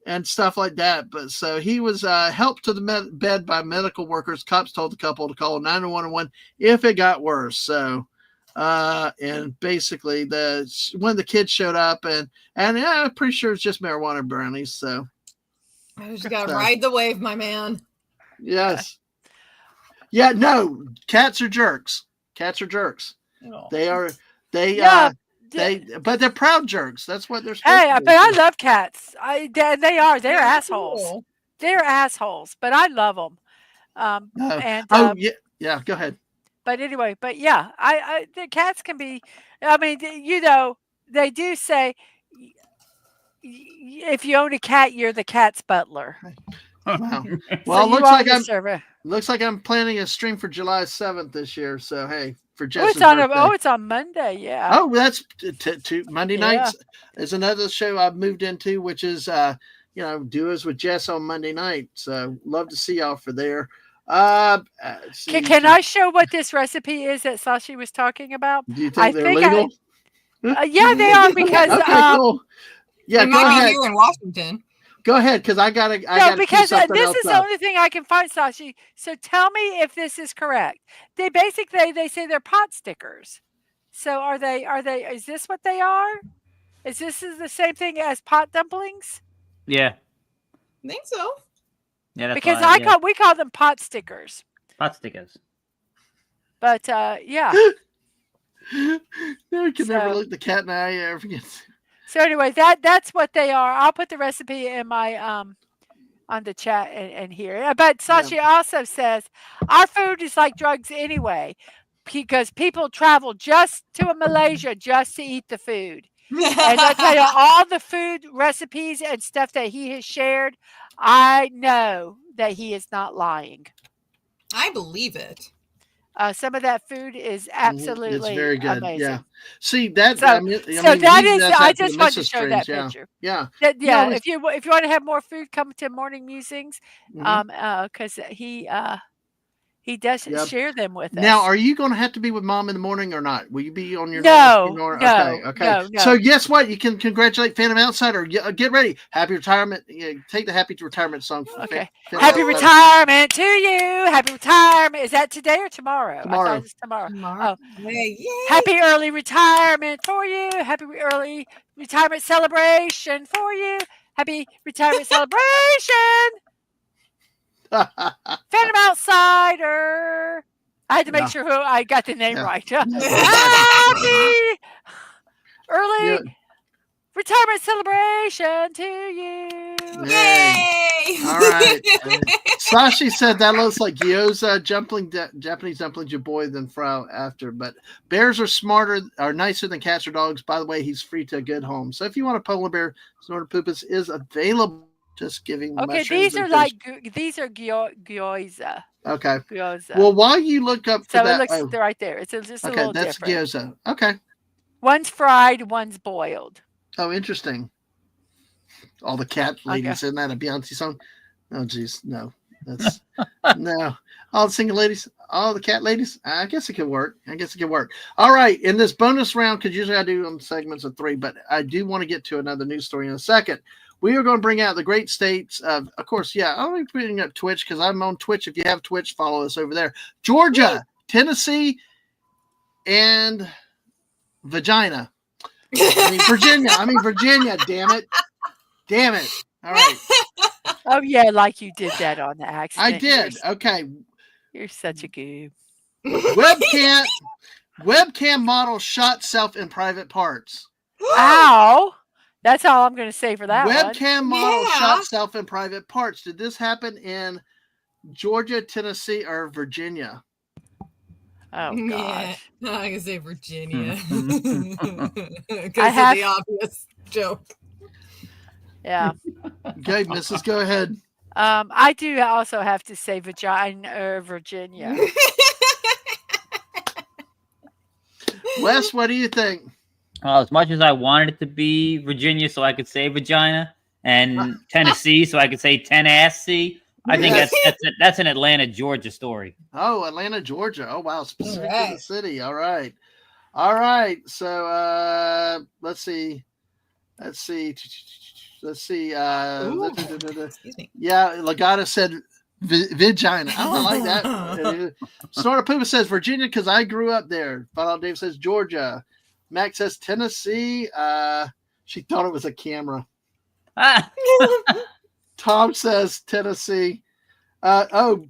and stuff like that. But so he was helped to the bed by medical workers. Cops told the couple to call 911 if it got worse. So, and basically when the kids showed up and yeah, I'm pretty sure it's just marijuana brownies. So I just gotta ride the wave, my man. yes. Yeah, no, cats are jerks. Cats are jerks. Oh. But they're proud jerks. That's what they're supposed Hey, to be. but I love cats. They're assholes. Cool. They're assholes, but I love them. Yeah, go ahead. But anyway, yeah, the cats can be. I mean, they do say if you own a cat, you're the cat's butler. Wow. So Well, you looks are like the I'm servant. Looks like I'm planning a stream for July 7th this year. So hey, for Oh, Jess's it's on birthday. it's on Monday. Yeah. Oh, that's Monday Yeah. nights is another show I've moved into, which is duos with Jess on Monday night. So love to see y'all for there. Can I show what this recipe is that Sashi was talking about? Do you I think they're think legal? yeah, they are because Okay, cool. Yeah, It go might be ahead. here in Washington. Go ahead, because I gotta. no, because this this is the only thing I can find, Sashi. So tell me if this is correct. They basically they say they're pot stickers. So are they? Is this what they are? Is this the same thing as pot dumplings? Yeah. I think so. Yeah, that's Because why, we call them pot stickers. pot stickers. But yeah. No, you can never look the cat in the eye. Ever forget. So anyway, that's what they are. I'll put the recipe in my on the chat and here. But Sashi also says our food is like drugs anyway, because people travel just to Malaysia just to eat the food. And I tell you, all the food recipes and stuff that he has shared, I know that he is not lying. I believe it. Some of that food is absolutely It's very good. amazing. Yeah. See that. So, I mean, that is. I that's just wanted to delicious show that streams, picture. Yeah. Yeah. Yeah, If you want to have more food, come to Morning Musings. Mhm. Because he does share them with us. Now, are you going to have to be with Mom in the morning or not? Will you be on your No. Okay. So guess what? You can congratulate Phantom Outsider. Get ready. Happy retirement. Take the happy retirement song. Okay. Happy retirement to you. Happy retirement. Is that today or tomorrow? Tomorrow. I thought it was tomorrow. Oh. Yay. Happy early retirement for you. Happy early retirement celebration for you. Happy retirement celebration. Phantom Outsider. I had to make sure I got the name right. Happy early retirement celebration to you. Yay! All right. Sashi said that looks like gyoza, Japanese dumplings, your boy than Frau after. But bears are nicer than cats or dogs. By the way, he's free to a good home. So if you want a polar bear, Snorted Poopas is available. Just giving. Okay, these are gyoza. Okay. Gyoza. Well, while you look up for it looks right there. It's just a little that's different. Gyoza. Okay. One's fried, one's boiled. Oh, interesting. All the cat ladies. Isn't that a Beyonce song? Oh, geez. No. That's no. All the single ladies, all the cat ladies. I guess it could work. All right. In this bonus round, because usually I do them segments of 3, but I do want to get to another news story in a second. We are going to bring out the great states of course, I'm going to bring up Twitch because I'm on Twitch. If you have Twitch, follow us over there. Georgia, Tennessee, and Virginia. Virginia, damn it. All right. Oh, yeah, like you did that on the accident. I did. Okay. You're such a goob. Webcam model shot self in private parts. Ow. That's all I'm going to say for that Webcam model shot self in private parts. Did this happen in Georgia, Tennessee, or Virginia? Oh, gosh. I'm going to say Virginia. Because of the obvious joke. Yeah. Okay, Mrs. Go ahead. I do also have to say Virginia. Wes, what do you think? Well, as much as I wanted it to be Virginia so I could say vagina, and Tennessee so I could say Tennessee, I think that's an Atlanta, Georgia story. Oh, Atlanta, Georgia. Oh, wow. Specific to the city. All right. So let's see. Yeah, Lagata said vagina. I don't like that. Snorted Poopa says Virginia because I grew up there. Final Dave says Georgia. Max says Tennessee. She thought it was a camera. Tom says Tennessee.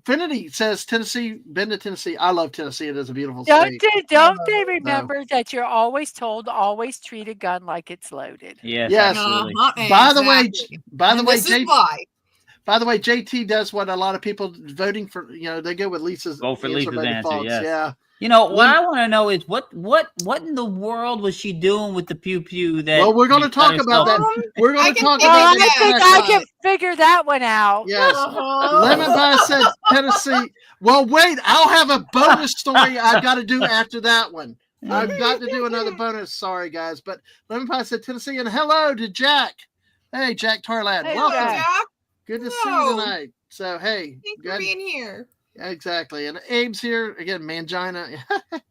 Finity says Tennessee. Been to Tennessee. I love Tennessee. It is a beautiful state. Don't they remember that you're always told always treat a gun like it's loaded? Yes. Absolutely. By the way, JT does what a lot of people voting for. They go with Lisa's. Go for Lisa's answer. Yes. Yeah. What I want to know is what in the world was she doing with the pew pew that? Well, we're going to talk about that. We're going to talk about that. I think I can figure that one out. Yes. Lemon Pie said Tennessee. Well, wait, I'll have a bonus story I've got to do after that one. I've got to do another bonus. Sorry, guys. But let me pass it to Tennessee. And hello to Jack. Hey, Jack Tarlad. Hey, Welcome. Jack. Good to see Hello. you tonight. So, hey. Thanks for being here. Exactly. And Abe's here. Again, Mangina.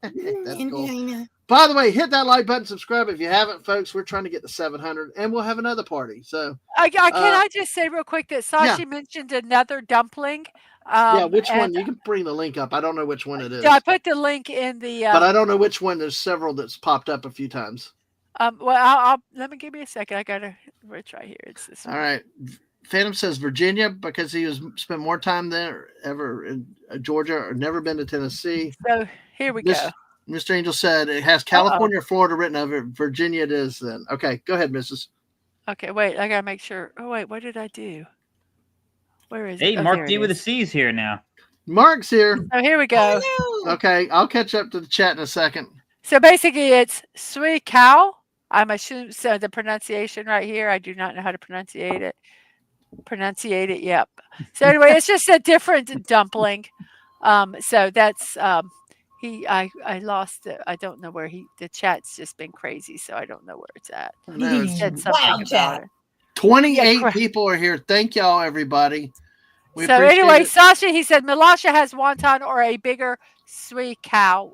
That's cool. Mangina. By the way, hit that like button, subscribe if you haven't, folks. We're trying to get to 700, and we'll have another party. So, Can I just say real quick that Sashi mentioned another dumpling. yeah, which one? You can bring the link up. I don't know which one it is. Yeah, I put the link in the. But I don't know which one. There's several that's popped up a few times. Well, I'll let me give me a second. I gotta. It's right here. It's this one. All right. Phantom says Virginia because he was spent more time there ever in Georgia or never been to Tennessee. So here we go. Mr. Angel said it has California or Florida written over it. Virginia it is then. Okay, go ahead, Mrs. Okay, wait. I gotta make sure. Oh wait, what did I do? Where is it? Hey, Oh, Mark there D it with the is. C's here now. Mark's here. Oh, here we go. Hello. Okay, I'll catch up to the chat in a second. So basically, it's sui cow. I'm assuming so. The pronunciation right here, I do not know how to pronunciate it. Yep. So anyway, it's just a different dumpling. So that's I lost it. I don't know where the chat's just been crazy, so I don't know where it's at. I know, He it's said something Wow, about chat. it. 28 Yeah, people are here. Thank y'all, everybody. We So appreciate anyway, it. Sasha, he said Milasha has wonton or a bigger sweet cow,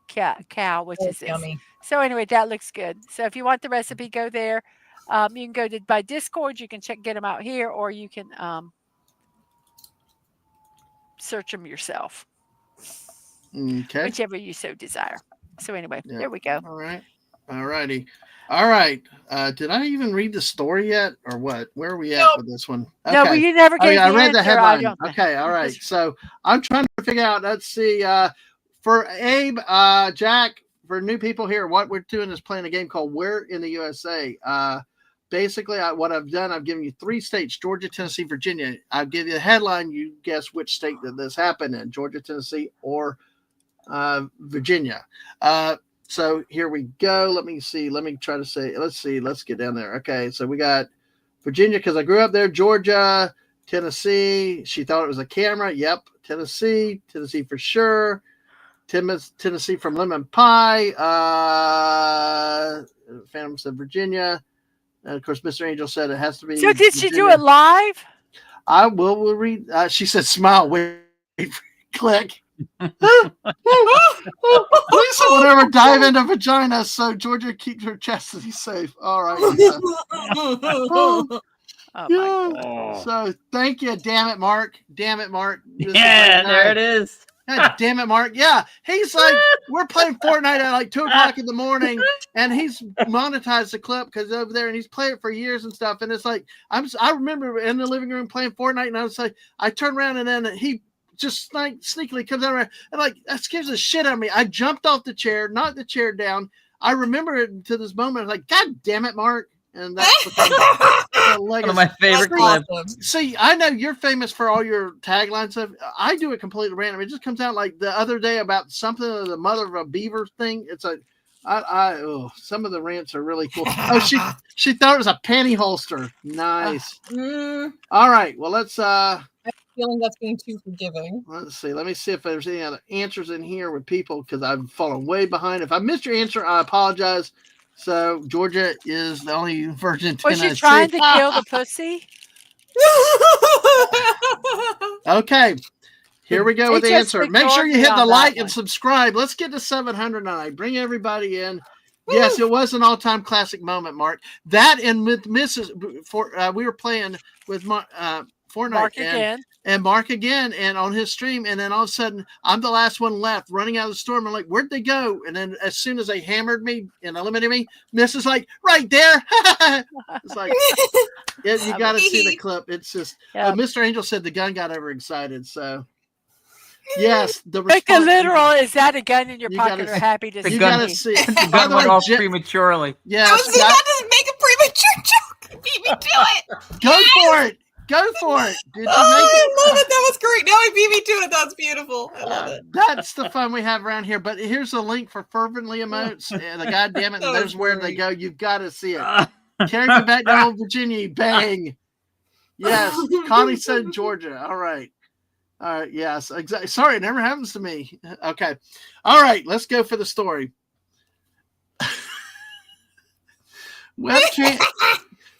which is That's this. yummy. So anyway, that looks good. So if you want the recipe, go there. You can go by Discord. You can get them out here, or you can search them yourself, Okay. whichever you so desire. So anyway, there we go. All right. All righty. All right. Did I even read the story yet or what? Where are we at with this one? Okay. No, but you never gave I the read the answer, I headline. don't think. Okay. All right. So I'm trying to figure out, let's see, for Abe, Jack, for new people here, what we're doing is playing a game called Where in the USA. Basically, what I've done, I've given you 3 states, Georgia, Tennessee, Virginia. I'll give you the headline. You guess which state that this happened in, Georgia, Tennessee, or Virginia. So here we go. Let me see. Let me try to say, let's see. Let's get down there. Okay. So we got Virginia because I grew up there, Georgia, Tennessee. She thought it was a camera. Yep. Tennessee for sure. Tennessee from lemon pie. Phantom said Virginia. And of course, Mr. Angel said it has to be. So did she do Virginia. it live? I will read. She said, smile, wait, click. Lisa will never dive into vagina, so Georgia keeps her chastity safe. All right, Lisa. Oh my Yeah. Oh. So thank you. Damn it, Mark. Damn it, Mark. This is a Yeah, great there night. it is. God damn it, Mark. Yeah. He's like, we're playing Fortnite at like 2:00 in the morning, and he's monetized the clip because over there, and he's played it for years and stuff. And it's like, I remember in the living room playing Fortnite, and I was like, I turned around and then he just like sneakily comes out and like, that scares the shit out of me. I jumped off the chair, knocked the chair down. I remember it to this moment. I was like, God damn it, Mark. And that's the One of my favorite That's clips. awesome. See, I know you're famous for all your tagline stuff. I do it completely random. It just comes out like the other day about something of the mother of a beaver thing. It's a, some of the rants are really cool. Oh, she thought it was a panty holster. Nice. All right. Well, let's Feeling that's being too forgiving. let's see. Let me see if there's any other answers in here with people because I've fallen way behind. If I missed your answer, I apologize. So Georgia is the only virgin. Was she Tennessee. trying to kill the pussy? Okay. Here we go with the It just answer. Make sure you ignored me hit the on that like one. and subscribe. Let's get to 700 tonight. Bring everybody in. Yes, it was an all-time classic moment, Mark. That and with Mrs. We were playing with Fortnite Mark again. and Mark again, and on his stream, and then all of a sudden I'm the last one left, running out of the storm. I'm like, where'd they go? And then as soon as they hammered me and eliminated me, Miss is like, right there. It's like, you got to see the clip. It's just, Yep. Mr. Angel said the gun got overexcited. So, yes, the Make a response- literal. Is that a gun in your You pocket gotta or see- happy to The see You gun- got to me? see. The By gun the went way, off Je- prematurely. yes, I was that doesn't make a premature joke. Beat me to it. go for it. Go for it. Did you Oh, I love make it. That was great. Now I beat me to it. That's beautiful. I love it. That's the fun we have around here. But here's a link for fervently emotes. And the goddamn it, That there's was where they great. go. You've got to see it. Carry me back to old Virginia. Bang. Yes. Connie said Georgia. All right. All right. Yes. Exactly. Sorry, it never happens to me. Okay. All right. Let's go for the story.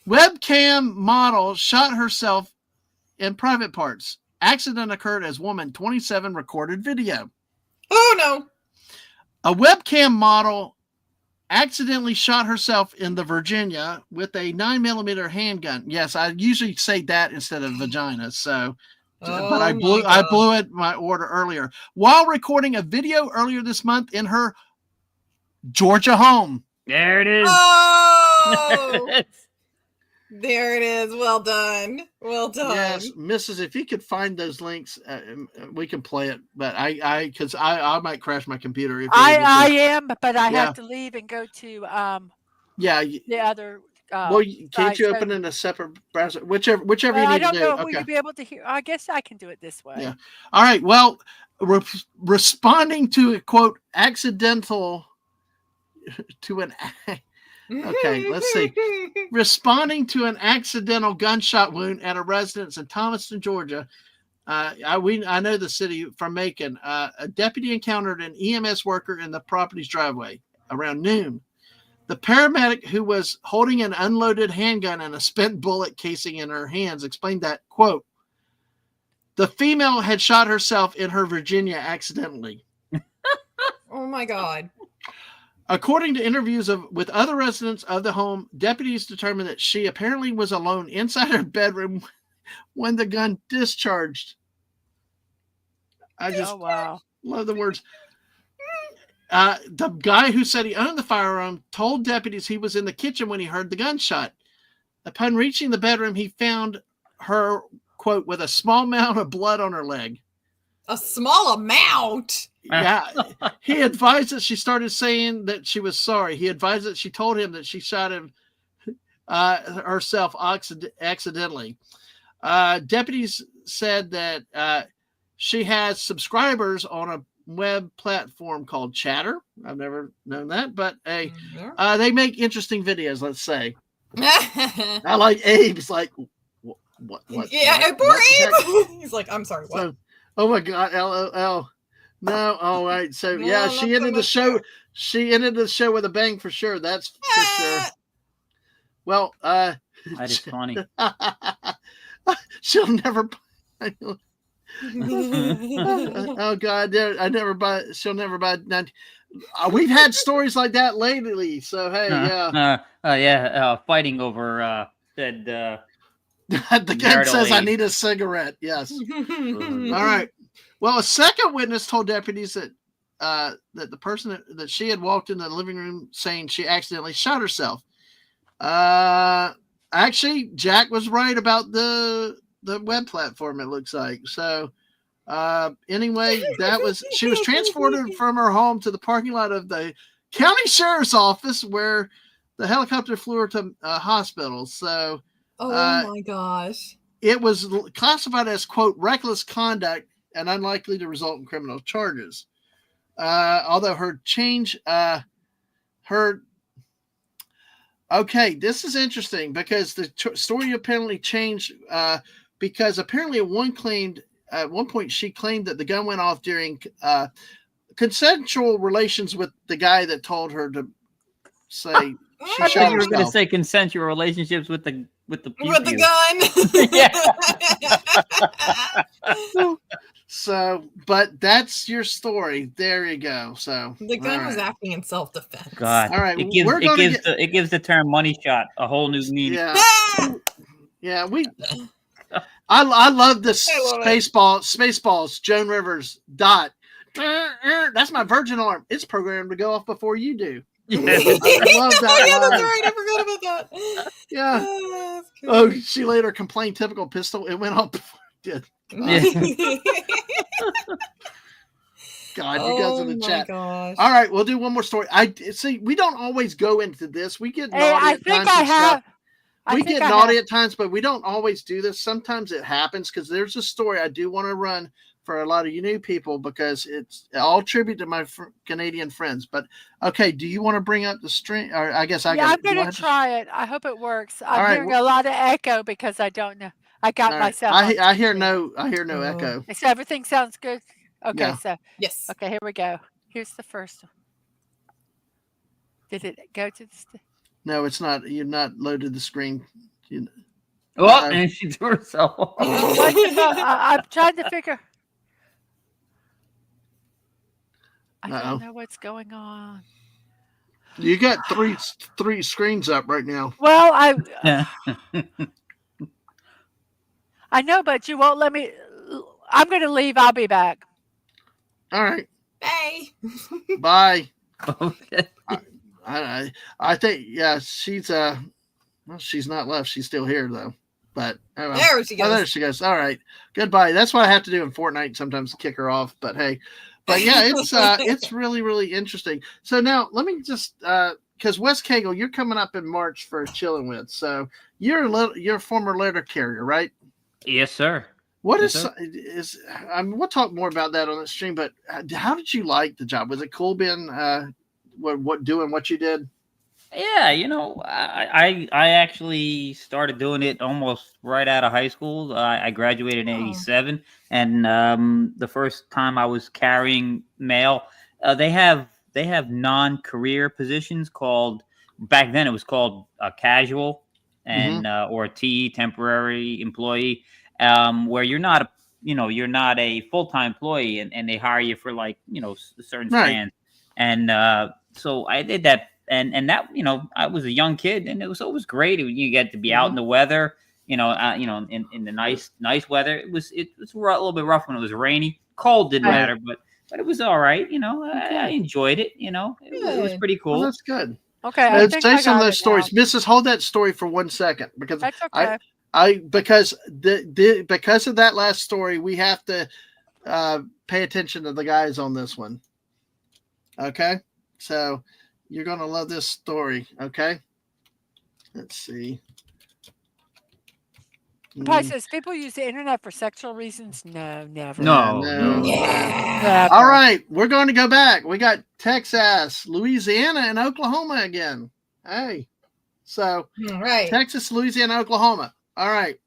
Webcam model shot herself in private parts. Accident occurred as woman 27 recorded video. Oh no. A webcam model accidentally shot herself in the Virginia with a 9mm handgun. Yes, I usually say that instead of vagina. So, but I blew it my order earlier while recording a video earlier this month in her Georgia home. There it is. Oh, there it is. Well done. Well done. Yes, Mrs. If you could find those links, we can play it. But because I might crash my computer. If I am, but I have to leave and go to the other. Well, can't you open in a separate browser? Whichever you need I don't to do. know. Okay. Will you be able to hear? I guess I can do it this way. Yeah. All right. Well, responding to a quote accidental to an. Okay, let's see. Responding to an accidental gunshot wound at a residence in Thomaston, Georgia. I know the city from Macon. A deputy encountered an EMS worker in the property's driveway around noon. The paramedic, who was holding an unloaded handgun and a spent bullet casing in her hands, explained that, quote, the female had shot herself in her Virginia accidentally. Oh my God. According to interviews with other residents of the home, deputies determined that she apparently was alone inside her bedroom when the gun discharged. I just love the words. The guy who said he owned the firearm told deputies he was in the kitchen when he heard the gunshot. Upon reaching the bedroom, he found her, quote, with a small amount of blood on her leg. A small amount? Yeah. He advised that she started saying that she was sorry. He advised that she told him that she shot him herself accidentally. Deputies said that she has subscribers on a web platform called Chatter. I've never known that, but they make interesting videos, let's say. I like Abe's like, what? Yeah, poor Abe. He's like, I'm sorry, what? So, oh my God, LOL. No, all right. So No, she ended the show. Sure. She ended the show with a bang for sure. That's for sure. Well, that is funny. She'll never. Oh God, I never buy. She'll never buy. We've had stories like that lately. So hey, fighting over said. The guy says, "I need a cigarette." Yes. All right. Well, a second witness told deputies that that the person that she had walked into the living room saying she accidentally shot herself. Actually, Jack was right about the web platform. It looks like so. Anyway, she was transported from her home to the parking lot of the county sheriff's office, where the helicopter flew her to a hospital. So, oh my gosh, it was classified as quote reckless conduct and unlikely to result in criminal charges. Although okay, this is interesting because the story apparently changed because apparently at one point she claimed that the gun went off during consensual relations with the guy that told her to say she shot herself. You were going to say consensual relationships with the gun. Yeah. So, but that's your story. There you go. So the gun was acting in self-defense. God, all right. It gives the term money shot a whole new meaning. Yeah. I love this Spaceballs. Joan Rivers dot. That's my Virgin alarm. It's programmed to go off before you do. Yeah. I love that. Yeah, that's right. I forgot about that. Yeah. Oh, she later complained. Typical pistol. It went off before it did. God, you guys in the chat. Gosh. All right, we'll do one more story. I see. We don't always go into this. We get naughty at times. We get naughty at times, but we don't always do this. Sometimes it happens because there's a story I do want to run for a lot of you new people because it's all tribute to my Canadian friends. But okay, do you want to bring up the string? Or I guess I'm going to try it. I hope it works. I'm hearing a lot of echo because I don't know. I got All right. myself. I hear no echo. So everything sounds good. Okay, Yeah. so Yes. okay, here we go. Here's the first one. Did it go to the? No, it's not. You've not loaded the screen. Oh, and she threw herself off. What the fuck? I'm trying to figure. I don't know what's going on. You got three screens up right now. Well, I know, but you won't let me. I'm going to leave. I'll be back. All right. Bye. Bye. Okay. I think she's she's not left. She's still here though. But there she goes. There she goes. All right. Goodbye. That's what I have to do in Fortnite sometimes to kick her off. But hey. But yeah, it's really, really interesting. So now let me just because Wes Cagle, you're coming up in March for Chilling With. So you're a former letter carrier, right? Yes, sir. What we'll talk more about that on the stream, but how did you like the job? Was it cool being doing what you did? Yeah, I actually started doing it almost right out of high school. I graduated in '87, and the first time I was carrying mail, they have non-career positions called, back then it was called casual and or TE, temporary employee, where you're not a full-time employee, and they hire you for certain spans, and so I did that. And that, I was a young kid, and it was great. You get to be out in the weather, in the nice weather. It was a little bit rough when it was rainy. Cold didn't matter, but it was all right. I enjoyed it. It was pretty cool. Well, that's good. Okay, say some of those stories, Mrs. Hold that story for 1 second because that's okay. because of that last story, we have to pay attention to the guys on this one. Okay, so. You're going to love this story, okay? Let's see. Probably says people use the internet for sexual reasons. No, never. No. Never. All right, we're going to go back. We got Texas, Louisiana, and Oklahoma again. Hey, so right. Texas, Louisiana, Oklahoma. All right.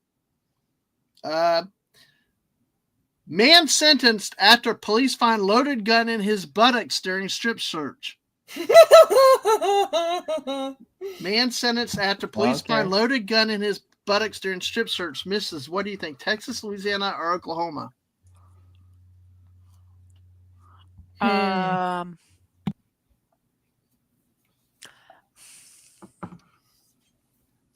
Man sentenced after police find loaded gun in his buttocks during strip search. Man sentenced after police find loaded gun in his buttocks during strip search. Mrs., what do you think? Texas, Louisiana, or Oklahoma?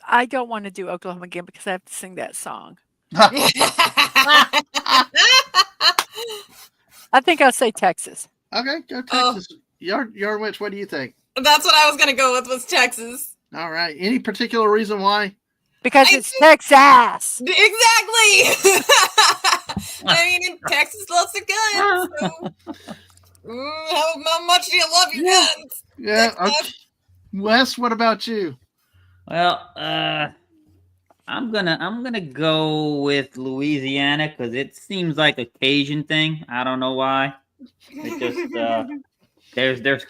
I don't want to do Oklahoma again because I have to sing that song. I think I'll say Texas. Okay, go Texas. Your which? What do you think? That's what I was going to go with, was Texas. All right. Any particular reason why? Because it's Texas. Exactly. I mean, in Texas, lots of guns. So, how much do you love your guns? Yeah. Okay. Wes, what about you? Well, I'm gonna go with Louisiana because it seems like a Cajun thing. I don't know why. It just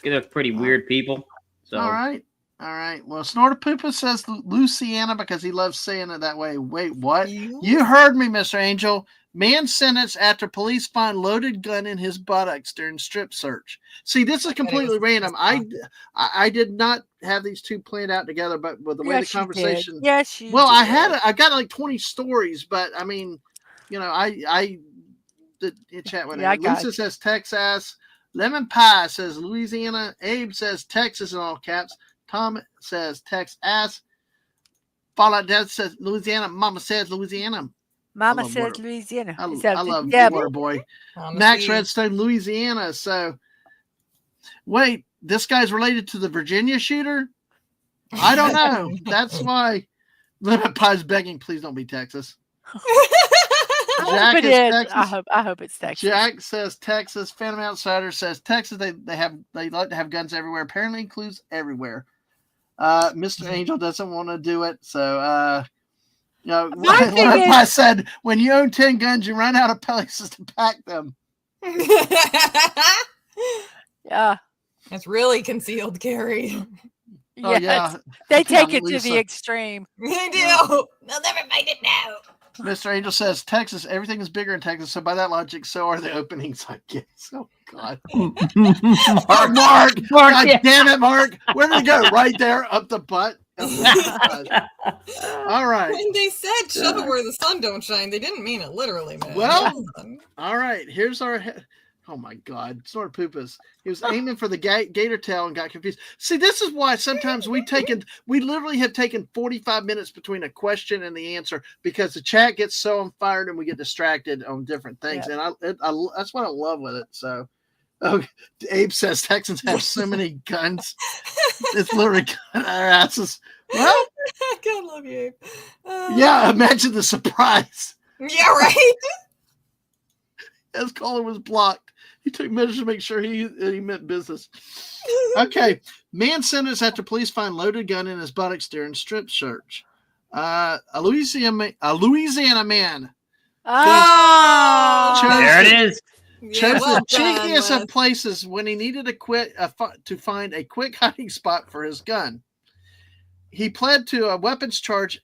they're pretty weird people. So all right. Well, Snortapoopa says Louisiana because he loves saying it that way. Wait, what? You heard me, Mr. Angel. Man sentenced after police find loaded gun in his buttocks during strip search. See, this is completely random. I did not have these two planned out together, but with the way the conversation. Yes, you well, did. I got like 20 stories, but I mean, I did chat with him. Lisa says Texas. Lemon Pie says Louisiana. Abe says Texas in all caps. Tom says Texas. Fallout Death says Louisiana. Mama says Louisiana. Mama says Louisiana. I love Water Boy. Max Redstone, Louisiana. So, wait, this guy's related to the Virginia shooter? I don't know. That's why Lemon Pie's begging, please don't be Texas. Jack is Texas. I hope it's Texas. Jack says Texas. Phantom Outsider says Texas. They like to have guns everywhere. Apparently includes everywhere. Mr. Angel doesn't want to do it, so I said when you own 10 guns, you run out of places to pack them. Yeah, that's really concealed carry. Oh, yeah. They take it to the extreme. They do. They'll never find it now. Mr. Angel says Texas, everything is bigger in Texas, so by that logic, so are the openings, I guess. Oh God. Mark, Mark, God yeah. damn it, Mark. Where did it go? Right there, up the butt. All right. When they said shove it where the sun don't shine, they didn't mean it literally, man. Well, all right. Here's our. Oh my God, Snort Poopas. He was aiming for the gator tail and got confused. See, this is why sometimes we literally have taken 45 minutes between a question and the answer because the chat gets so on fire and we get distracted on different things. Yeah. And that's what I love with it. So, Abe says Texans have so many guns. It's literally gun our asses. Well, God love you, Abe. yeah, imagine the surprise. Yeah, right? As caller was blocked. He took measures to make sure he meant business. Okay. Man sentenced after police find loaded gun in his buttocks during strip search. A Louisiana man. Oh, There it is. Chose well the cheekiest done, of places when he needed to find a quick hiding spot for his gun. He pled to a weapons charge.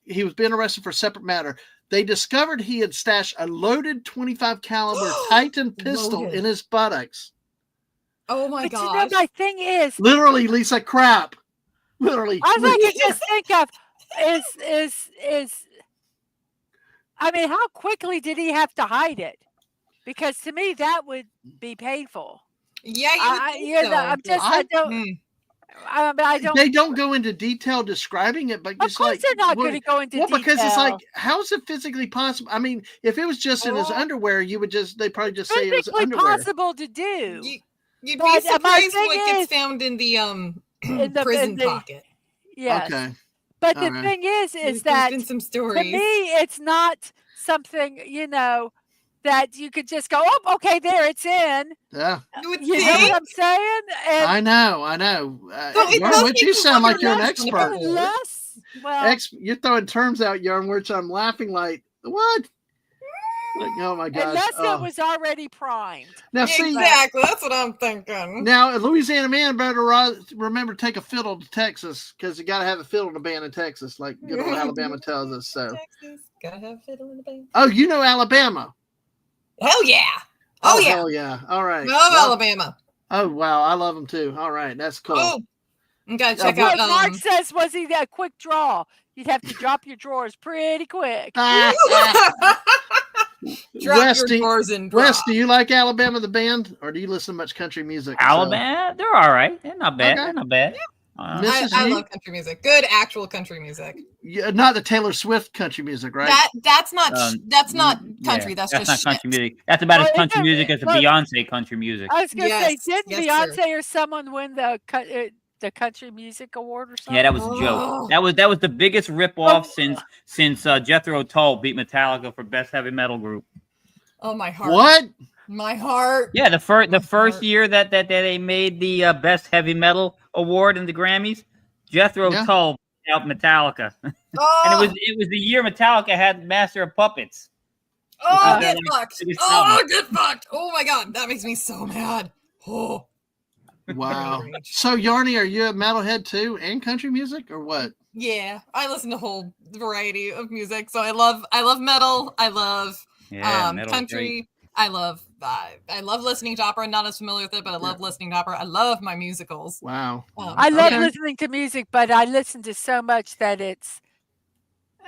He was being arrested for a separate matter. They discovered he had stashed a loaded 25 caliber Titan pistol in his buttocks. Oh my but gosh. you know, my thing is, Literally, Lisa, crap. Literally. all I can just think of is I mean, how quickly did he have to hide it? Because to me, that would be painful. Yeah, you would think you so. know, I don't. They don't go into detail describing it, but Of just course, like they're not going to go into detail. because it's like, how is it physically possible? I mean, if it was just in his underwear, they probably just say it was physically underwear. possible to do. You'd But, be surprised my what thing gets is- found in the in the prison pocket. Yes. Okay. But the All right. thing is There's that been some to stories. me, it's not something, that you could just go, oh, okay, there, it's in. Yeah, You would You know think. what I'm saying? And I know. So it Yarn does Witch, you make sound you like you're an wonder less than expert. before. unless, well, You're throwing terms out, Yarn Witch. I'm laughing like, what? Like, oh my gosh. unless Oh. it was already primed. Now, see, Exactly. That's what I'm thinking. now, a Louisiana man better remember to take a fiddle to Texas because you got to have a fiddle in a band in Texas, like good old Alabama tells us. So, Texas, gotta have fiddle in the band. oh, you know Alabama. Hell yeah. Oh, yeah. Hell yeah. All right. Love Well, Alabama. oh, wow. I love them too. All right. That's cool. Oh, you gotta check What out. Mark says, was he a quick draw? You'd have to drop your drawers pretty quick. Drop Wes, your drawers and Wes, drop. do you like Alabama the band, or do you listen to much country music? Alabama, they're all right. They're not bad. Okay. They're not bad. I love country music. Good actual country music. Yeah, not the Taylor Swift country music, right? That's not country. Yeah, That's not just country shit. music. That's about Well, as country even- music as the look- Beyonce country music. I was going to Yes, say, didn't yes, Beyonce or someone win the country music award or something? Yeah, that was a Oh. joke. That was the biggest ripoff since Jethro Tull beat Metallica for best heavy metal group. Oh my heart. What? My heart. Yeah, the first heart. year that they made the best heavy metal award in the Grammys, Jethro Yeah. Tull beat out Metallica, Oh, and it was the year Metallica had Master of Puppets. oh, they're get like fucked. biggest Oh, album. get fucked. Oh my god, that makes me so mad. Oh. Wow. Rage. So, Yarny, are you a metalhead too, and country music, or what? Yeah, I listen to a whole variety of music. So I love metal. I love Yeah, metal's country. great. I love listening to opera. I'm not as familiar with it, but I love listening to opera. I love my musicals. Wow. I love Okay. listening to music, but I listen to so much that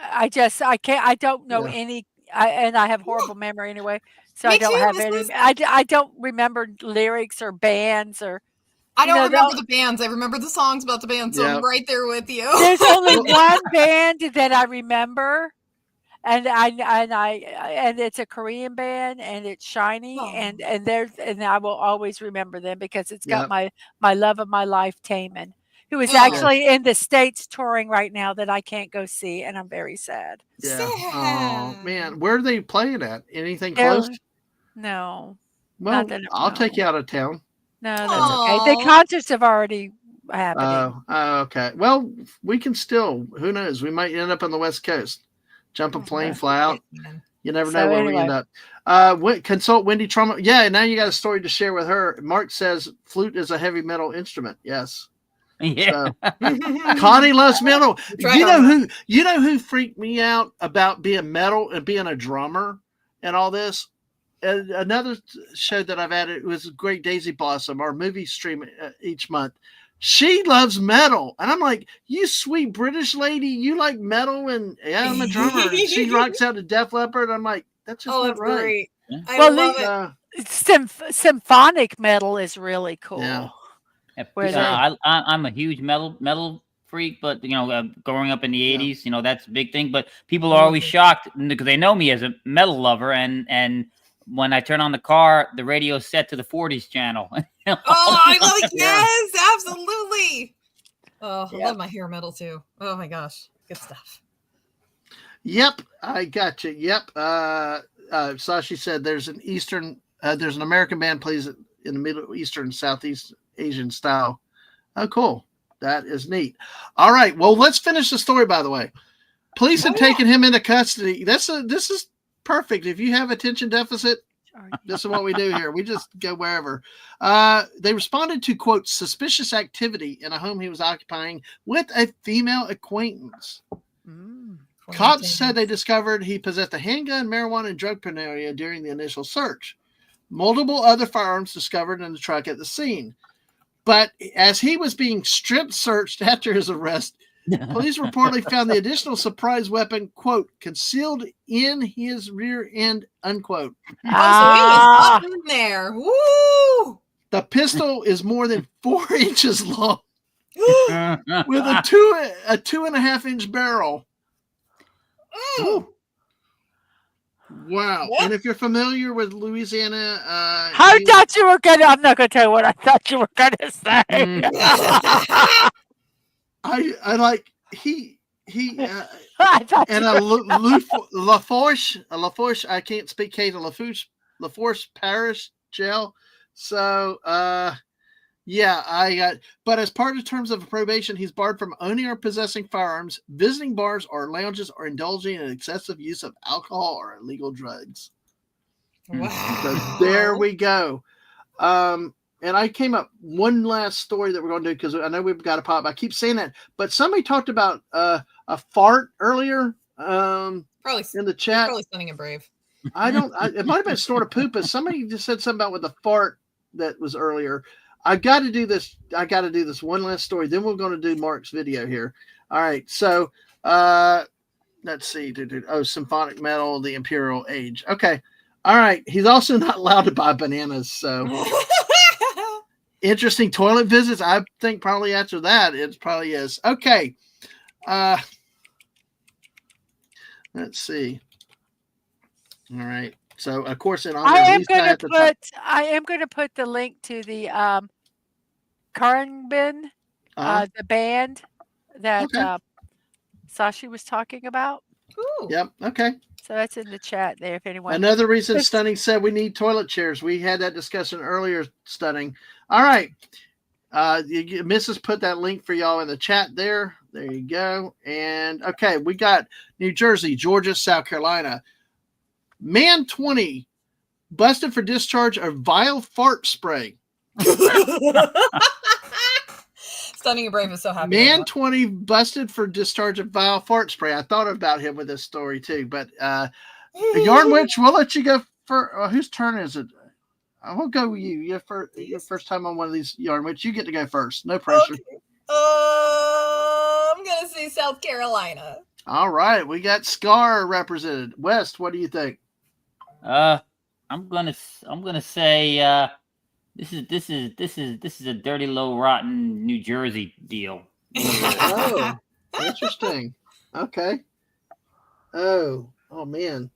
I don't know Yeah. any, and I have horrible memory anyway. So Me I don't too, have just any, listen. I don't remember lyrics or bands or, I You don't know, remember they'll- the bands. I remember the songs about the band, so Yeah. I'm right there with you. there's only one band that I remember. And it's a Korean band, and it's Shiny, Oh. and I will always remember them because it's got Yep. my love of my life, Taman, who is Oh. actually in the States touring right now that I can't go see, and I'm very sad. Yeah. Oh Sad. man, where are they playing at? Anything They're- close? No, Well, that I I'll know. take you out of town. no, that's okay. The Aw. concerts have already happening. Okay. Well, we can still. Who knows? We might end up on the West Coast. Jump a plane, fly out. You never know So where we end up. Consult Wendy Trauma. Yeah, now you got a story to share with her. Mark says flute is a heavy metal instrument. Yes. Yeah. Connie loves metal. Try You know hard. who freaked me out about being metal and being a drummer and all this? Another show that I've added was Great Daisy Blossom, our movie stream each month. She loves metal, and I'm like, you sweet British lady, you like metal, and yeah, I'm a drummer. And she rocks out to Def Leppard. I'm like, that's just Oh, not that's right. great. Yeah. I Well, love it. Symphonic metal is really cool. Yeah. Where I'm a huge metal freak, but growing up in the '80s, that's a big thing. But people are always shocked because they know me as a metal lover, and when I turn on the car, the radio's set to the '40s channel. Oh, I love it. Yeah. Yes, absolutely. Oh, I Yep. love my hair metal too. Oh my gosh, good stuff. Yep, I got you. Yep. Sashi said there's an American band plays it in the Middle Eastern, Southeast Asian style. Oh, cool. That is neat. All right. Well, let's finish the story, by the way. Police have taken him into custody. This is perfect. If you have attention deficit, this is what we do here. We just go wherever. They responded to, quote, suspicious activity in a home he was occupying with a female acquaintance. Cops said they discovered he possessed a handgun, marijuana, and drug paraphernalia during the initial search. Multiple other firearms discovered in the truck at the scene. But as he was being strip searched after his arrest, police reportedly found the additional surprise weapon, quote, concealed in his rear end, unquote. Oh, so he was up in there. Woo! The pistol is more than 4 inches long with a 2.5-inch barrel. Ooh. Wow. What? And if you're familiar with Louisiana, I thought you were gonna. I'm not gonna tell you what I thought you were gonna say. I like he I thought and you a Lafourche, I can't speak Cajun, Lafourche Parish jail. So yeah, but as part of terms of probation, he's barred from owning or possessing firearms, visiting bars or lounges, or indulging in excessive use of alcohol or illegal drugs. Wow. So there we go. And I came up one last story that we're going to do because I know we've got a pop. I keep saying that, but somebody talked about a fart earlier Probably in the chat. Probably stunning and brave. It might have been snort of poop, but somebody just said something about with the fart that was earlier. I got to do this. I got to do this one last story. Then we're going to do Mark's video here. All right. So let's see. Oh, symphonic metal, the imperial age. Okay. All right. He's also not allowed to buy bananas. So interesting toilet visits. I think probably after that, it probably is. Okay. Let's see. All right. So of course, I am going to put the link to the Karanbin, the band that Sashi was talking about. Ooh. Yep. Okay. So that's in the chat there. If anyone. Another reason Stunning said we need toilet chairs. We had that discussion earlier, Stunning. All right. Mrs. put that link for y'all in the chat there. There you go. And okay, we got New Jersey, Georgia, South Carolina. Man 20 busted for discharge of vile fart spray. Stunning and brave is so happy. Man 20 busted for discharge of vile fart spray. I thought about him with this story too, but Yarn Witch, we'll let you go for whose turn is it? I will go with you. Your first time on one of these, Yarn Witch. You get to go first. No pressure. Okay. I'm gonna say South Carolina. All right, we got Scar represented. West, what do you think? I'm gonna say this is a dirty, low, rotten New Jersey deal. Oh, interesting. Okay. Oh man.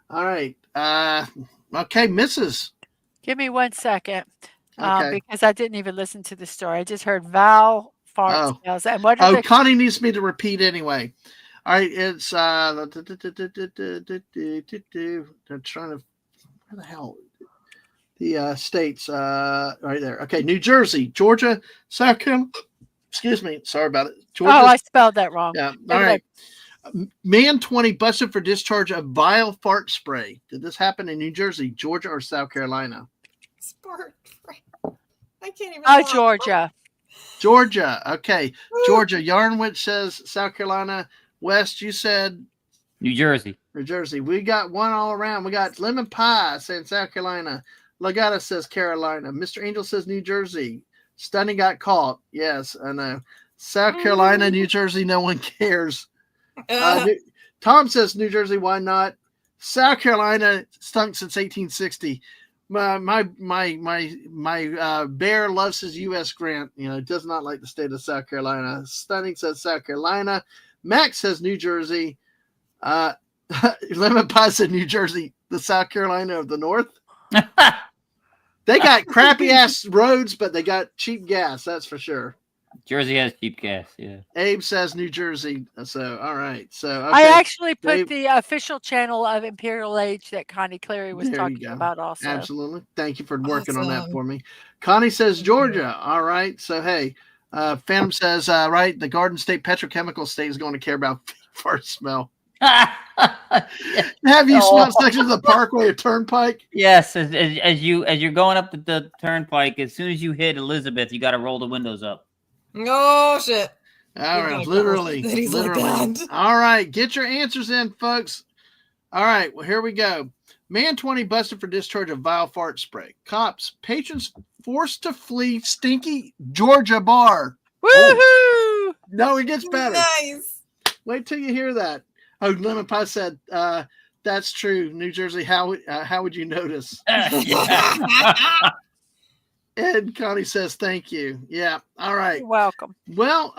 All right. Okay, Mrs. Give me 1 second, Okay. because I didn't even listen to the story. I just heard Val fart smells. And what? Connie needs me to repeat anyway. All right, it's they're trying to where the hell the states right there. Okay, New Jersey, Georgia, South Carolina. Excuse me, sorry about it. Georgia, I spelled that wrong. Yeah. All right. Man 20 busted for discharge of vile fart spray. Did this happen in New Jersey, Georgia, or South Carolina? Fart spray. I can't even. Georgia. Georgia. Okay. Georgia. Yarnwich says South Carolina. West, you said New Jersey. New Jersey. We got one all around. We got Lemon Pie saying South Carolina. Legata says Carolina. Mr. Angel says New Jersey. Stunning got caught. Yes, I know. South Carolina, New Jersey, no one cares. Tom says New Jersey, why not? South Carolina stunk since 1860. My bear loves his U.S. grant. Does not like the state of South Carolina. Stunning says South Carolina. Max says New Jersey. Lemon Pie said New Jersey, the South Carolina of the North. They got crappy ass roads, but they got cheap gas. That's for sure. Jersey has cheap gas. Yeah. Abe says New Jersey. So, all right. So, okay. I actually put Dave, the official channel of Imperial Age that Connie Clary was there you talking go. about also. Absolutely. Thank you for working on that Awesome. for me. Connie says Georgia. All right. So, hey, Phantom says, right, the Garden State Petrochemical State is going to care about fart smell. Have you smelled sections of the Parkway or Turnpike? Yes, as you're going up the turnpike, as soon as you hit Elizabeth, you got to roll the windows up. Oh shit! All right, literally. Like All right, get your answers in, folks. All right, well, here we go. Man 20 busted for discharge of vile fart spray. Cops, patrons forced to flee stinky Georgia bar. Woohoo! No, it gets better. Nice. Wait till you hear that. Oh, Lemon Pie said, that's true. New Jersey, how would you notice? And Connie says, thank you. Yeah. All right. You're welcome. Well,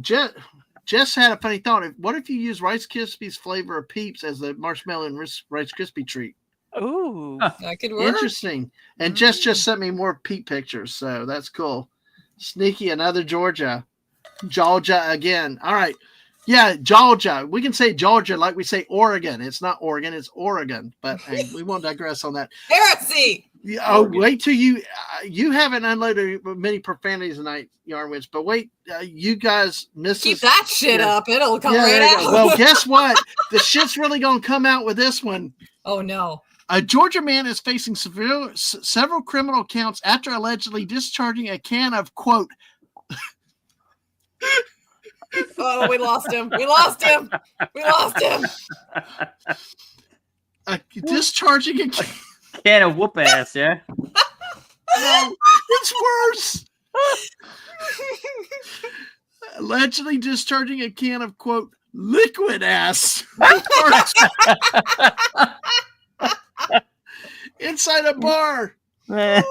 Jess had a funny thought. What if you use Rice Krispies flavor of Peeps as the marshmallow and Rice Krispie treat? Ooh. That could work. Interesting. And Jess just sent me more Peep pictures, so that's cool. Sneaky, another Georgia. Georgia again. All right. Yeah, Georgia. We can say Georgia like we say Oregon. It's not Oregon, it's Oregon. But hey, we won't digress on that. Heresy. Oh, wait till you haven't unloaded many profanities tonight, Yarnwich. But wait, you guys miss Keep that shit up. It'll come Yeah, right there you out. go. Well, guess what? The shit's really gonna come out with this one. Oh no. A Georgia man is facing several criminal counts after allegedly discharging a can of, quote, Oh, we lost him. We lost him. We lost him. Discharging a Can of whoop ass, yeah. No, it's worse. Allegedly discharging a can of, quote, liquid ass inside a bar. And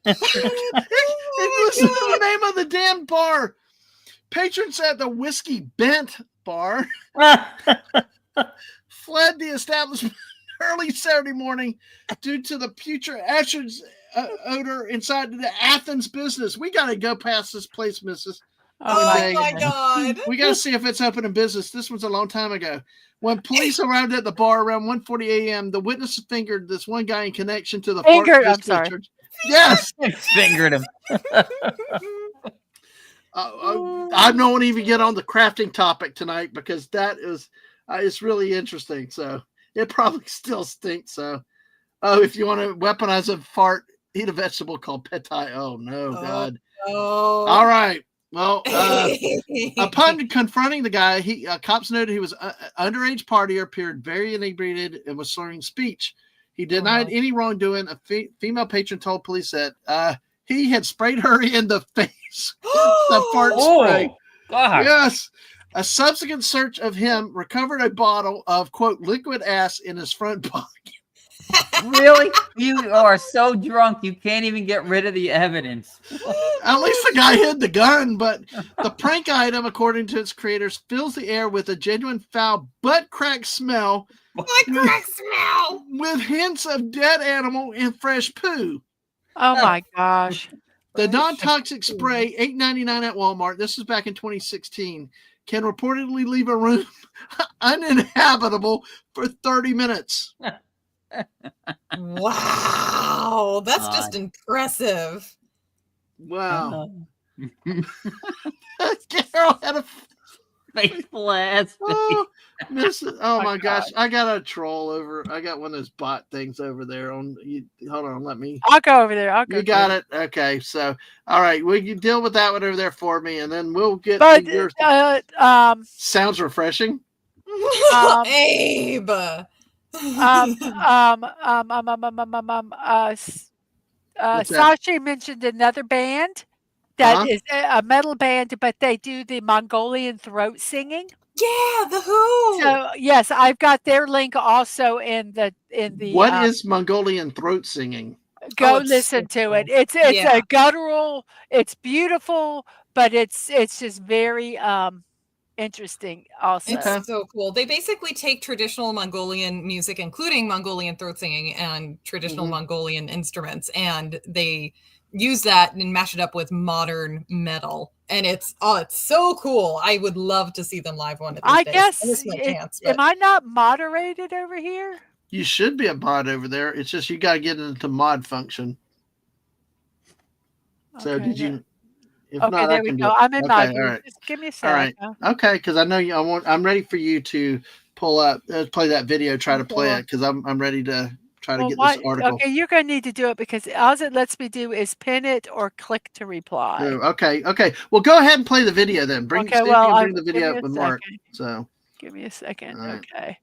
listen to the name of the damn bar. Patrons at the Whiskey Bent bar fled the establishment early Saturday morning due to the putrid ashes odor inside the Athens business. We got to go past this place, missus. Oh my god. We got to see if it's open in business. This was a long time ago. When police arrived at the bar around 1:40 a.m., the witness fingered this one guy in connection to the I'm sorry. Yes. Fingered him. I don't even get on the crafting topic tonight because that is it's really interesting. So it probably still stinks. So, if you want to weaponize a fart, eat a vegetable called petai. Oh no, God! Oh. All right. Well, upon confronting the guy, cops noted he was an underage partier, appeared very inebriated, and was slurring speech. He denied any wrongdoing. A female patron told police that he had sprayed her in the face with the fart spray. God. Yes. A subsequent search of him recovered a bottle of, quote, liquid ass in his front pocket. Really? You are so drunk you can't even get rid of the evidence. At least the guy hid the gun, but the prank item, according to its creators, fills the air with a genuine foul butt crack smell. With hints of dead animal and fresh poo. Oh my gosh. The non-toxic spray, $8.99 at Walmart, this is back in 2016, can reportedly leave a room uninhabitable for 30 minutes. Wow, that's just impressive. Wow. Carol had a faithful ass. Oh, Oh my God. gosh, I got a troll over. I got one of those bot things over there. Hold on, let me. I'll go over there. I'll go. You got it. Okay, so all right, well, you deal with that one over there for me, and then we'll get But to your. Sounds refreshing. Abe. What's that? Sashi mentioned another band that is a metal band, but they do the Mongolian throat singing. Yeah, the Who. So yes, I've got their link also in the What is Mongolian throat singing? Go it's listen so to it. cool. It's Yeah. a guttural. It's beautiful, but it's just very interesting also. Okay. It's so cool. They basically take traditional Mongolian music, including Mongolian throat singing and traditional Mongolian instruments, and they use that and mash it up with modern metal. And it's so cool. I would love to see them live one of these I days. guess I miss my chance, am but I not moderated over here? You should be a mod over there. It's just you got to get into mod function. So Okay, did you? If okay, not, there I we can go. do it. I'm in Okay, my all view. right. Just give me a All right. sec. Okay, because I know I'm ready for you to pull up, play that video, try to play it, because I'm ready to try to get this article. Okay, you're going to need to do it because all it lets me do is pin it or click to reply. Oh, okay. Well, go ahead and play the video then. See if you can bring the video up with Mark. So give me a second. right. Okay.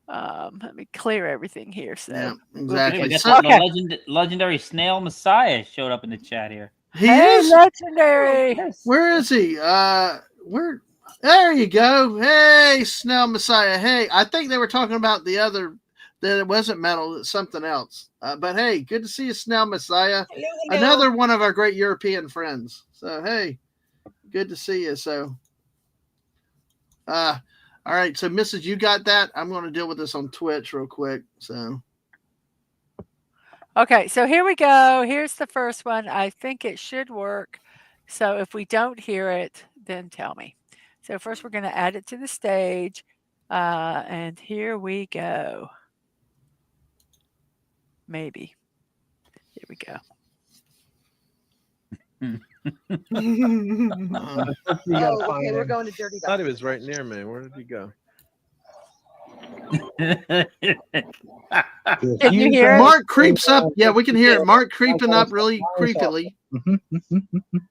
Let me clear everything here. So yeah, exactly. Guess what? The legendary Snail Messiah showed up in the chat here. He is legendary. Where is he? Where? There you go. Hey, Snell Messiah. Hey, I think they were talking about the other. That it wasn't metal, it's something else. But hey, good to see you, Snell Messiah. hello. Another one of our great European friends. So hey, good to see you. So, all right. So, Mrs., you got that? I'm going to deal with this on Twitch real quick. So. Okay, so here we go. Here's the first one. I think it should work. So if we don't hear it, then tell me. So first we're going to add it to the stage. And here we go. Maybe. Here we go. Okay, we're going to Dirty Dog. I thought he was right near me. Where did he go? Can you hear it? Mark creeps up. Yeah, we can hear it. Mark creeping up really creepily.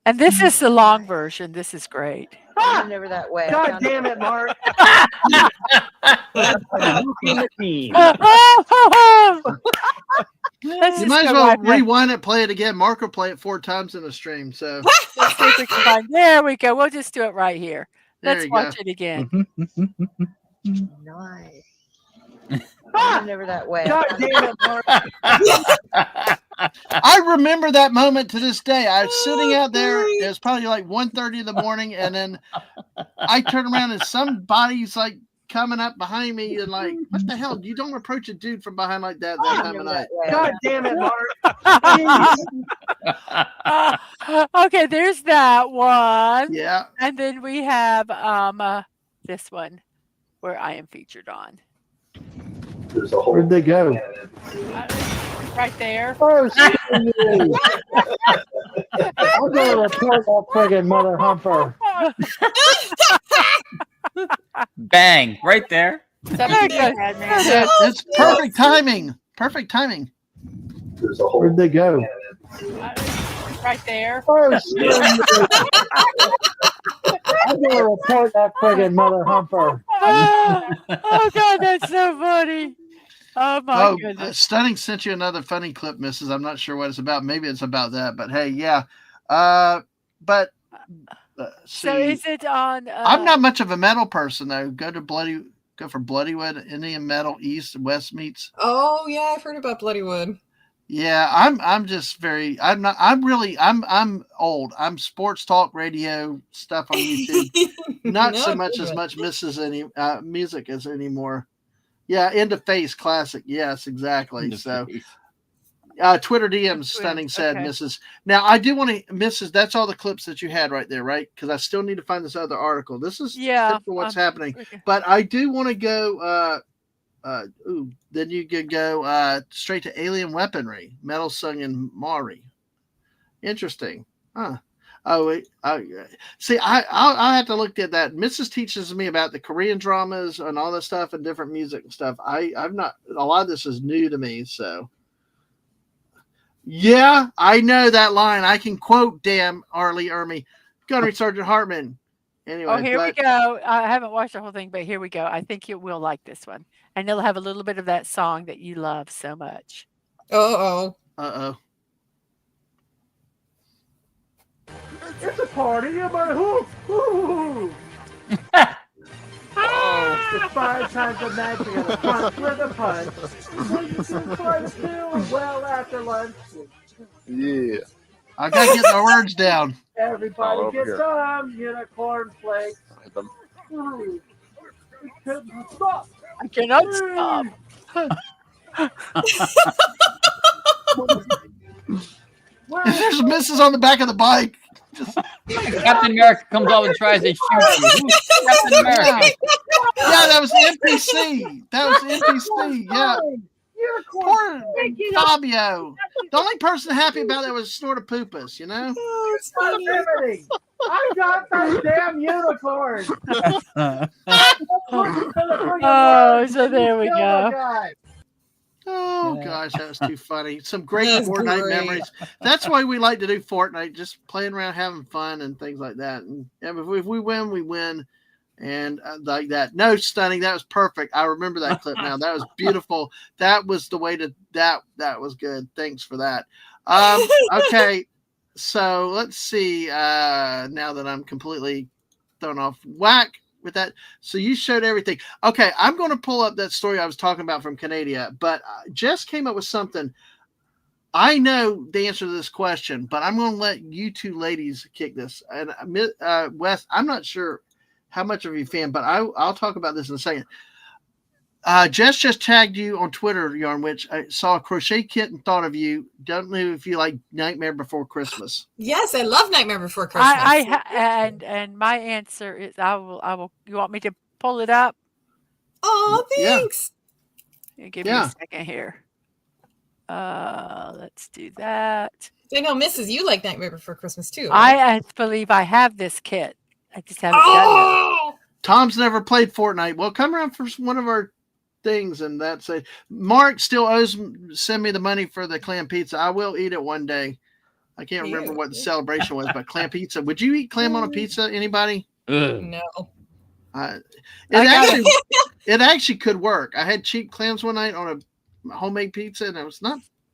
And this is the long version. This is great. I'm never that way. God damn it, Mark. You might as well rewind it, play it again. Mark will play it 4 times in a stream. So let's see if we can find. There we go. We'll just do it right here. Let's watch it again. Nice. I'm never that way. God damn it, Mark. I remember that moment to this day. I was sitting out there. It was probably like 1:30 in the morning, and then I turn around and somebody's like coming up behind me and like, what the hell? You don't approach a dude from behind like that time of night. God damn it, Mark. Okay, there's that one. Yeah. And then we have this one where I am featured on. Where'd they go? Right there. Oh, shit. I'm going to report that friggin' mother humper. Bang! Right there. It's perfect timing. Perfect timing. Where'd they go? Right there. Oh, shit. I'm going to report that friggin' mother humper. Oh, God, that's so funny. Oh, my goodness. Stunning sent you another funny clip, Mrs. I'm not sure what it's about. Maybe it's about that, but hey, yeah. But so is it on? I'm not much of a metal person though. Go for Bloodywood, Indian Metal East and West meets. Oh yeah, I've heard about Bloodywood. Yeah, I'm just very. I'm old. I'm sports talk radio stuff on YouTube. Not so much as much music as anymore. Yeah, Into Face Classic. Yes, exactly. So, Twitter DMs, Stunning said, okay. Mrs. Now, I do want to, Mrs. That's all the clips that you had right there, right? Because I still need to find this other article. This is for what's happening. Okay. But I do want to go, then you could go straight to Alien Weaponry, Metal Sung in Maury. Interesting. Huh. Oh, see. I have to look at that. Mrs. teaches me about the Korean dramas and all this stuff and different music and stuff. I've not. A lot of this is new to me. So, yeah, I know that line. I can quote. Damn, Arlie Ermy, Gunnery Sergeant Hartman. Anyway, Oh, here we go. I haven't watched the whole thing, but here we go. I think you will like this one, and it'll have a little bit of that song that you love so much. Uh-oh. It's a party. You better hoo, hoo, hoo. It's 5 times a night. You gotta punch with a punch. When you can try to do well after lunch. Yeah. I gotta get the words down. Everybody over gets here. some unicorn flakes. Ooh. It couldn't stop. I cannot stop. Well, There's Mrs. on the back of the bike. Captain America comes over and tries to shoot you. Who's Captain America? Yeah, that was NPC. That was NPC. Yeah. Poor Fabio. The only person happy about that was Snortopoopas, you know? Oh, it's funny. everything. I got that damn unicorn. Oh, so there we go. Oh, Yeah. gosh, that was too funny. Some great That's Fortnite great. memories. That's why we like to do Fortnite, just playing around, having fun, and things like that. And if we win, we win. And like that. No, Stunning, that was perfect. I remember that clip now. That was beautiful. That was the way to, that was good. Thanks for that. Okay, so let's see. Now that I'm completely thrown off whack with that. So you showed everything. Okay, I'm going to pull up that story I was talking about from Canada, but Jess came up with something. I know the answer to this question, but I'm going to let you two ladies kick this. And Wes, I'm not sure how much of a fan, but I'll talk about this in a second. Jess just tagged you on Twitter, Yarn, which I saw a crochet kit and thought of you. Don't know if you like Nightmare Before Christmas. Yes, I love Nightmare Before Christmas. And my answer is I will. You want me to pull it up? Oh, Yeah. thanks. Give me a second here. Let's do that. I know, Mrs. You like Nightmare Before Christmas too. I believe I have this kit. I just haven't done Oh, Tom's never played Fortnite. Well, come around for one of our things, and that's it. Mark still owes send me the money for the clam pizza. I will eat it one day. I can't remember what the celebration was, but clam pizza. Would you eat clam on a pizza? Anybody? Ugh. no. It actually could work. I had cheap clams one night on a homemade pizza, and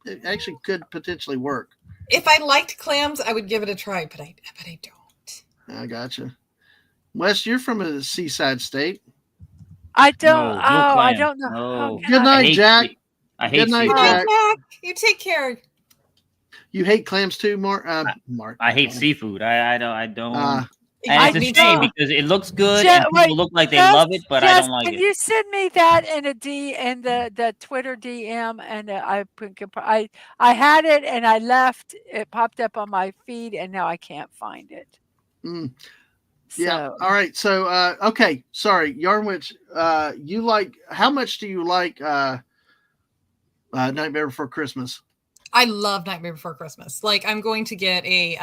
it actually could potentially work. If I liked clams, I would give it a try, but I don't. I gotcha. Wes, you're from a seaside state. I don't. No, I clam. don't know. No. How can Good I- night, Jack. I hate Good night, seafood. Jack. Jack, you take care. You hate clams too, Mark? Mark. I hate seafood. I don't. Ah. And it's Me a shame too. because it looks good Jess, and people wait, look like they Jess, love it, but I Jess, don't like can it. you send me that in the Twitter DM? And I had it and I left. It popped up on my feed and now I can't find it. Yeah. So, All right. So, okay. Sorry, Yarnwich. You like? How much do you like Nightmare Before Christmas? I love Nightmare Before Christmas. Like, I'm going to get a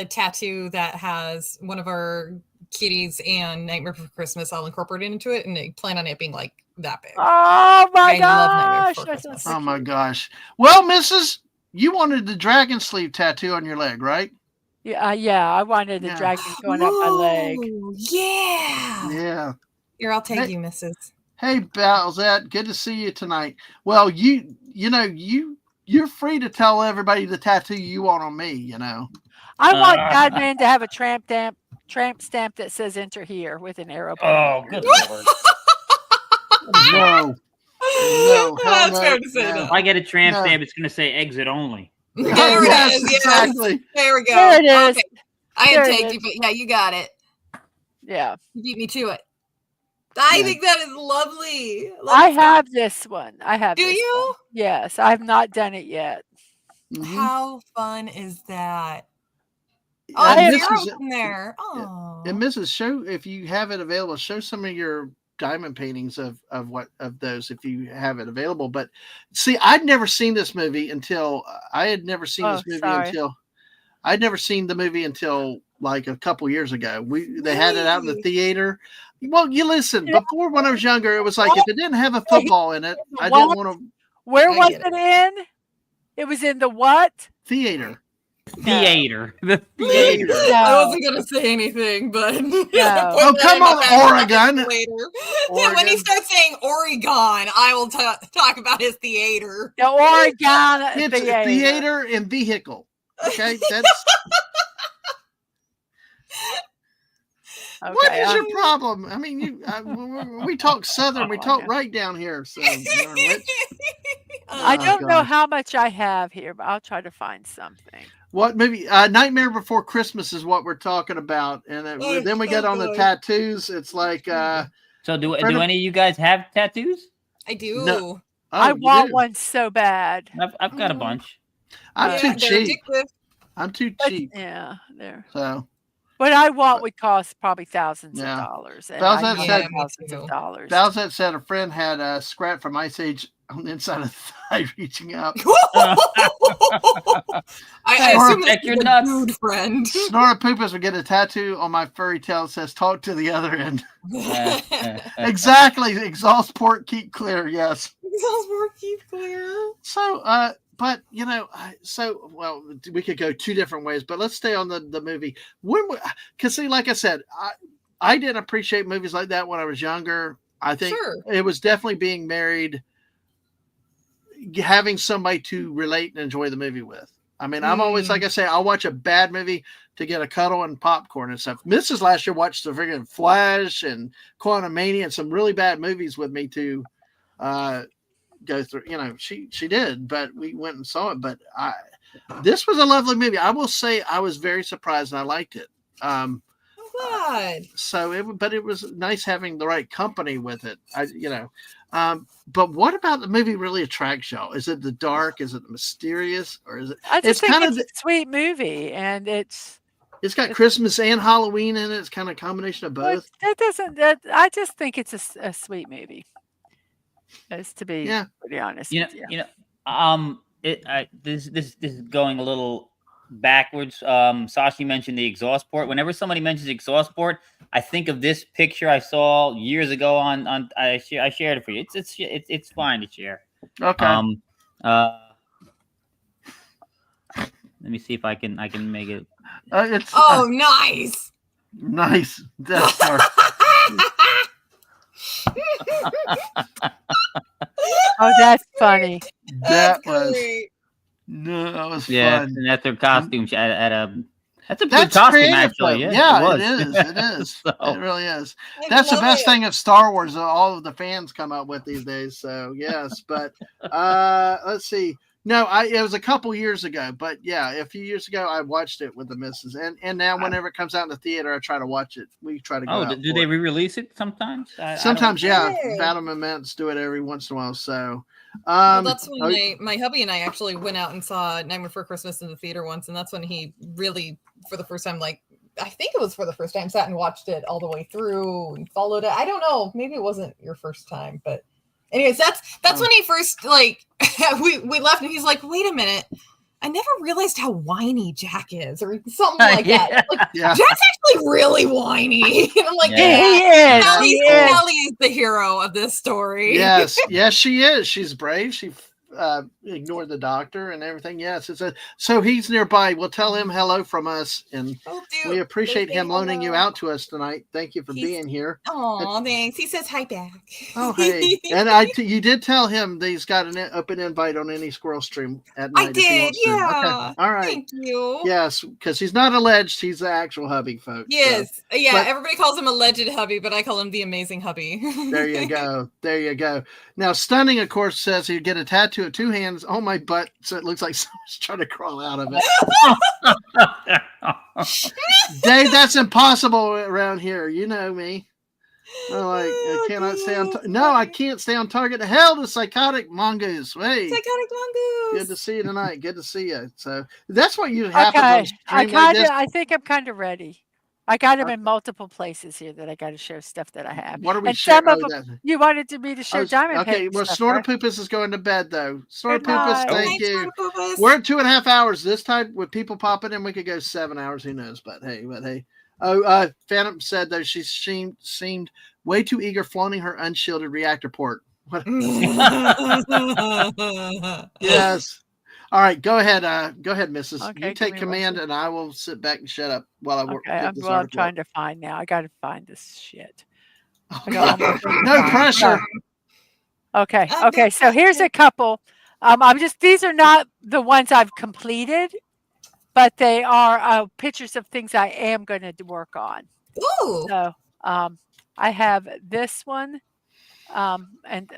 tattoo that has one of our kitties and Nightmare Before Christmas all incorporated into it, and I plan on it being like that big. oh my I love Nightmare gosh! Before That Christmas. sounds Oh so my cute. gosh. Well, Mrs., you wanted the dragon sleeve tattoo on your leg, right? Yeah, I wanted the Yeah. dragon going up my leg. Ooh, yeah. Yeah. Here, I'll tag Hey. you, Mrs. Hey, Balzette, good to see you tonight. Well, you're free to tell everybody the tattoo you want on me. You know. I want Godman to have a tramp stamp that says "Enter here" with an arrow. Oh, good lord! No. No, hell That's no, fair to say, no. though. If I get a tramp No. stamp, it's gonna say exit only. There Yes, it is. Yes. exactly. There we go. There it is. Okay. I There had it tagged is. you, but yeah, you got it. Yeah, You beat me to it. I Yeah. think that is lovely. I have this one. I have. Do this you? one. Yes, I've not done it yet. Mhm. How fun is that? Oh, And this Zero's is- in there. Oh. And Mrs., show if you have it available. Show some of your diamond paintings of those if you have it available. But see, I'd never seen this movie until I had never seen Oh, this movie sorry. until I'd never seen the movie until like a couple years ago. They had it out in the theater. Well, you listen. Before, when I was younger, it was like if it didn't have a football in it, I didn't want to. Where I was get it in? It was in the what? Theater. Theater. The Theater. theater. I wasn't gonna say anything, but Oh, come on, Oregon. Later. Oregon. When he starts saying Oregon, I will talk about his theater. The Oregon It's theater and vehicle. Okay, that's. Okay, What is your problem? I mean, we talk Southern, we talk right down here. So, I don't know gosh. how much I have here, but I'll try to find something. What movie? Nightmare Before Christmas is what we're talking about, and then we get on the tattoos. It's like. So do any of you guys have tattoos? I do. No. I you want do? one so bad. I've got a bunch. I'm too they're cheap. addictive. I'm too But, cheap. yeah, there. So What I want would cost probably thousands Yeah. of dollars. And Well, I that know said- thousands of dollars. Bowsette said a friend had a scrap from Ice Age on the inside of the thigh reaching out. I assume Protect that's your a nuts. dude friend. Snora Poopas would get a tattoo on my furry tail that says "Talk to the other end." Exactly. Exhaust port, keep clear. Yes. Keep clear. So, but well, we could go two different ways, but let's stay on the movie. Because see, like I said, I didn't appreciate movies like that when I was younger. I think Sure. it was definitely being married, having somebody to relate and enjoy the movie with. I mean, I'm always, like I say, I'll watch a bad movie to get a cuddle and popcorn and stuff. Mrs. last year watched the friggin' Flash and Quantum Mania and some really bad movies with me to go through. She did, but we went and saw it. But this was a lovely movie. I will say I was very surprised and I liked it. I'm glad. So it was nice having the right company with it. But what about the movie really attracts y'all? Is it the dark? Is it the mysterious? Or is it? I just think kinda it's a sweet movie, and It's got Christmas and Halloween in it. It's kind of a combination of both. I just think it's a sweet movie. As to be pretty honest. This is going a little backwards. Sashi mentioned the exhaust port. Whenever somebody mentions exhaust port, I think of this picture I saw years ago on I shared it for you. It's fine to share. Okay. Let me see if I can make it. It's nice. Nice. Death Star. Oh, that's funny. That was great. Yeah, fun. and that's their costume that's a good That's costume creative, actually. though. Yeah, it is. It is. So- It really is. I That's the love best it. thing of Star Wars that all of the fans come up with these days. So yes, but let's see. No, it was a couple years ago, but yeah, a few years ago I watched it with the missus, and now whenever it comes out in the theater, I try to watch it. We try to go. out do for they it. re-release it sometimes? Sometimes, yeah. Hey. Battle Moments do it every once in a while. So, Well, that's when my hubby and I actually went out and saw Nightmare Before Christmas in the theater once, and that's when he really, for the first time, I think it was for the first time, sat and watched it all the way through and followed it. I don't know, maybe it wasn't your first time, but anyways, that's when he first we left, and he's like, "Wait a minute, I never realized how whiny Jack is," or something like that. Like, yeah. Jack's actually really whiny. And I'm like, Yeah. He is. Kelly, He is. Kelly is the hero of this story. Yes, she is. She's brave. She ignored the doctor and everything. Yes, so he's nearby. We'll tell him hello from us, and Oh, dude, we appreciate him loaning you hello. out to us tonight. Thank you for He's- being here. Aw, thanks. He says hi back. Oh, hey, and you did tell him that he's got an open invite on any squirrel stream at night. I if he did, wants to. yeah. Okay. All right. Thank you. Yes, because he's not alleged. He's the actual hubby, folks. so. Yes. Yeah, But- everybody calls him alleged hubby, but I call him the amazing hubby. There you go. There you go. Now, Stunning, of course, says he'd get a tattoo of 2 hands on my butt, so it looks like someone's trying to crawl out of it. Dave, that's impossible around here. You know me. I'm like, I cannot stay on. No, I can't stay on target. The hell, the psychotic mongoose. Hey, Psychotic mongoose. good to see you tonight. Good to see you. So that's what usually happens on Okay. a stream like this. I think I'm kind of ready. I got them in multiple places here that I got to show stuff that I have. What are we And some sharing? of them, you wanted me to show diamond Okay, painting well, stuff, Snorter right? Poopus is going to bed, though. Snorter Good Poopus, night. thank Thanks, you. Snorter Poopus. We're at 2.5 hours. This time, with people popping in, we could go 7 hours. Who knows? But hey. Oh, Phantom said, though, she seemed way too eager flaunting her unshielded reactor port. Yes. All right, go ahead, Mrs. Okay, you take command, and I will sit back and shut up while I work. Okay, I'm trying to find now. I got to find this shit. No pressure. Okay. So here's a couple. These are not the ones I've completed, but they are pictures of things I am going to work on. Ooh. So I have this one. And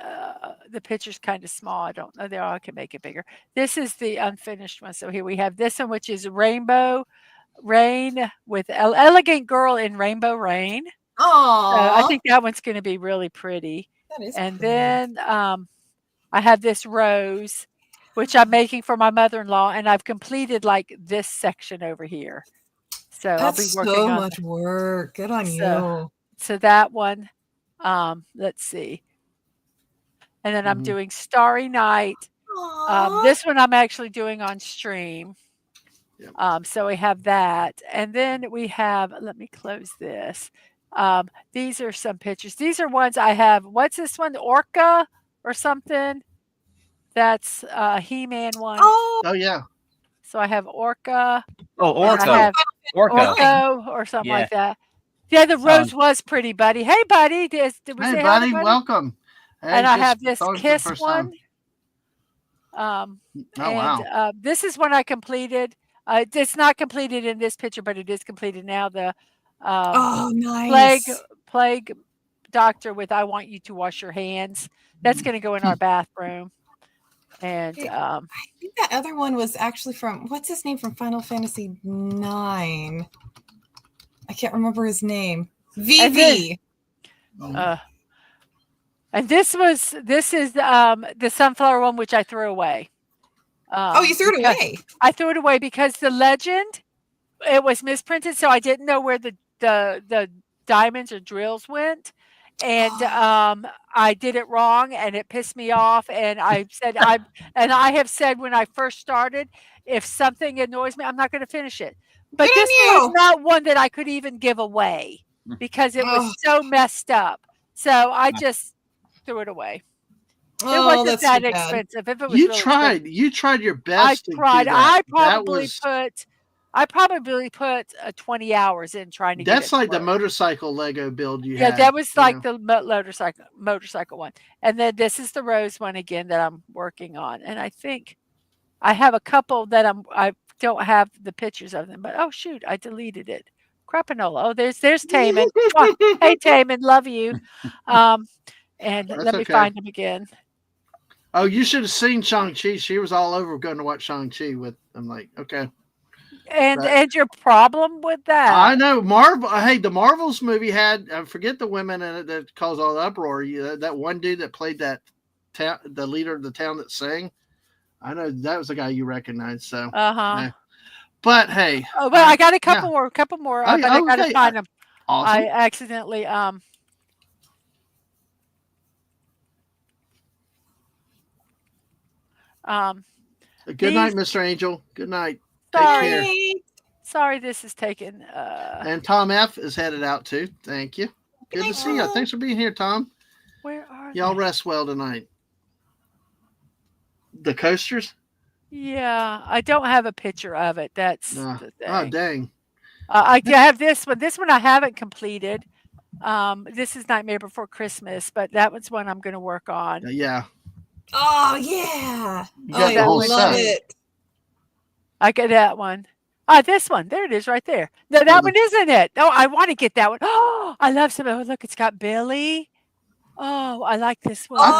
the picture's kind of small. I don't know. I can make it bigger. This is the unfinished one. So here we have this one, which is Rainbow Rain with Elegant Girl in Rainbow Rain. Oh, I think that one's going to be really pretty. That is and pretty. then I have this rose, which I'm making for my mother-in-law, and I've completed like this section over here. So That's I'll be working so on much work. Good on you. So that one. Let's see. And then I'm doing Starry Night. This one I'm actually doing on stream. Yep. So we have that. And then we have, let me close this. These are some pictures. These are ones I have. What's this one? Orca or something? That's a He-Man one. Oh, yeah. So I have Orca. Oh, Orca. I have Orca. Orco or something like that. Yeah, the rose was pretty, buddy. Hey, buddy. Did we say hi to buddy? Welcome. Hey, And I have this Kiss one. Wow. This is one I completed. It's not completed in this picture, but it is completed now. The nice. plague doctor with I Want You to Wash Your Hands. That's going to go in our bathroom. And I think that other one was actually from, what's his name from Final Fantasy 9? I can't remember his name. VV. And this is the sunflower one, which I threw away. You threw it away. I threw it away because the legend, it was misprinted, so I didn't know where the diamonds or drills went, and I did it wrong, and it pissed me off. And I have said when I first started, if something annoys me, I'm not going to finish it. But this was not one that I could even give away because it was so messed up. So I just threw it away. It wasn't that expensive. If it was you tried your best. I tried. I probably put 20 hours in trying to get it. That's like the motorcycle Lego build you had. Yeah, that was like the motorcycle one. And then this is the rose one again that I'm working on. And I think I have a couple that I don't have the pictures of them, but oh shoot, I deleted it. Crapanola. Oh, there's Taman. Hey Taman, love you. And let me find him again. Oh, you should have seen Shang-Chi. She was all over going to watch Shang-Chi with. I'm like, okay. And your problem with that? I know Marvel. Hey, the Marvels movie had I forget the women in it that caused all the uproar. That one dude that played that the leader of the town that sang. I know that was the guy you recognized. So, but hey, I got a couple more. But I got to find them. Awesome. I accidentally Good night, Mr. Angel. Good night. Sorry, this is taken. And Tom F is headed out too. Thank you. Good to see you. Thanks for being here, Tom. Where are y'all? Rest well tonight. The coasters? Yeah, I don't have a picture of it. That's the thing. Oh, dang. I have this one. This one I haven't completed. This is Nightmare Before Christmas, but that one's one I'm going to work on. Yeah. Oh, yeah. I love it. I get that one. This one. There it is right there. No, that one isn't it. Oh, I want to get that one. Oh, I love some. Oh, look, it's got Billy. Oh, I like this one. I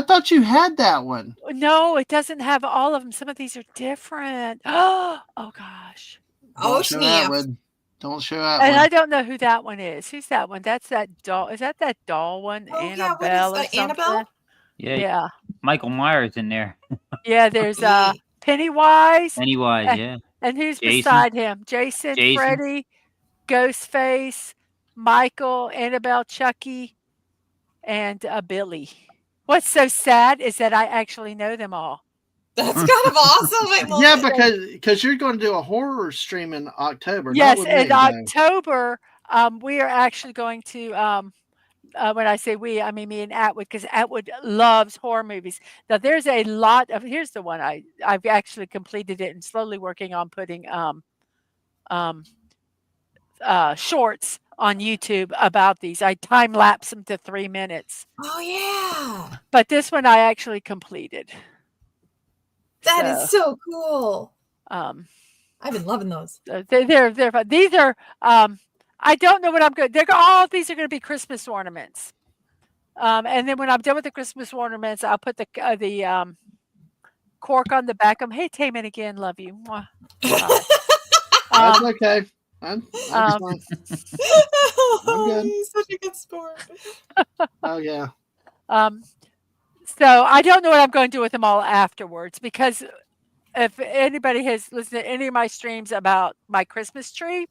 thought you had that one. No, it doesn't have all of them. Some of these are different. Oh gosh. Oh, snap. Don't show that and one. I don't know who that one is. Who's that one? That's that doll. Is that doll one? Oh, Annabelle or something? Annabelle? Yeah. Michael Myers in there. Yeah, there's Pennywise. Pennywise, yeah. And who's beside him? Jason, Freddy. Ghostface, Michael, Annabelle, Chucky, and Billy. What's so sad is that I actually know them all. That's kind of awesome. I love Yeah, it. because you're going to do a horror stream in October. Yes, not with me, in though. October, we are actually going to. When I say we, I mean me and Atwood, because Atwood loves horror movies. Now, there's a lot of. Here's the one I've actually completed it and slowly working on putting shorts on YouTube about these. I time lapse them to 3 minutes. Oh yeah, But this one I actually completed. that is so cool. I've been loving those. They're fun. These are I don't know what I'm going. All these are going to be Christmas ornaments. And then when I'm done with the Christmas ornaments, I'll put the cork on the back of them. Hey, Taman again, love you. That's okay. I'm fine. I'm good. He's such a good sport. Oh yeah. So I don't know what I'm going to do with them all afterwards, because if anybody has listened to any of my streams about my Christmas tree,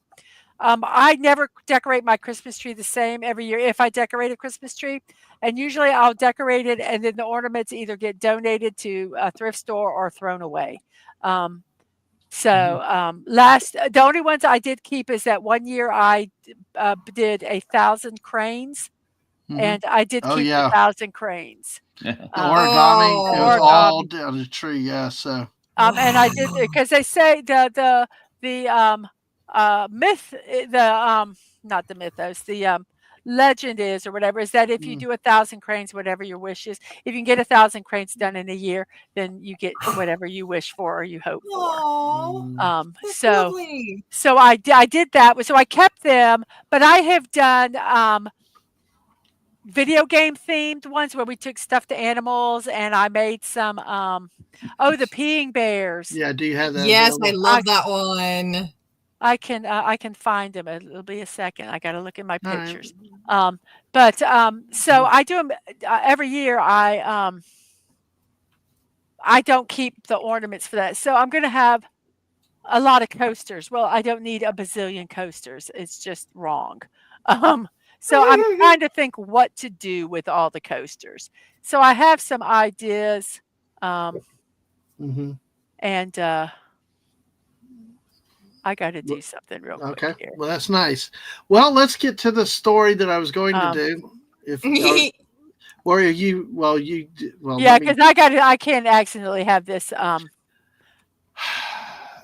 I never decorate my Christmas tree the same every year if I decorate a Christmas tree. And usually I'll decorate it and then the ornaments either get donated to a thrift store or thrown away. The only ones I did keep is that one year I did 1,000 cranes, and I did keep 1,000 cranes. The origami, it was all down the tree, yeah. So and I did, because they say the myth, not the mythos, the legend is, or whatever, is that if you do 1,000 cranes, whatever your wish is, if you can get 1,000 cranes done in a year, then you get whatever you wish for or you hope for. So I did that. So I kept them, but I have done video game themed ones where we took stuffed animals and I made some the peeing bears. Yeah, do you have that? Yes, I love that one. I can find them. It'll be a second. I got to look at my pictures. Right. So I do them every year. I don't keep the ornaments for that. So I'm going to have a lot of coasters. Well, I don't need a bazillion coasters. It's just wrong. So I'm trying to think what to do with all the coasters. So I have some ideas. And I got to do something real quick. Okay. Here. Well, that's nice. Well, let's get to the story that I was going to do. Or you? Well, you. Well, yeah, because I can't accidentally have this.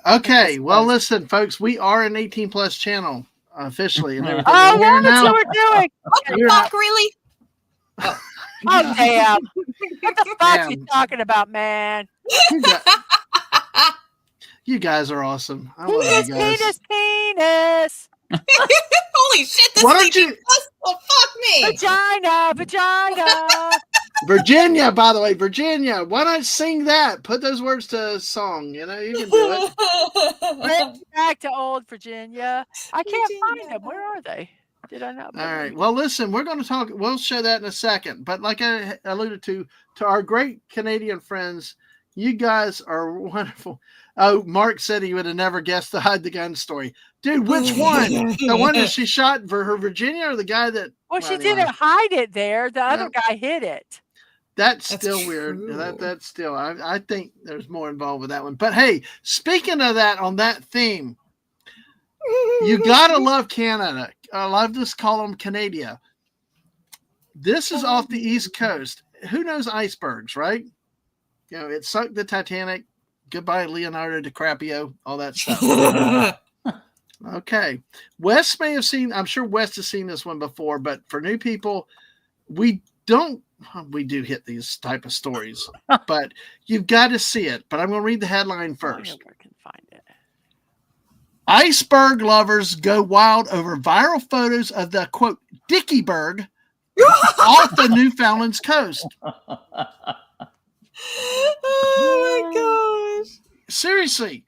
Okay. Well, listen, folks. We are an 18+ channel officially, and everything. Oh, yeah, that's what we're doing. What the fuck, really? Oh, damn. What the fuck are you talking about, man? You guys are awesome. I love you guys. Penis. Holy shit, this Why don't you? Oh, fuck me. Vagina. Virginia, by the way, Virginia. Why not sing that? Put those words to a song. You know, you can do it. Back to old Virginia. I can't find them. Where are they? Did I not? All right. Well, listen, we're going to talk. We'll show that in a second. But like I alluded to our great Canadian friends, you guys are wonderful. Oh, Mark said he would have never guessed the hide the gun story. Dude, which one? The one that she shot for her Virginia, or the guy that? Well, she didn't hide it there. The other guy hid it. That's still weird. That's still. I think there's more involved with that one. But hey, speaking of that, on that theme, you gotta love Canada. I love to call them Canada. This is off the East Coast. Who knows icebergs, right? You know, it sunk the Titanic. Goodbye, Leonardo DiCaprio, all that stuff. Okay. Wes may have seen, I'm sure Wes has seen this one before, but for new people, we do hit these type of stories, but you've got to see it. But I'm going to read the headline first. I can find it. Iceberg lovers go wild over viral photos of the, quote, Dickieberg off the Newfoundland's coast. Oh my gosh. Seriously.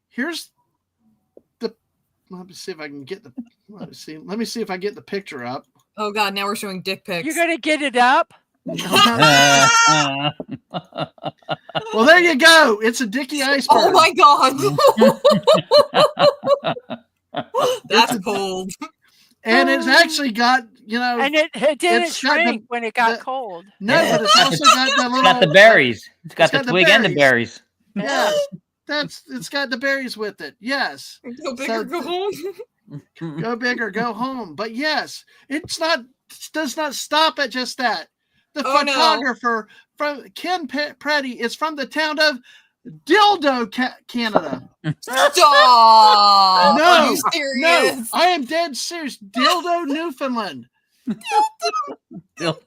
Here's the, let me see if I can get the, let me see if I get the picture up. Oh God, now we're showing dick pics. You're going to get it up? Well, there you go. It's a Dickie iceberg. Oh my God. That's cold. And it's actually got, And it didn't it's got the- shrink when it got the- cold. no, but it's also got the little. It's got the berries. It's got the got the twig and the berries. berries. Yes, it's got the berries with it. Yes, Go big or go home. go big or go home. But yes, does not stop at just that. The photographer from Ken Preddy is from the town of Dildo, Canada. Stop! No, Are you serious? I am dead serious. Dildo, Newfoundland.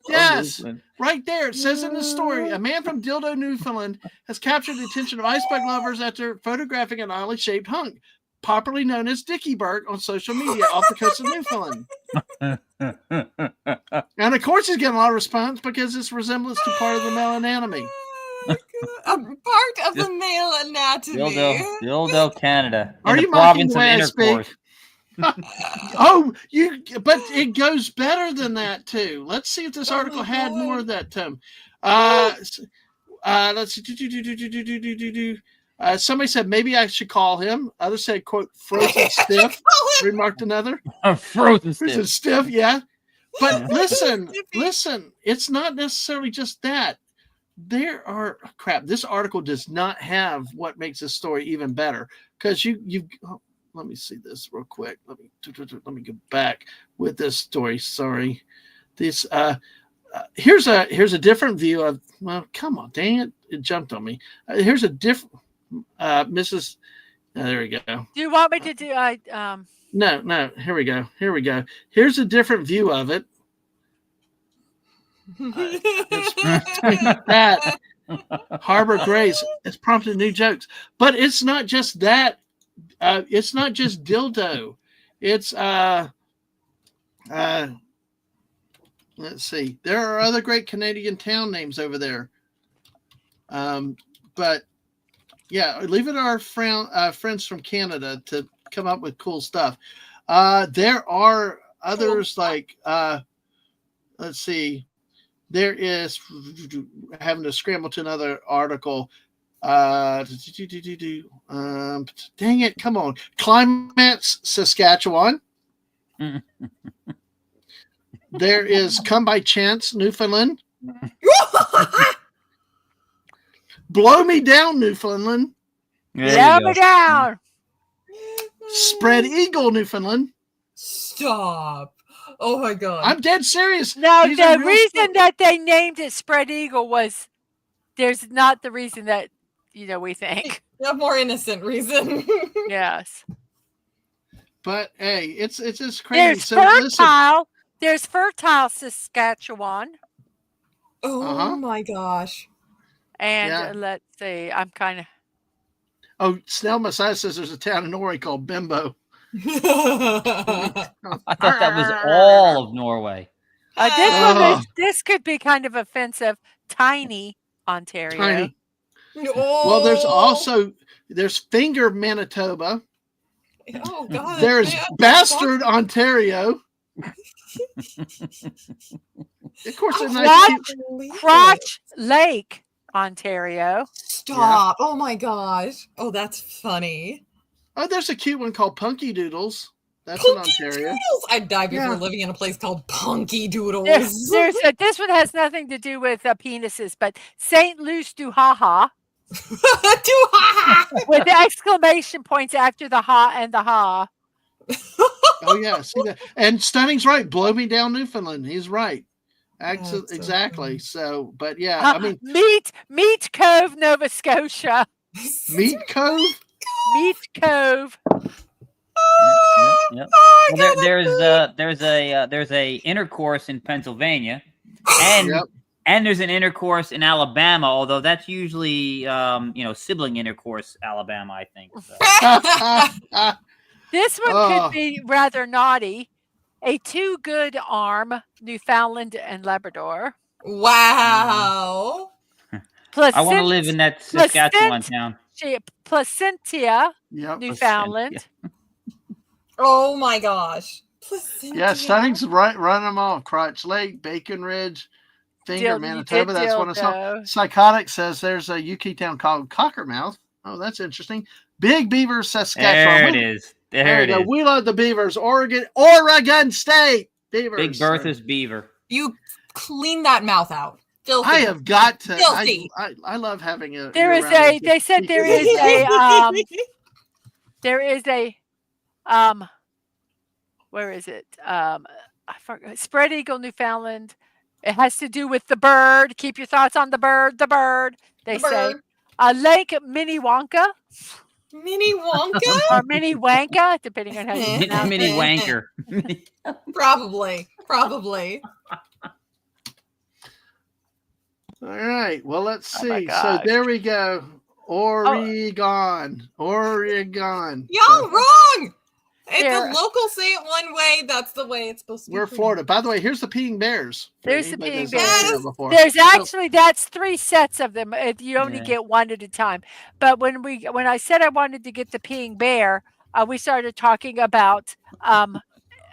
Yes, right there. It says in the story, a man from Dildo, Newfoundland has captured the attention of iceberg lovers after photographing an oddly shaped hunk, popularly known as Dickieberg, on social media off the coast of Newfoundland. And of course, he's getting a lot of response because it's resemblance to part of the male anatomy. A part of the male anatomy. Dildo, Canada. Are In you the mocking province the of way I intercourse. speak? But it goes better than that too. Let's see if this article had more of that, Tim. Let's see. Somebody said maybe I should call him. Others said, "quote frozen stiff." Remarked another. Frozen Frozen stiff. stiff, yeah. But listen. It's not necessarily just that. There are This article does not have what makes this story even better because let me see this real quick. Let me go back with this story. Sorry, this here's a different view of. Well, come on, dang it! It jumped on me. Here's a different Mrs. There we go. Do you want me to do? No. Here we go. Here's a different view of it. That Harbor Grace has prompted new jokes, but it's not just that. It's not just dildo. It's let's see. There are other great Canadian town names over there. But yeah, leave it to our friends from Canada to come up with cool stuff. There are others like let's see. There is having to scramble to another article. Dang it! Come on, Climax, Saskatchewan. There is Come by Chance, Newfoundland. Blow Me Down, Newfoundland. Blow me down. Spread Eagle, Newfoundland. Stop. Oh my god. I'm dead serious. No, These are the real reason stories. that they named it Spread Eagle was there's not the reason that we think. A more innocent reason. Yes. But hey, it's just There's crazy. fertile. There's fertile Saskatchewan. Oh my gosh. And let's see. I'm kind of. Oh, Snell Messiah says there's a town in Norway called Bimbo. I thought that was all of Norway. This could be kind of offensive. Tiny Ontario. Tiny. Well, there's Finger, Manitoba. Oh god. There's Bastard, Ontario. Of course, there's Crotch Lake, Ontario. Stop. Yeah. Oh my gosh. Oh, that's funny. Oh, there's a cute one called Punky Doodles. That's in Ontario. Doodles. I'd die before living in a place called Punky Doodles. This one has nothing to do with penises, but St. Luce du Ha-Ha. With the exclamation points after the ha and the ha. Oh yeah, see that. And Stunning's right. Blow Me Down, Newfoundland. He's right. Exactly. So, but yeah, I mean, Meat Cove, Nova Scotia. Meat Cove. Meat Cove. Yep. Well, there's a intercourse in Pennsylvania, and there's an intercourse in Alabama. Although that's usually sibling intercourse, Alabama, I think. So. This one could be rather naughty. A two good arm, Newfoundland and Labrador. Wow. I want to live in that Saskatchewan town. Placentia, Newfoundland. Placentia. Oh my gosh. Placentia. Yeah, Stunning's right. Run them all. Crotch Lake, Bacon Ridge, Finger, Manitoba. That's one I saw. Psychotic says there's a UK town called Cockermouth. Oh, that's interesting. Big Beaver, Saskatchewan. There it is. There it you go. is. We love the Beavers. Oregon State Beavers. Big Bertha's beaver. You clean that mouth out. Filthy. I have got to. Filthy. I love having a. There is a. They said there is a. There is a. Where is it? I forgot. Spread eagle, Newfoundland. It has to do with the bird. Keep your thoughts on the bird. The bird. They say. Lake Minnewanka. Mini Wonka? Or Mini Wanka, depending on how you pronounce Mini it. wanker. Probably. All right. Well, let's Oh my see. So gosh. there we go. Oregon. Oregon. Y'all wrong. If Here. the locals say it one way, that's the way it's supposed to be. We're for you. Florida. By the way, here's the peeing bears. For There's the anybody peeing that's not seen bears. it before. There's So- actually that's 3 sets of them. You only Yeah. get one at a time. But when I said I wanted to get the peeing bear, we started talking about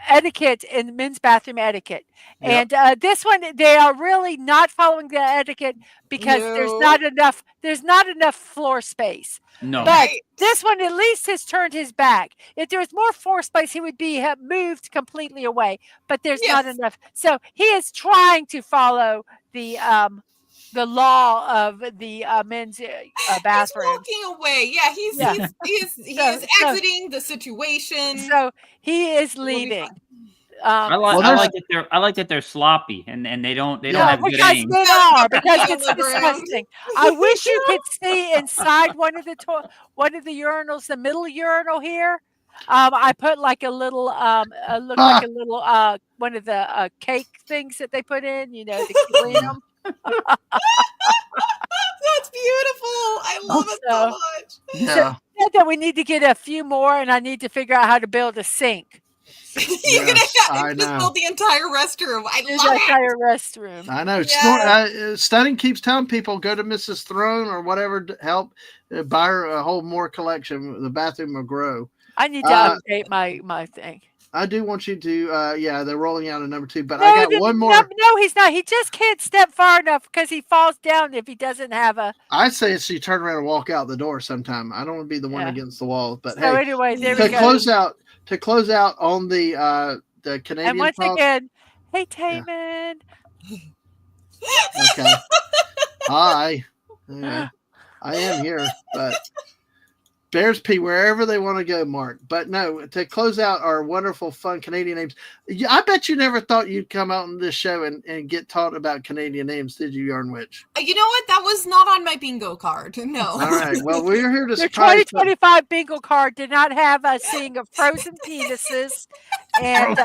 etiquette in men's bathroom etiquette. Yep. And this one, they are really not following the etiquette because No. there's not enough floor space. No. But Right. this one at least has turned his back. If there was more floor space, he would have moved completely away. But there's not Yes. enough. So he is trying to follow the law of the men's bathroom. He's walking away. Yeah, he's Yeah. he So- is so- exiting the situation. So he is We'll be leaving. fine. I Well, like that they're sloppy and they don't Yeah, have good because aim. they are, because On it's the ground. disgusting. I wish you could see inside one of the urinals, the middle urinal here. I put like a little looked like a little one of the cake things that they put in, to clean them. That's beautiful. I love it so much. Yeah. Said that we need to get a few more, and I need to figure out how to build a sink. You're Yes, I gonna just know. build the entire restroom. I In love the it. entire restroom. I know. Yes. Stunning keeps telling people go to Mrs. Throne or whatever to help buy her a whole more collection. The bathroom will grow. I need to update my thing. I do want you to. They're rolling out a number 2, but I got one more. No, he's not. He just can't step far enough because he falls down if he doesn't have a. I say it's you turn around and walk out the door sometime. I don't want to be the one Yeah. against the wall, but So hey, anyway, there to we go. close out on the Canadian. And once talk- again, hey Taman. Okay. Hi. Yeah, I am here, but bears pee wherever they want to go, Mark. But no, to close out our wonderful, fun Canadian names. I bet you never thought you'd come out on this show and get taught about Canadian names, did you, Yarn Witch? You know what? That was not on my bingo card. No. All right. Well, we're here to The surprise. 2025 bingo card did not have us seeing of frozen penises and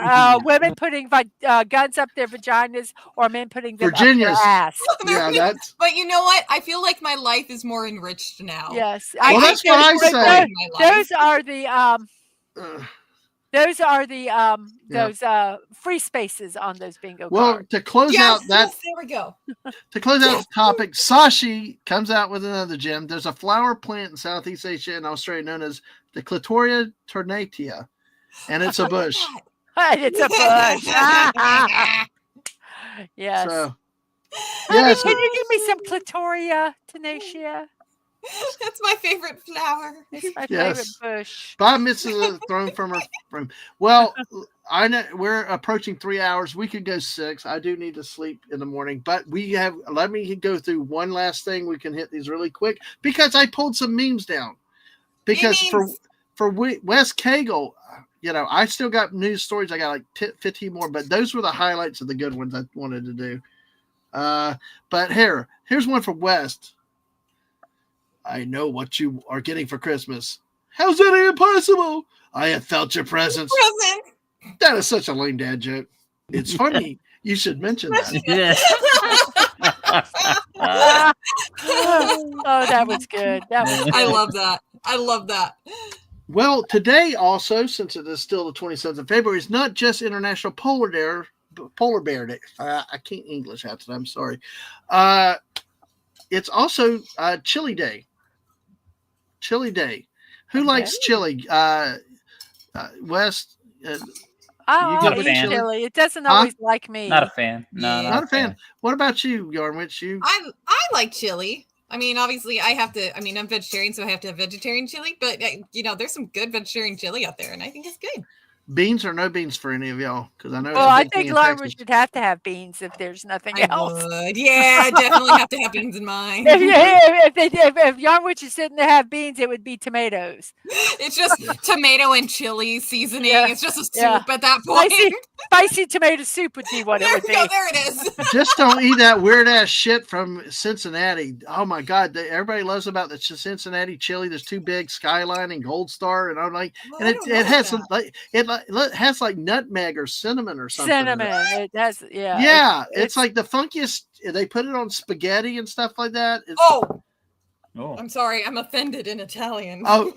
women putting guns up their vaginas or men putting them Virginia's. up their ass. Yeah, that's. But you know what? I feel like my life is more enriched now. Yes. Well, that's what I say. Those are the Uh, those free spaces on those bingo well, cards. to close out that. Yes, there we go. To close out the topic, Sashi comes out with another gem. There's a flower plant in Southeast Asia and Australia known as the Clitoria ternatia, and it's a bush. It's a bush. Yes. So, Honey, yes, can you give me some clitoria tenacia? That's my favorite flower. It's my Yes. favorite bush. Bob misses a throne from her room. Well, I know we're approaching 3 hours. We could go 6. I do need to sleep in the morning, but let me go through one last thing. We can hit these really quick because I pulled some memes down. Because for Wes Cagle, I still got news stories. I got like 15 more, but those were the highlights of the good ones I wanted to do. But here's one for West. I know what you are getting for Christmas. How's that impossible? I have felt your presence. Present. That is such a lame dad joke. It's funny. You should mention that. Yeah. Oh, that was good. That was good. I love that. I love that. Well, today also, since it is still the 27th of February, is not just International Polar Bear Day. I can't English half the time. I'm sorry. It's also Chili Day. Chili Day. Who likes chili? West. Oh, good I with eat chili? chili. It doesn't always like me. Not a fan. No, Not a fan. What about you, Yarnwitch? You I like chili. I mean, obviously, I'm vegetarian, so I have to have vegetarian chili. But there's some good vegetarian chili out there, and I think it's good. Beans or no beans for any of y'all? Because I know Well, it's a I big think thing in Laura Texas. should have to have beans if there's nothing I else. would. Yeah, I definitely have to have beans in mine. If Yarnwich is sitting to have beans, it would be tomatoes. It's just tomato and chili seasoning. Yeah, It's just a soup yeah. at that point. Spicy tomato soup would be what it would be. There it is. Just don't eat that weird ass shit from Cincinnati. Oh my God, everybody loves about the Cincinnati chili. There's two big Skyline and Gold Star, and I'm like, Well, and I it, don't it know has that. it has like nutmeg or cinnamon or something. in it. Cinnamon. It has, yeah. Yeah, it's like the funkiest. They put it on spaghetti and stuff like that. Oh, Oh. I'm sorry. I'm offended in Italian. Oh,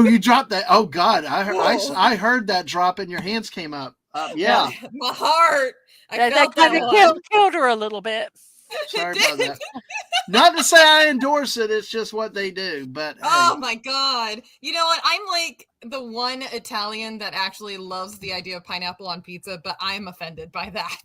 you dropped that. Oh God, Whoa. I heard that drop and your hands came up. Yeah, My heart. I That felt kind that of one. killed her a little bit. sorry It about did. that. Not to say I endorse it. It's just what they do. But Oh hey, my God. You know what? I'm like the one Italian that actually loves the idea of pineapple on pizza, but I'm offended by that.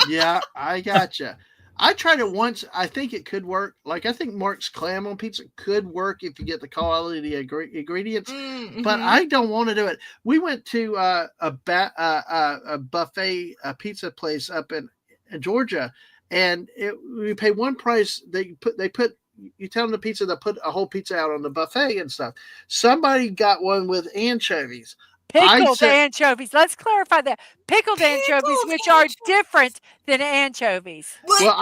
yeah, I gotcha. I tried it once. I think it could work. Like I think Mark's clam on pizza could work if you get the quality ingredients. Mm-hmm. But I don't want to do it. We went to a buffet pizza place up in Georgia, and we pay one price. They put you tell them the pizza, they put a whole pizza out on the buffet and stuff. Somebody got one with anchovies. Pickled anchovies. Let's clarify that. Pickled anchovies, which are different than anchovies. Well,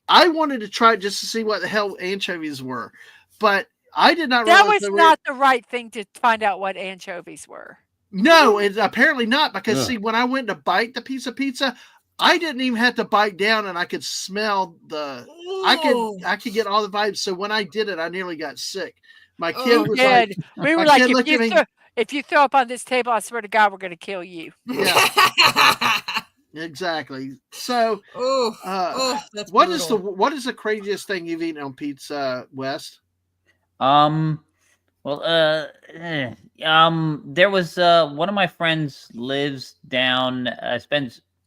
I wanted to try just to see what the hell anchovies were, but I did not That realize was not the right thing to find out what anchovies were. No, it's apparently not because Ugh. see, when I went to bite the piece of pizza, I didn't even have to bite down, and I could smell the. I could get all the vibes. So when I did it, I nearly got sick. My kid was like, we were my like, kid looked at me. if you throw up on this table, I swear to God, we're going to kill you. Yeah, exactly. So, that's what brutal. is the craziest thing you've eaten on pizza, West? Well, there was one of my friends lives down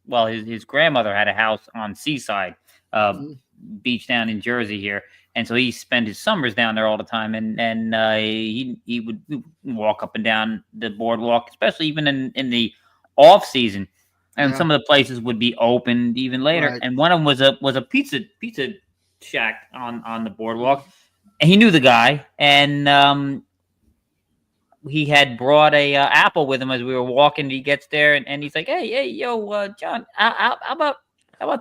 his grandmother had a house on Seaside beach down in Jersey here, and so he spent his summers down there all the time, and he would walk up and down the boardwalk, especially even in the off season, and some of the places would be open even later, Right. and one of them was a pizza shack on the boardwalk. And he knew the guy, and he had brought a apple with him as we were walking. He gets there, and he's like, "Hey, yo, John, how about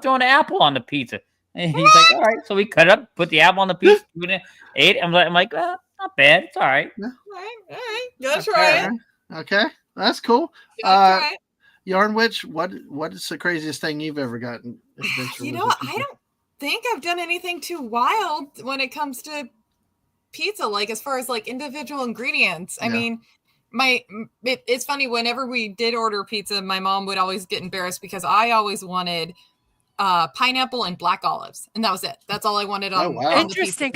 throwing an apple on the pizza?" And he's like, "All right." So we cut it up, put the apple on the pizza, ate it. I'm like, not bad. It's all right. All right. Gotta try it. Okay, that's cool. Gotta try it. Yarnwich, what is the craziest thing you've ever gotten? You know, I don't think I've done anything too wild when it comes to pizza, like as far as like individual ingredients. I mean, it's funny, whenever we did order pizza, my mom would always get embarrassed because I always wanted pineapple and black olives, and that was it. That's all I wanted on, wow. on the pizza. Interesting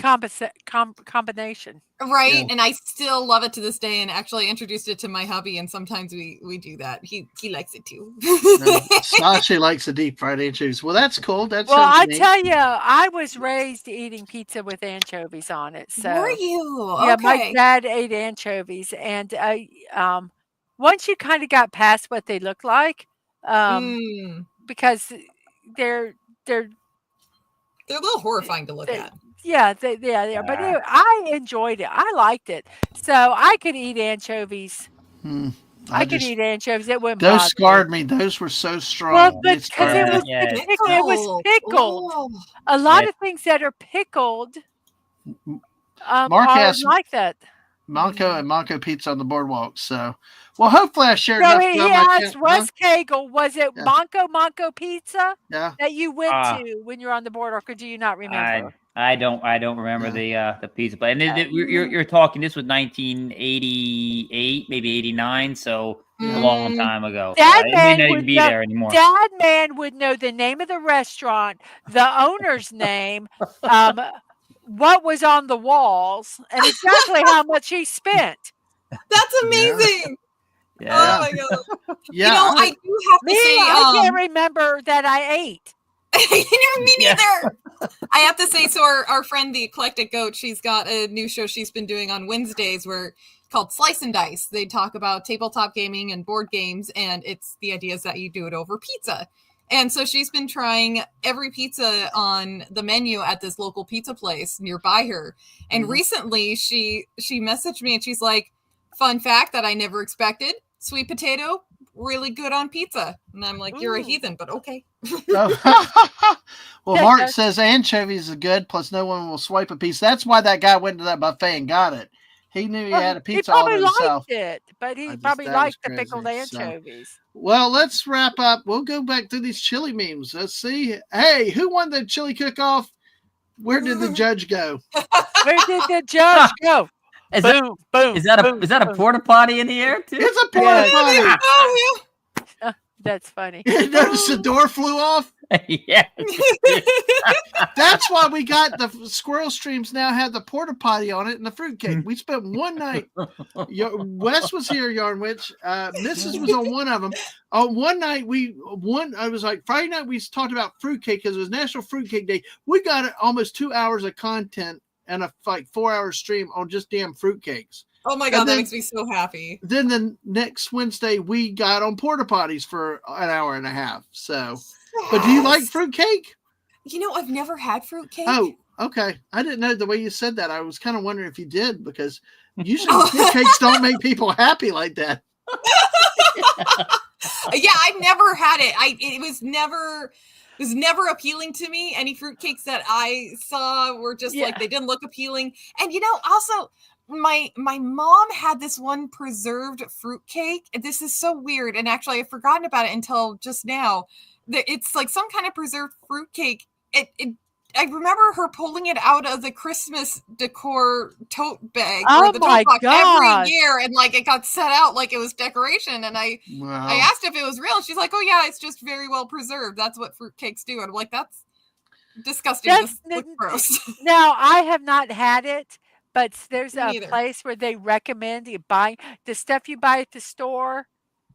combination. Right. Yeah. And I still love it to this day, and actually introduced it to my hubby, and sometimes we do that. He likes it too. Sashi likes the deep fried anchovies. Well, that's cool. That's Well, I tell you, I was raised eating pizza with anchovies on it. So Were you? yeah, Okay. my dad ate anchovies, and once you kind of got past what they look like, because they're a little horrifying to look at. Yeah, they are. But anyway, I enjoyed it. I liked it. So I could eat anchovies. I could eat anchovies. It wouldn't Those bother scarred me. Those were so strong. Well, but because it was pickled. Oh. A lot of things that are pickled Mark are asked like that. Monco and Monco Pizza on the boardwalk. So, well, hopefully I shared So enough. he asked Wes Cagle, was it Yeah. Monco Pizza Yeah. that you went to when you're on the boardwalk, or do you not remember? I don't remember the pizza, but you're talking. This was 1988, maybe 89, so a long time ago. That It man may not even would be know, there anymore. That man would know the name of the restaurant, the owner's name, what was on the walls, and exactly how much he spent. That's amazing. Yeah. Oh my god. Yeah. You know, I do have to say, I can't remember that I ate. Me neither. I have to say, so our friend, the Eclectic Goat, she's got a new show she's been doing on Wednesdays called Slice and Dice. They talk about tabletop gaming and board games, and the idea is that you do it over pizza. And so she's been trying every pizza on the menu at this local pizza place nearby her. And recently she messaged me and she's like, fun fact that I never expected, sweet potato, really good on pizza. And I'm like, you're a heathen, but okay. Well, Mark says anchovies are good, plus no one will swipe a piece. That's why that guy went to that buffet and got it. He knew he had a pizza all to himself. He probably liked it, but he probably liked the pickled anchovies. Well, let's wrap up. We'll go back to these chili memes. Let's see. Hey, who won the chili cook-off? Where did the judge go? Where did the judge go? Boom, boom. Is that a porta potty in the air too? It's a porta potty. Oh, yeah. That's funny. Notice the door flew off. Yeah. That's why we got the squirrel streams now have the porta potty on it and the fruitcake. We spent one night. Wes was here, Yarn Witch. Mrs. was on one of them. On one night, I was like, Friday night, we talked about fruitcake because it was National Fruitcake Day. We got almost 2 hours of content and a 4-hour stream on just damn fruitcakes. Oh my God, that makes me so happy. Then the next Wednesday, we got on porta potties for an hour and a half. So, but do you like fruitcake? You know, I've never had fruitcake. Oh, okay. I didn't know the way you said that. I was kind of wondering if you did, because usually fruitcakes don't make people happy like that. Yeah, I've never had it. It was never appealing to me. Any fruitcakes that I saw were just like, they didn't look appealing. And also my mom had this one preserved fruitcake. This is so weird. And actually I've forgotten about it until just now. It's like some kind of preserved fruitcake. I remember her pulling it out of the Christmas decor tote bag or the tote box every year, and like it got set out like it was decoration. And I asked if it was real. She's like, "Oh yeah, it's just very well preserved. That's what fruitcakes do." And I'm like, "That's disgusting. This looks gross." Now I have not had it, but there's a place where they recommend you buy the stuff you buy at the store.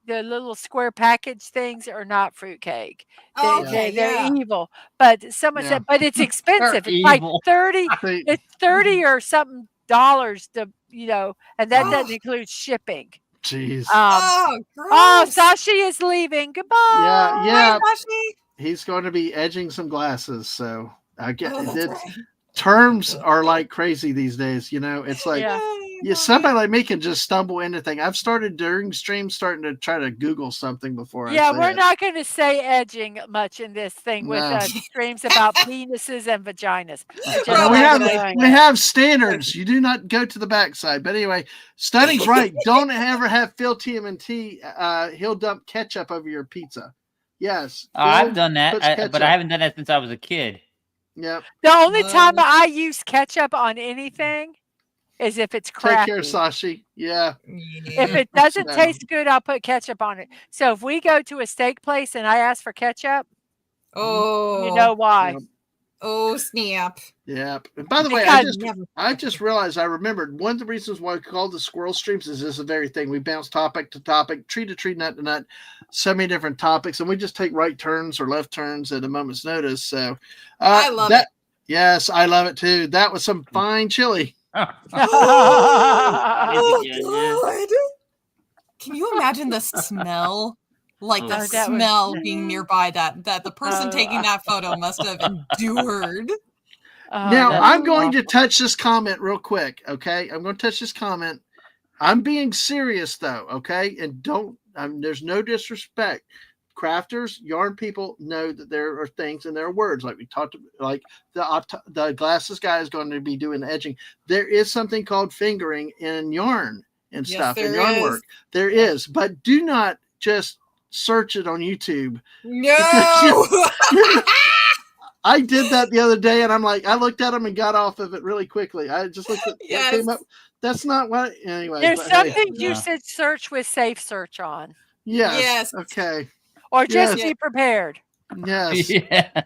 The little square package things are not fruitcake. They're evil. But someone said, but it's expensive. It's like 30. It's 30 or something dollars to, and that doesn't include shipping. Jeez. Sashi is leaving. Goodbye. Yeah. He's going to be edging some glasses. So I get it. Terms are like crazy these days. It's like. Yeah, somebody like me can just stumble into things. I've started during streams starting to try to Google something before I say we're not going to say edging much in this thing with streams about penises and vaginas. We have standards. You do not go to the backside. But anyway, Stunning's right. Don't ever have Phil TMNT. He'll dump ketchup over your pizza. Yes. I've done that, but I haven't done that since I was a kid. Yep. The only time I use ketchup on anything is if it's crappy. Take care, Sashi. Yeah. If it doesn't taste good, I'll put ketchup on it. So if we go to a steak place and I ask for ketchup, you know why. Oh, snap. Yeah. And by the way, I just realized I remembered one of the reasons why we call the squirrel streams is this very thing. We bounce topic to topic, tree to tree, nut to nut, so many different topics, and we just take right turns or left turns at a moment's notice. So I love it. Yes, I love it too. That was some fine chili. Oh, God. Can you imagine the smell? Like the smell being nearby that the person taking that photo must have endured. Now, I'm going to touch this comment real quick, okay? I'm going to touch this comment. I'm being serious, though, okay? And there's no disrespect. Crafters, yarn people know that there are things and there are words like we talked about, like the glasses guy is going to be doing the edging. There is something called fingering in yarn and stuff in yarn work. There is, but do not just search it on YouTube. No. I did that the other day, and I'm like, I looked at them and got off of it really quickly. I just looked at what came up. That's not what. Anyway, there's something you should search with safe search on. Yes. Okay. Or just be prepared. Yes. Yeah.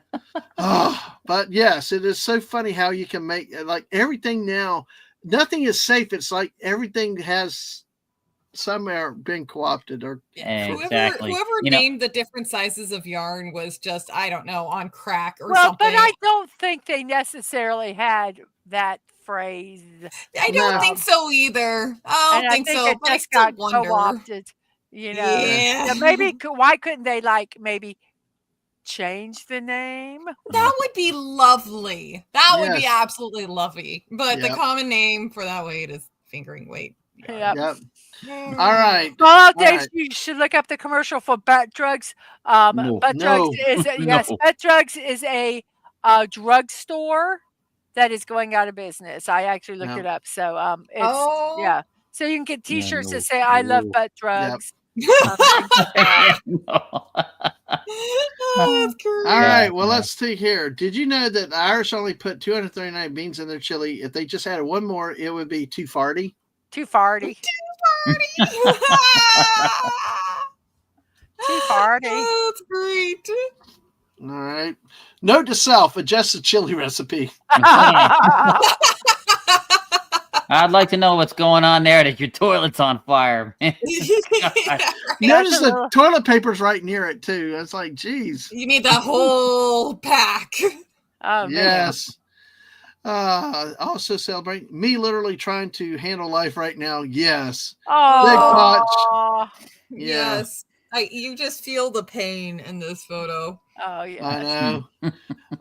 But yes, it is so funny how you can make like everything now. Nothing is safe. It's like everything has some are being co-opted or Exactly. Whoever You know, named the different sizes of yarn was just, I don't know, on crack or Well, something. but I don't think they necessarily had that phrase. I don't No. think so either. I And don't I think think so, it but I just still got wonder. co-opted, you know. Yeah. Yeah, maybe why couldn't they like maybe change the name? That would be lovely. That would be Yes. absolutely lovely. But the Yep. common name for that weight is fingering weight. Yep. Yep. All right. Well, All Dave, right. you should look up the commercial for butt drugs. No. Butt drugs No. is yes, No. butt drugs is a drugstore that is going out of business. I actually looked Yep. it up. So it's Oh. yeah. So you can get Yeah, T-shirts no, that say "I love no. butt drugs." Things like that. No. Oh, that's great. All Yeah, right. Well, yeah. let's see here. Did you know that the Irish only put 239 beans in their chili? If they just added one more, it would be too farty. Too farty. Too farty. Oh, that's great. All right. Note to self: adjust the chili recipe. I'd like to know what's going on there that your toilet's on fire. Notice the toilet paper's right near it too. It's like, geez. You need that whole pack. Oh man. Yes. Also celebrate me literally trying to handle life right now. Yes. Oh. Yeah. Yes. You just feel the pain in this photo. Oh yeah. I know. All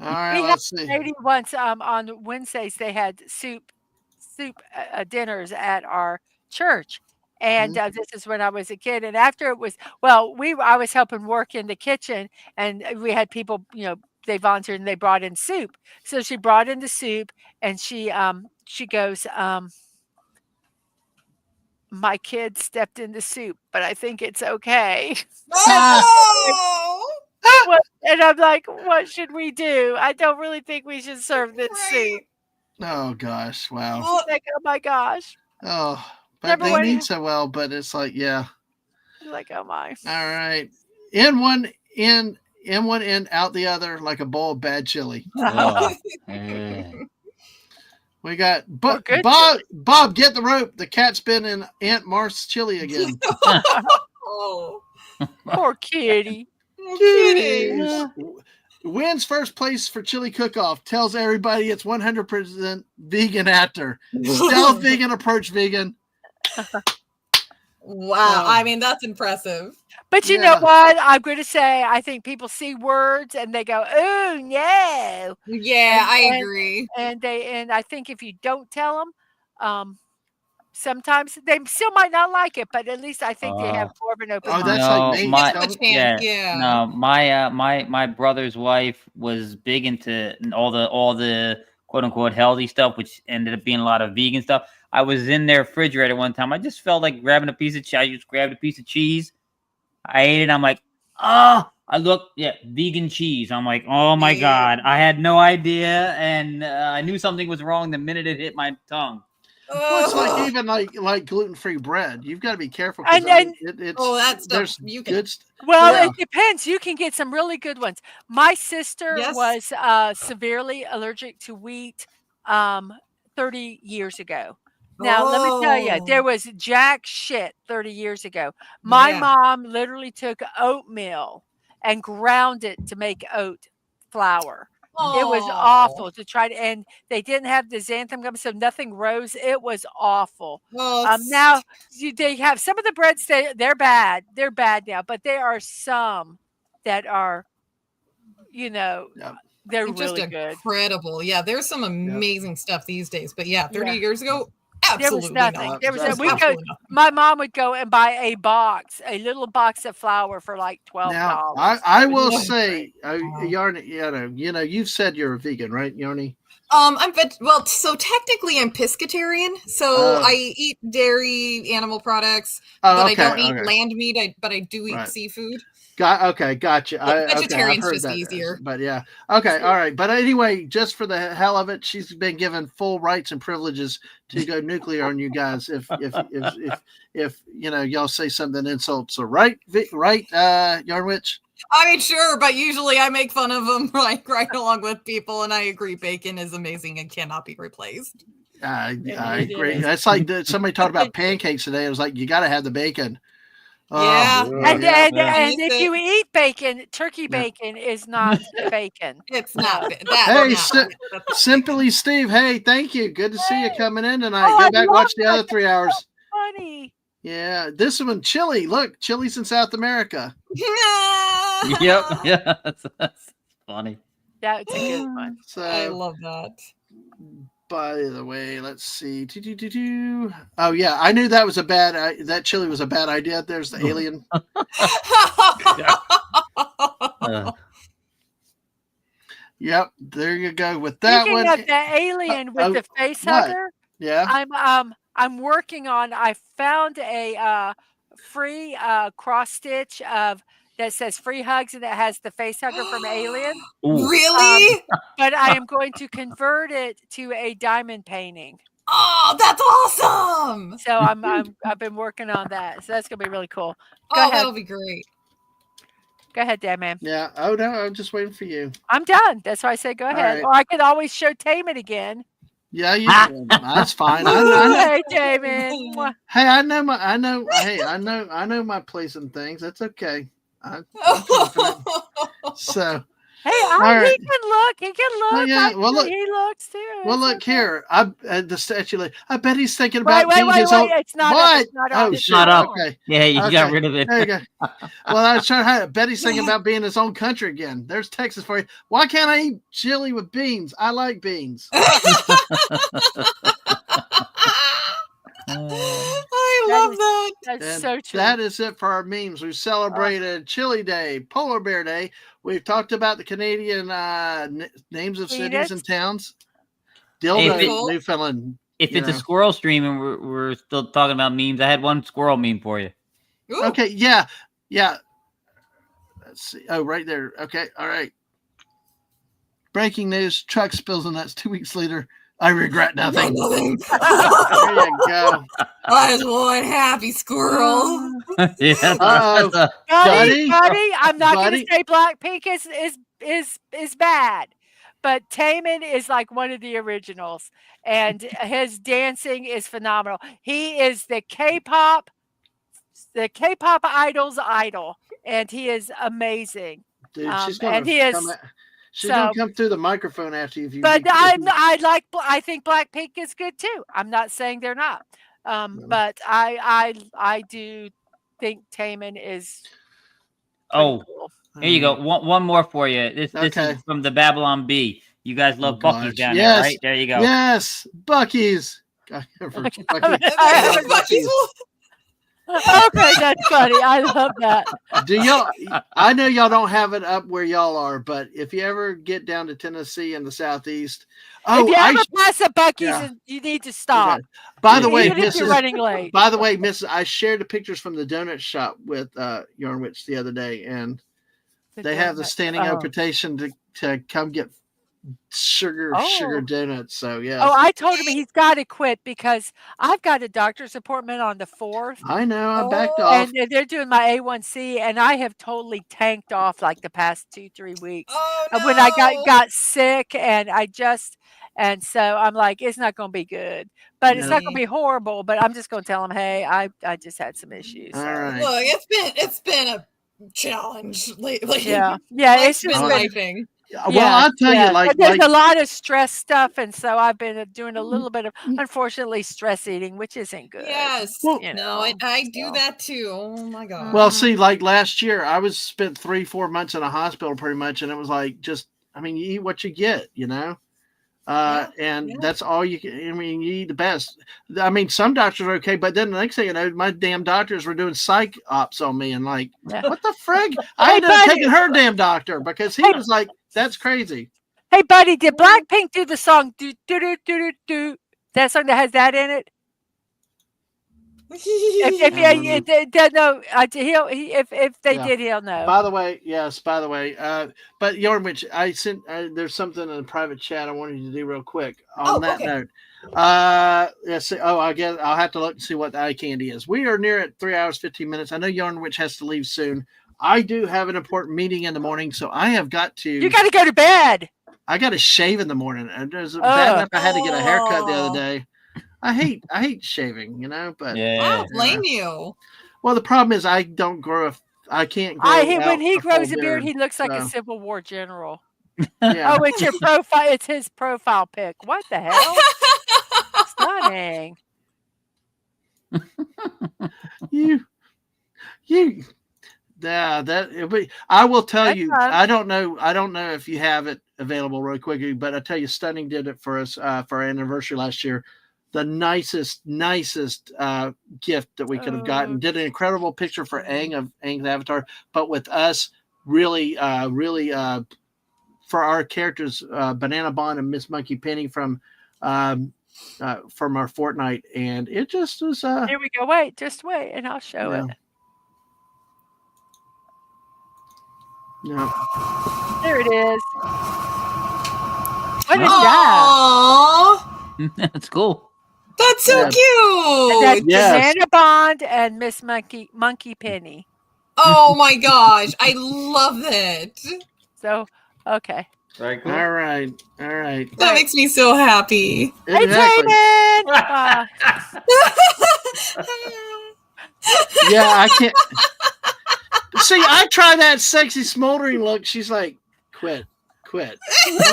right. We had Let's a see. lady once on Wednesdays they had soup dinners at our church, and this is when I was a kid. And after it was I was helping work in the kitchen, and we had people, they volunteered and they brought in soup. So she brought in the soup, and she goes, my kid stepped in the soup, but I think it's okay. Oh! And I'm like, what should we do? I don't really think we should serve this soup. Oh gosh. Wow. Like, oh my gosh. Oh, but Remember they when- mean so well, but it's like, yeah. Like, oh my. All right. In one end, out the other, like a bowl of bad chili. Oh. We got good Bob, get the rope. The cat's been in Aunt Marth's chili again. Oh. Poor kitty. Jeez. Wins first place for chili cook-off. Tells everybody it's 100% vegan after. Stealth vegan, approach vegan. Wow. I mean, that's impressive. But you know what? I'm going to say, I think people see words and they go, oh, no. Yeah, I agree. And I think if you don't tell them, sometimes they still might not like it, but at least I think they have more of an open mind. That's No, like me. No, my brother's wife was big into all the quote unquote healthy stuff, which ended up being a lot of vegan stuff. I was in their refrigerator one time. I just felt like grabbing a piece of cheese. I just grabbed a piece of cheese. I ate it. I'm like, oh, I looked, vegan cheese. I'm like, oh my God. I had no idea. And I knew something was wrong the minute it hit my tongue. Well, it's like even like gluten-free bread. You've got to be careful. That stuff you can. It depends. You can get some really good ones. My sister was severely allergic to wheat 30 years ago. Now, let me tell you, there was jack shit 30 years ago. My mom literally took oatmeal and ground it to make oat flour. It was awful to try to, and they didn't have the xanthan gum, so nothing rose. It was awful. Now they have some of the breads. They're bad. They're bad now, but there are some that are, they're just really good. Incredible. Yeah, there's some amazing stuff these days. But 30 years ago, absolutely there was nothing. My mom would go and buy a little box of flour for like $12. Now, I will say, Yarny, you've said you're a vegan, right, Yarny? So technically I'm pescatarian, so I eat dairy animal products, but I don't eat land meat, but I do eat seafood. Gotcha. Vegetarian's just easier. But yeah. Okay, all right. But anyway, just for the hell of it, she's been given full rights and privileges to go nuclear on you guys if y'all say something insults her. Right, Yarnwich? I mean, sure, but usually I make fun of them right along with people, and I agree bacon is amazing and cannot be replaced. I It agree. is. That's like somebody talked about pancakes today. It was like, you got to have the bacon. Yeah. And, yeah. and if Use you it. eat bacon, turkey Yeah. bacon is not bacon. It's No. not that. Hey, no. Simply Steve. Hey, thank you. Good to see you coming in tonight. Oh, Go I back, love watch the that. other 3 hours. So funny. Yeah, this one, Chile. Look, Chile's in South America. Yep. Yeah. That's funny. That's a good one. So, I love that. by the way, let's see. Oh yeah, I knew that was that chili was a bad idea. There's the alien. Yep, there you go with that Speaking one. of the alien with the face hugger, Yeah. I'm working on. I found a free cross stitch that says free hugs and it has the face hugger from Alien. Ooh. Really? But I am going to convert it to a diamond painting. Oh, that's awesome! So I've been working on that. So that's gonna be really cool. Go Oh, ahead. that'll be great. Go ahead, Dan Man. Yeah. Oh no, I'm just waiting for you. I'm done. That's why I said go ahead. right. Or I could always show Taman again. Yeah, you can. That's fine. I know. Hey, Taman. Mwah. Hey, I know my place and things. That's okay. I'm confident. So, Hey, right. he can look. He can look. Well, yeah. Well, look. He looks too. Well, It's look okay. here. The statue. I bet he's thinking Wait, about being his own. It's not What? up. It's not Oh, up. It's shit. not up. Okay. Yeah, you got Okay. rid of it. There you go. Well, I was trying to. I bet he's thinking about being his own country again. There's Texas for you. Why can't I eat chili with beans? I like beans. I love that. That's And so true. that is it for our memes. We've celebrated Chili Day, Polar Bear Day. We've talked about the Canadian names of cities and towns. Dildo, Newfoundland. If it's a squirrel stream and we're still talking about memes, I had one squirrel meme for you. Ooh. Okay, yeah. Let's see. Oh, right there. Okay, all right. Breaking news: truck spills and nuts. 2 weeks later, I regret nothing. There you go. I was one happy squirrel. Yeah. Uh-oh. Buddy, I'm not going Buddy. to say Blackpink is bad, but Taman is like one of the originals, and his dancing is phenomenal. He is the K-pop idol's idol, and he is amazing. Dude, she's gonna and he is. She's gonna come through the microphone after you. But I think Blackpink is good too. I'm not saying they're not. But I do think Taman is. Oh, cool. here you go. One more for you. This is from the Babylon Bee. You guys love Buc-ee's down there, right? There you go. Yes, Buc-ee's. Okay, that's funny. I love that. Do y'all? I know y'all don't have it up where y'all are, but if you ever get down to Tennessee in the southeast, if you ever pass a Buc-ee's, you need to stop. Okay. By the way, even if you're running late. By the way, Mrs. I shared the pictures from the donut shop with Yarnwich the other day, and they have the standing invitation to come get sugar donuts. So yeah. Oh, I told him he's got to quit because I've got a doctor's appointment on the 4th. I know. I backed off. And they're doing my A1C, and I have totally tanked off like the past 2-3 weeks. Oh, no. When I got sick, and so I'm like, it's not going to be good, but it's not going to be horrible. But I'm just going to tell them, hey, I just had some issues. All right. Look, it's been a challenge lately. Yeah, It's just been been lifing. Well, I'll tell you, there's a lot of stress stuff, and so I've been doing a little bit of, unfortunately, stress eating, which isn't good. Yes, Well, I do that too. Oh my god. Well, see, like last year, I spent 3-4 months in a hospital pretty much, and it was like you eat what you get, that's all you can. I mean, you eat the best. I mean, some doctors are okay, but then the next thing you know, my damn doctors were doing psych ops on me, and like, what the frig? I ended up taking her damn doctor because he was like, "That's crazy." Hey, buddy, did Blackpink do the song "Do Do Do Do Do Do"? That song that has that in it. If they did, he'll know. By the way, yes. By the way, but Yormich, I sent. There's something in the private chat I wanted you to do real quick. On that note, let's see. Oh, I guess I'll have to look and see what the eye candy is. We are near at 3 hours 15 minutes. I know Yarnwich has to leave soon. I do have an important meeting in the morning, so I have got to. You got to go to bed. I got to shave in the morning. And it was bad enough I had to get a haircut the Oh. other day. I hate shaving, you know, but I Yeah. don't blame you. well, the problem is I don't grow I can't grow out when he a full grows a beard, beard, he looks like a so, Civil War general. yeah. Oh, it's your profile. It's his profile pic. What the hell? Stunning. you I will tell That's you, fun. I don't know if you have it available real quickly, but I tell you, Stunning did it for us for our anniversary last year. The nicest gift that we could have gotten. Did an incredible picture for Aang of Aang's avatar, but with us really for our characters, Banana Bond and Miss Monkey Penny from our Fortnite, and it just was Here we go. Wait, just wait, and I'll show it. Yeah. There it is. What is that? Aww, That's cool. that's so Yeah. cute. And that's Yes. Banana Bond and Miss Monkey Penny. Oh my gosh, I love it. So, okay. Very cool. All right. That makes me so happy. Hey, Exactly. Taman! Yeah, I can't. See, I try that sexy smoldering look. She's like, quit. I'm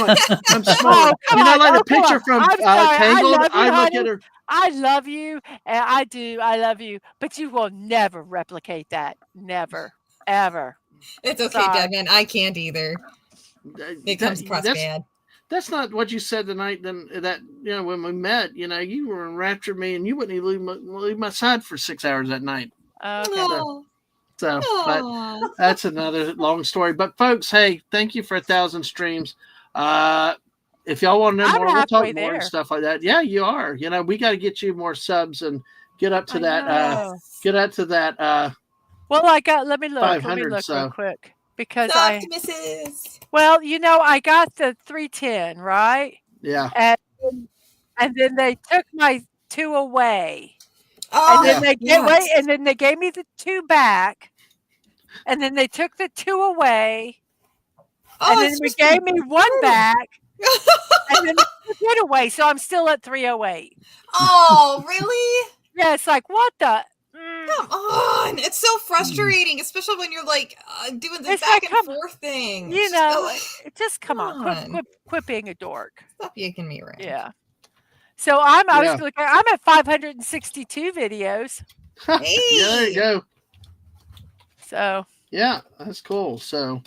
like, I'm smoldering. come You know, on. like Oh, the picture come on. from I'm sorry. Tangled. I I love look you, at her. I love you, and I do. I love you, but you will never replicate that. Never, ever. It's okay, Sorry. Devin. I can't either. It comes across bad. That's not what you said tonight. Then that when we met, you were enraptured me, and you wouldn't even leave my side for 6 hours that night. Okay. Oh, So, but aw. that's another long story. But folks, hey, thank you for 1,000 streams. If y'all want to know I'm more, we'll talk halfway more and there. stuff like that. Yeah, you are. We got to get you more subs and get up to I that. know. Get up to that. Well, I got. Let me look. 500, real so. quick because Soft misses. I got the 310 right, Yeah. and then they took my 2 away, Oh, and then they yes. and then they gave me the 2 back, and then they took the 2 away, Oh, and then it's we just gave me 1 brutal. back, and then they took it away. So I'm still at 308. Oh, really? Yeah, it's like what the. Come on. It's so frustrating, especially when you're like doing this It's back like, and forth thing. Just come come on, on. quit being a dork. Stop yanking me around. Yeah. So I'm at 562 videos. Yeah, there you go. So Yeah, that's cool. So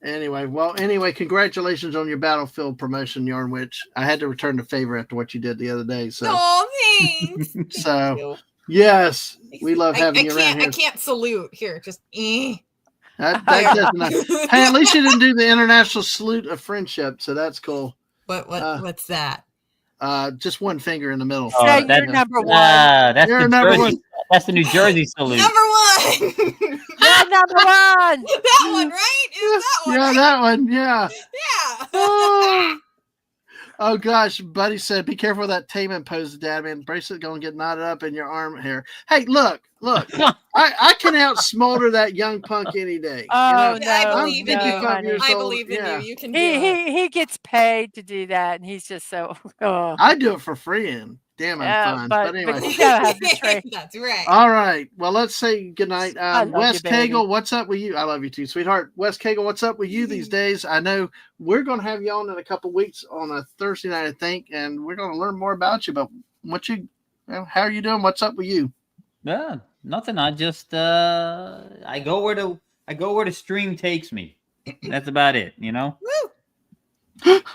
anyway, congratulations on your Battlefield promotion, Yarn Witch. I had to return the favor after what you did the other day. So Oh, thanks. Thank So, you. yes, we love having I you can't, around here. I can't salute. Here, just That doesn't. Hey, at least you didn't do the international salute of friendship, so that's cool. What's that? Just one finger in the middle. say that's- you're number 1. That's You're the number Jersey. one. That's the New Jersey salute. Number 1. You're number 1. That one, right? It was that one. Yeah, right? that one. Yeah. Yeah. Oh gosh, Buddy said, "Be careful of that Taman pose, Dad. Man, bracelet gonna get knotted up in your arm hair." Hey, look. I can outsmolder that young punk any day. Oh, no, I believe in you. 55 years I old. believe in Yeah. you. You can do it. He gets paid to do that, and he's just so. Oh. I do it for free, and damn, I'm Yeah, fine. but But anyway, you gotta have the tray. That's right. all right. Well, let's say goodnight. I love Wes you, baby. Cagle, what's up with you? I love you too, sweetheart. Wes Cagle, what's up with you these days? I know we're going to have you on in a couple weeks on a Thursday night, I think, and we're going to learn more about you. But how are you doing? What's up with you? Yeah, nothing. I just I go where the stream takes me. That's about it.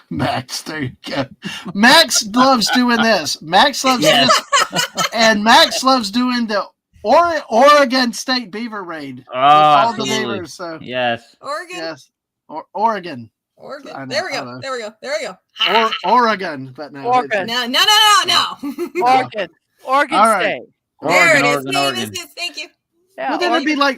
Max, there you go. Max loves doing this. Max loves this, and Max loves doing the Oregon State Beaver Raid. Oh, All the absolutely. beavers. So Yes. Oregon. yes, Oregon. I Oregon. know, There we I go. know. There we go. There we go. Oregon, but no. Oregon. No. Oregon All right. State. There it is. Oregon, Hey, Oregon. this is. Thank you. Yeah, Well, then it'd be Oregon. like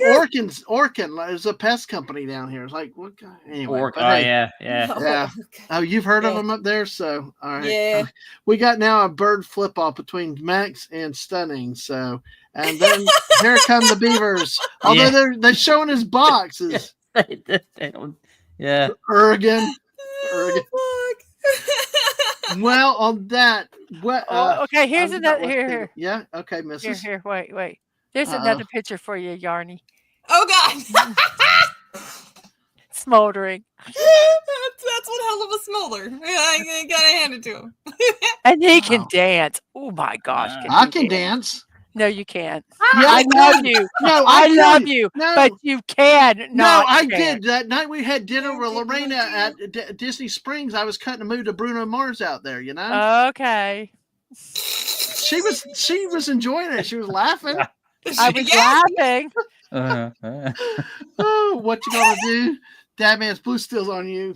Orkin. There's a pest company down here. It's like what? Anyway, Orc. but Oh hey, yeah. Yeah. Oh, you've heard of Yeah. them up there, so all right. Yeah. We got now a bird flip off between Max and Stunning. So, and then here come the beavers. Although Yeah. they're showing his boxes. They don't. Yeah. Oregon. her again. Oh, fuck. Well, on that, what? Okay, here's I was about another. to say- Here. Yeah. Okay, Mrs. Here. Wait. There's Uh-oh. another picture for you, Yarny. Oh God. Smoldering. That's one hell of a smolder. I gotta hand it to him. And he can Wow. dance. Oh my gosh. I he can dance. No, you can't. Yeah, I love could. you. No, I could. love you. No, But you can no, not. I dance. did. That night we had dinner You with did Lorena not at Disney Springs. I was cutting a mood to Bruno Mars out there. You know, Okay. she was enjoying it. She was laughing. I was Yes. laughing. Oh, what you gonna do? Dad man's blue still's on you.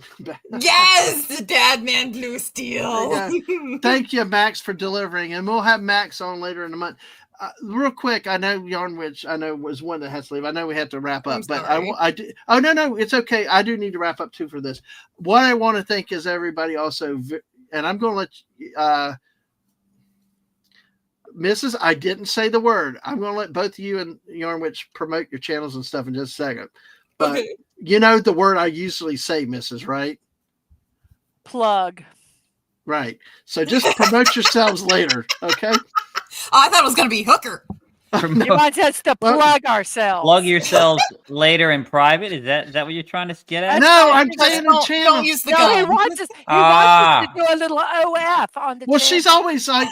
Yes, the dad man blue steel. There Thank you, Max, for delivering, and we'll have Max on later in the month. Real quick, I know Yarnwich, I know was one that has to leave. I know we have to wrap I'm up, but sorry. I do. Oh no, it's okay. I do need to wrap up too for this. What I want to thank is everybody also, and I'm going to let Mrs. I didn't say the word. I'm going to let both of you and Yarnwich promote your channels and stuff in just a second. But Okay. you know the word I usually say, Mrs., right? Plug. Right. So just promote yourselves later, okay? Oh, I thought it was gonna be hooker. You want us to plug ourselves. Plug yourselves later in private. Is that what you're trying to get at? No, I'm Just saying the channel. don't use the No, he gun. wants us. He wants us to do a little OF on the. Well, channel. she's always like,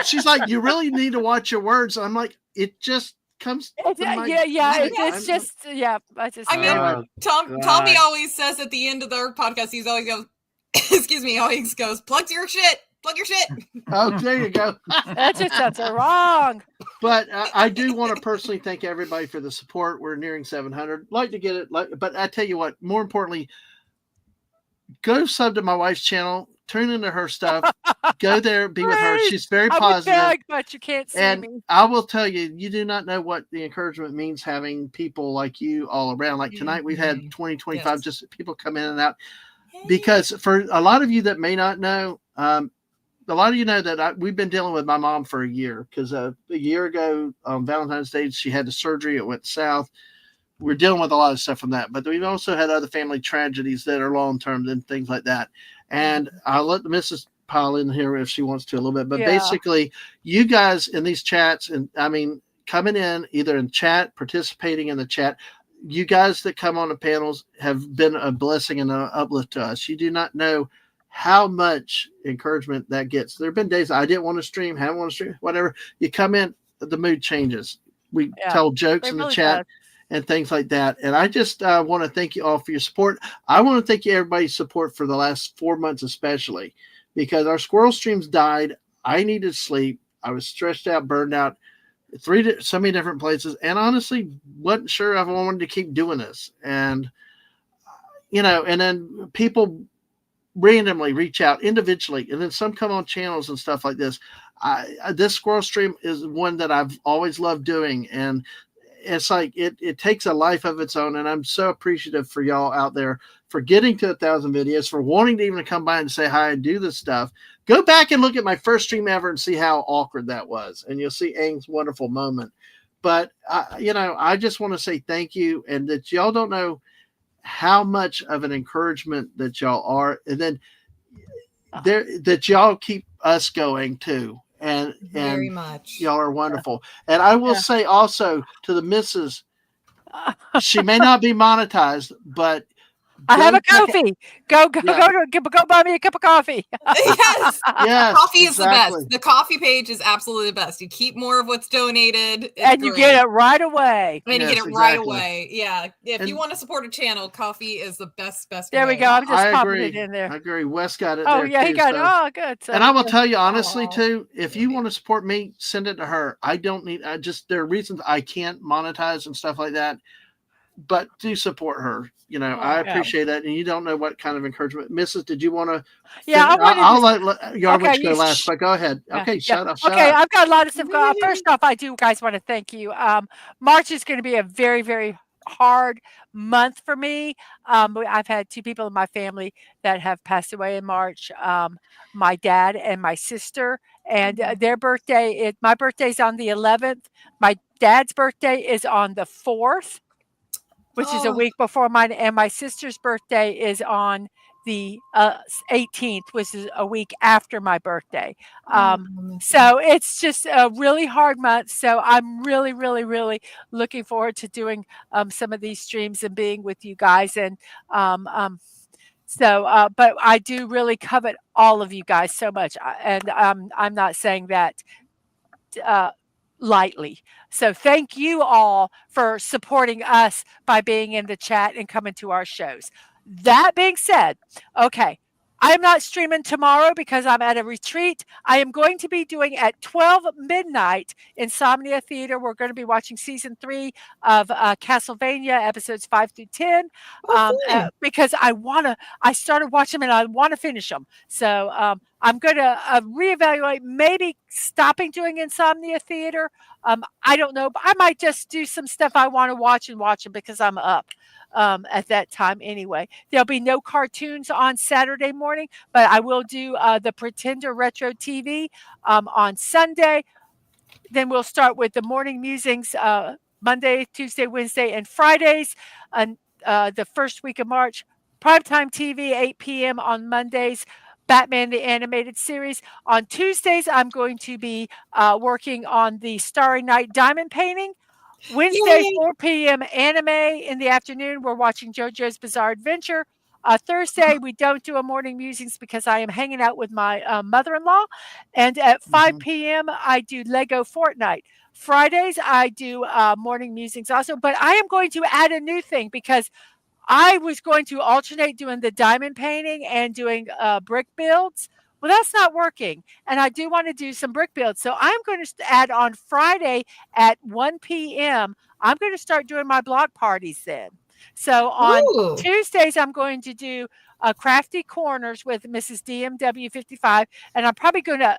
she's like, you really need to watch your words. I'm like, it just comes. It's, from my yeah. mind. It's just yeah. I mean, Tommy God. always says at the end of their podcast, he's always goes, excuse me, always goes, plug your shit. Plug your shit. Oh, there you go. That just sounds wrong. But I do want to personally thank everybody for the support. We're nearing 700. Like to get it, but I tell you what, more importantly, go sub to my wife's channel, tune into her stuff, go there, be with her. She's very I would positive. beg, but you can't see And me. I will tell you, you do not know what the encouragement means having people like you all around. Like tonight, we've had 20, 25, Yes. just people come in and out. Because for a lot of you that may not know, a lot of you know that we've been dealing with my mom for a year because a year ago on Valentine's Day, she had the surgery. It went south. We're dealing with a lot of stuff from that, but we've also had other family tragedies that are long-term and things like that. And I'll let the Mrs. pile in here if she wants to a little bit, but basically you guys in these chats, and I mean, coming in either in chat, participating in the chat, you guys that come on the panels have been a blessing and an uplift to us. You do not know how much encouragement that gets. There have been days I didn't want to stream, haven't want to stream, whatever. You come in, the mood changes. We tell jokes in the chat and things like that. And I just want to thank you all for your support. I want to thank you everybody's support for the last 4 months, especially because our squirrel streams died. I needed sleep. I was stressed out, burned out, so many different places, and honestly wasn't sure if I wanted to keep doing this. And and then people randomly reach out individually, and then some come on channels and stuff like this. This squirrel stream is one that I've always loved doing, and it's like it takes a life of its own. And I'm so appreciative for y'all out there for getting to 1,000 videos, for wanting to even come by and say hi and do this stuff. Go back and look at my first stream ever and see how awkward that was, and you'll see Aang's wonderful moment. But I just want to say thank you, and that y'all don't know how much of an encouragement that y'all are, and then that y'all keep us going too. And Very much. Y'all are wonderful. And I will say also to the missus, she may not be monetized, but I have a coffee. Go buy me a cup of coffee. Yes. Coffee is exactly. the best. The coffee page is absolutely the best. You keep more of what's donated. And you get it right away. And you get it right away. Yeah. If you want to support a channel, coffee is the best. There we go. I'm just popping it in there. I agree. Wes got it. Oh, there yeah, he too, got it. so. Oh, good. So, and I will tell you honestly too, if you want to support me, send it to her. I don't need, there are reasons I can't monetize and stuff like that, but do support her. I appreciate that. And you don't know what kind of encouragement. Mrs., did you want to? Yeah, I'll let Yarwich go last, but go ahead. Okay, shut up. Okay, I've got a lot of stuff going on. First off, I do guys want to thank you. March is going to be a very, very hard month for me. I've had 2 people in my family that have passed away in March. My dad and my sister, and their birthday. My birthday's on the 11th. My dad's birthday is on the 4th. Which is a week before mine, and my sister's birthday is on the 18th, which is a week after my birthday. Oh, So it's just a really hard month. So I'm really, really, really looking forward to doing some of these streams and being with you guys. And but I do really covet all of you guys so much, and I'm not saying that lightly. So thank you all for supporting us by being in the chat and coming to our shows. That being said, okay, I am not streaming tomorrow because I'm at a retreat. I am going to be doing at 12 midnight Insomnia Theater. We're going to be watching season 3 of Castlevania episodes 5 through 10 because I started watching them and I want to finish them. So I'm going to reevaluate maybe stopping doing Insomnia Theater. I don't know, but I might just do some stuff I want to watch and watch them because I'm up at that time anyway. There'll be no cartoons on Saturday morning, but I will do the Pretender Retro TV on Sunday. Then we'll start with the morning musings Monday, Tuesday, Wednesday, and Fridays. And the first week of March, primetime TV, 8 p.m. on Mondays. Batman the Animated Series. On Tuesdays, I'm going to be working on the Starry Night Diamond Painting. Wednesday, 4 p.m. anime. In the afternoon, we're watching JoJo's Bizarre Adventure. Thursday, we don't do a morning musings because I am hanging out with my mother-in-law. And at 5 p.m., I do Lego Fortnite. Fridays, I do morning musings also. But I am going to add a new thing because I was going to alternate doing the diamond painting and doing brick builds. Well, that's not working. And I do want to do some brick builds. So I'm going to add on Friday at 1 p.m. I'm going to start doing my block parties then. So on Tuesdays, I'm going to do Crafty Corners with Mrs. DMW 55. And I'm probably going to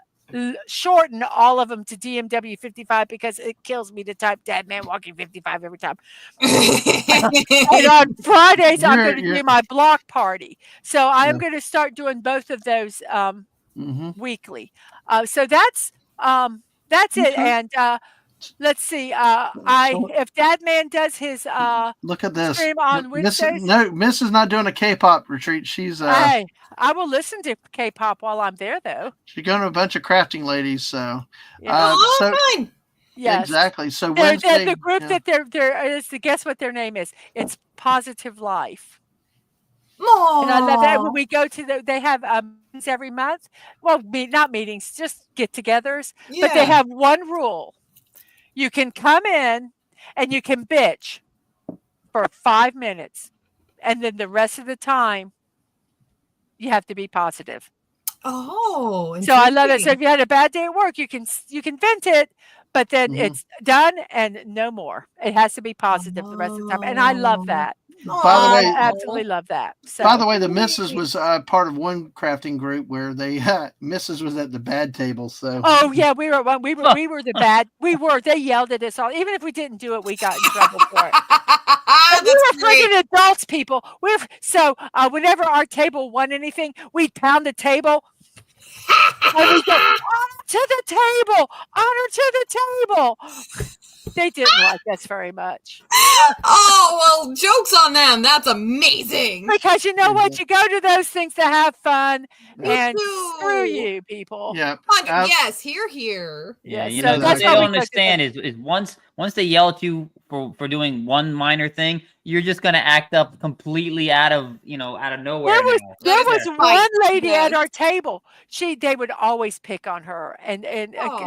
shorten all of them to DMW 55 because it kills me to type Dad Man Walking 55 every time. And on Fridays, I'm going to do my block party. So I'm going to start doing both of those weekly. So that's it. And let's see. If Dad Man does his look at this stream on Wednesdays. Miss is not doing a K-pop retreat. She's hey, I will listen to K-pop while I'm there, though. She's going to a bunch of crafting ladies. So fine. Yes, exactly. So Wednesday, the group that they're is to guess what their name is. It's Positive Life. Aww. And I love that when we go to they have meetings every month. Well, not meetings, just get-togethers. Yeah. But they have one rule. You can come in and you can bitch for 5 minutes, and then the rest of the time you have to be positive. Oh, so I love it. So if you had a bad day at work, you can vent it, but then it's done and no more. It has to be positive the rest of the time, and I love that. By the way, I absolutely love that. So. By the way, the Missus was part of one crafting group where they Mrs. was at the bad table. So yeah, we were the bad. They yelled at us all. Even if we didn't do it, we got in trouble for it. We were freaking adults, people. Whenever our table won anything, we'd pound the table. And we go, honor to the table, honor to the table. They didn't like us very much. Oh, well, joke's on them. That's amazing. Because you know what? You go to those things to have fun, and screw you, people. Yeah. Yes, here. Yeah, you know, what they don't understand is once they yell at you for doing one minor thing, you're just gonna act up completely out of nowhere. There was one lady at our table. They would always pick on her, and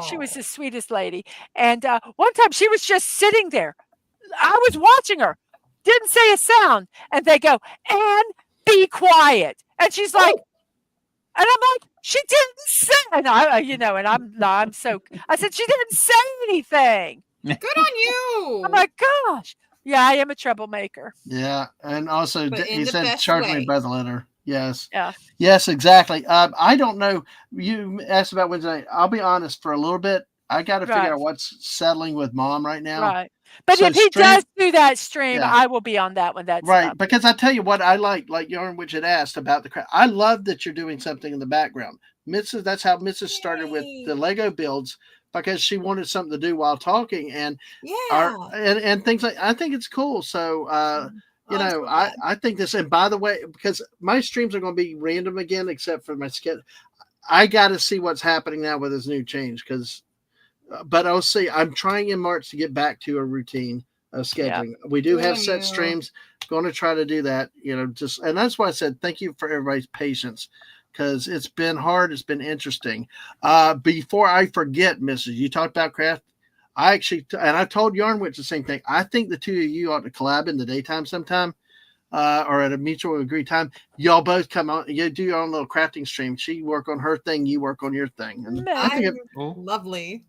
she was the sweetest lady. And one time she was just sitting there. I was watching her, didn't say a sound, and they go, "And be quiet." And she's like, and I'm like, "She didn't say," and I'm so. I said, "She didn't say anything." Good on you. I'm like, gosh. Yeah, I am a troublemaker. Yeah, and also he said, "Charge me by the letter." Yes. Yeah. Yes, exactly. I don't know. You asked about Wednesday. I'll be honest. For a little bit, I got to figure out what's settling with Mom right now. Right. But if he does do that stream, I will be on that one. That's right. Because I tell you what, I like Yarn Witch had asked about the craft. I love that you're doing something in the background. That's how Mrs. started with the Lego builds, because she wanted something to do while talking and and things like. I think it's cool. So You know, I think this, and by the way, because my streams are going to be random again, except for my schedule. I got to see what's happening now with this new change, because, but I'll see. I'm trying in March to get back to a routine of scheduling. We do have set streams. Going to try to do that, you know, and that's why I said thank you for everybody's patience, because it's been hard. It's been interesting. Before I forget, Mrs., you talked about craft. I actually, and I told Yarn Witch the same thing. I think the two of you ought to collab in the daytime sometime, or at a mutual agreed time. Y'all both come on. You do your own little crafting stream. She work on her thing. You work on your thing. And I think lovely.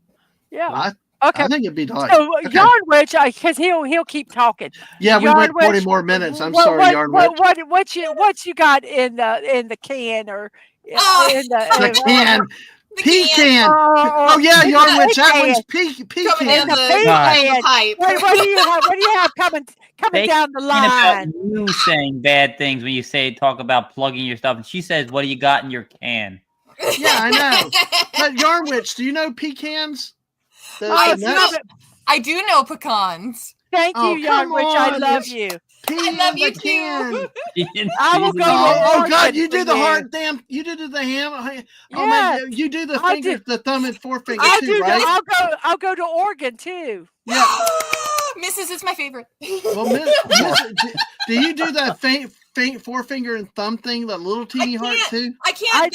Yeah. I think it'd be delightful. So Yarn Witch, because he'll keep talking. Yeah, we went 40 more minutes. I'm sorry, Yarn Witch. What you got in the can or in the can? Pecan. Oh yeah, Yarn Witch. That one's pecan. In the pipe. What do you have coming down the line? About you saying bad things when you talk about plugging your stuff, and she says, "What do you got in your can?" Yeah, I know. But Yarn Witch, do you know pecans? I do know pecans. Thank you, Yarn Witch. I love you. I love you too. I will go. Oh God, you do the hard damn. You do the ham. Oh man, you do the finger, the thumb and forefinger too, right? I'll go to Oregon too. Yeah. Mrs. is my favorite. Well, do you do that faint forefinger and thumb thing, the little teeny heart too? I can't.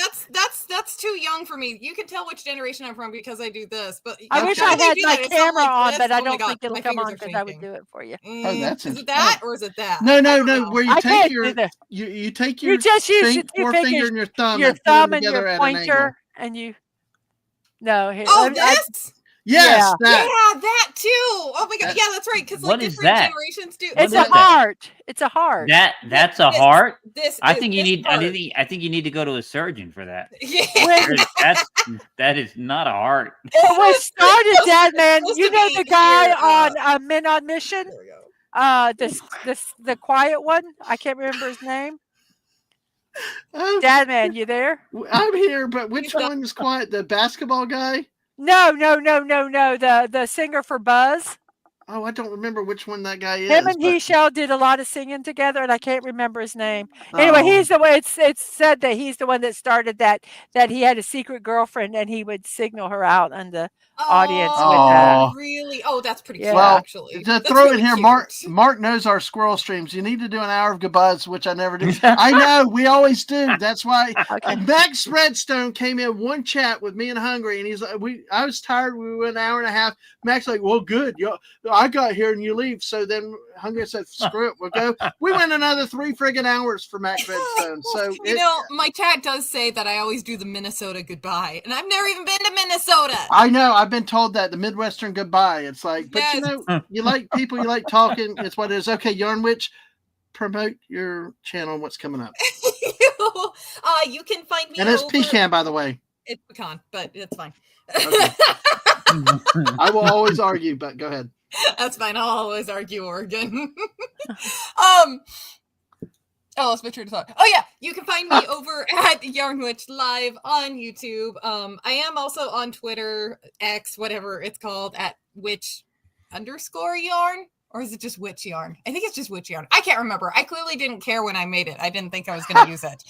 That's too young for me. You can tell which generation I'm from because I do this. But I wish I had my camera on, but I don't think it'll come on because I would do it for you. Oh, that's is it that or is it that? No. Where you take your you take your forefinger and your thumb and your pointer and you. No. This. Yes, that too. Oh my God, yeah, that's right. Because like different generations do. It's a heart. It's a heart. That's a heart. I think you need to go to a surgeon for that. Yeah. That is not a heart. It was started, Dad, man. You know the guy on Men on Mission. There we go. The quiet one. I can't remember his name. Dad, man, you there? I'm here, but which one is quiet? The basketball guy? No. The singer for Buzz. Oh, I don't remember which one that guy is. Him and He-Shell did a lot of singing together, and I can't remember his name. Anyway, he's the one. It's said that he's the one that started that he had a secret girlfriend, and he would signal her out on the audience with that. Really? Oh, that's pretty cool, well, actually. To throw in here, Mark knows our squirrel streams. You need to do an hour of goodbyes, which I never do. I know, we always do. That's why Max Redstone came in one chat with me and Hungry, and he's like, I was tired. We went an hour and a half. Max like, well, good. I got here and you leave. So then Hungry said, screw it, we'll go. We went another 3 friggin' hours for Max Redstone. So my chat does say that I always do the Minnesota goodbye, and I've never even been to Minnesota. I know. I've been told that the Midwestern goodbye. It's like, but you know, you like people, you like talking. It's what it is. Okay, Yarn Witch, promote your channel and what's coming up. You can find me. And it's pecan, by the way. It's pecan, but it's fine. Okay. I will always argue, but go ahead. That's fine. I'll always argue Oregon. Oh, it's my turn to talk. Oh yeah, you can find me over at Yarn Witch Live on YouTube. I am also on Twitter, X, whatever it's called, at witch_yarn, or is it just witch yarn? I think it's just witch yarn. I can't remember. I clearly didn't care when I made it. I didn't think I was going to use it.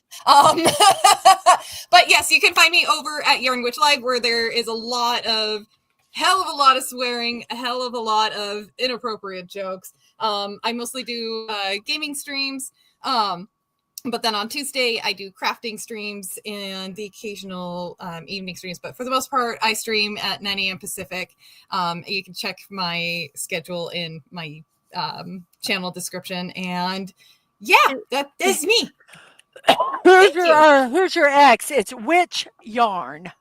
But yes, you can find me over at Yarn Witch Live, where there is hell of a lot of swearing, a hell of a lot of inappropriate jokes. I mostly do gaming streams. But then on Tuesday, I do crafting streams and the occasional evening streams. But for the most part, I stream at 9 a.m. Pacific. You can check my schedule in my channel description. And yeah, that is me. Here's your ex. It's Witch Yarn.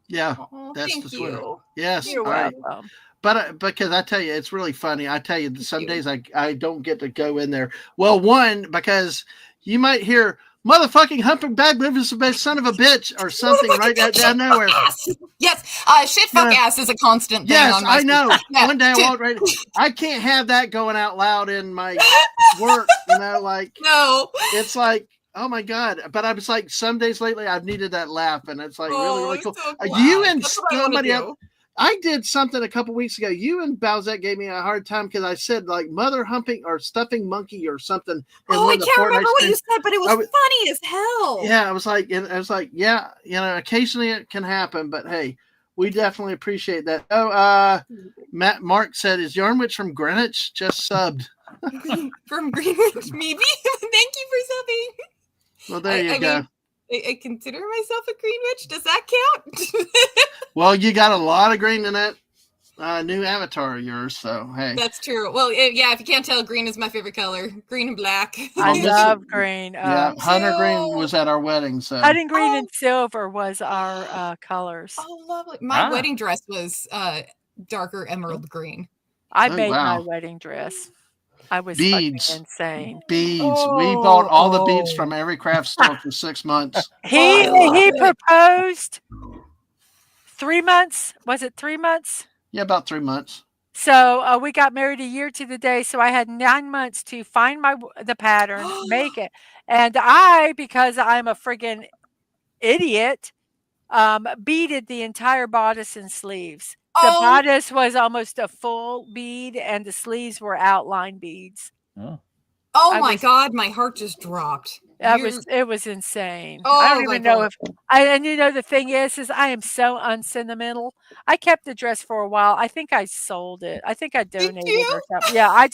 Yeah, that's the Twitter. Yes, you're welcome. But because I tell you, it's really funny. I tell you, some days I don't get to go in there. Well, one, because you might hear motherfucking humping bag moves a son of a bitch or something right down nowhere. Yes, shit fuck ass is a constant thing. Yes, on my I know. Yeah. One day I walked right. I can't have that going out loud in my work. You know, like no, it's like. Oh my God. But I was like, some days lately I've needed that laugh, and it's like really cool. So You and somebody else. I did something a couple weeks ago. You and Bowsette gave me a hard time because I said like mother humping or stuffing monkey or something. Oh, I can't remember what you said, but it was funny as hell. Yeah, I was like, yeah, occasionally it can happen, but hey, we definitely appreciate that. Oh, Mark said, "Is Yarnwich from Greenwich?" Just subbed. From Greenwich, maybe. Thank you for subbing. Well, there you go. I consider myself a Greenwich. Does that count? Well, you got a lot of green in that new avatar of yours, so hey. That's true. Well, yeah, if you can't tell, green is my favorite color. Green and black. I love green. Yeah, Hunter Green was at our wedding, so. Hunting green and silver was our colors. Oh, lovely. My wedding dress was darker emerald green. I made my wedding dress. I was beads. Insane. Beads. We bought all the beads from every craft store for 6 months. He proposed 3 months. Was it 3 months? Yeah, about 3 months. So we got married a year to the day. So I had 9 months to find the pattern, make it. And because I'm a friggin' idiot, beaded the entire bodice and sleeves. The bodice was almost a full bead, and the sleeves were outline beads. Oh my God, my heart just dropped. It was insane. Oh, I don't even know if and the thing is I am so unsentimental. I kept the dress for a while. I think I sold it. I think I donated or something. Yeah, I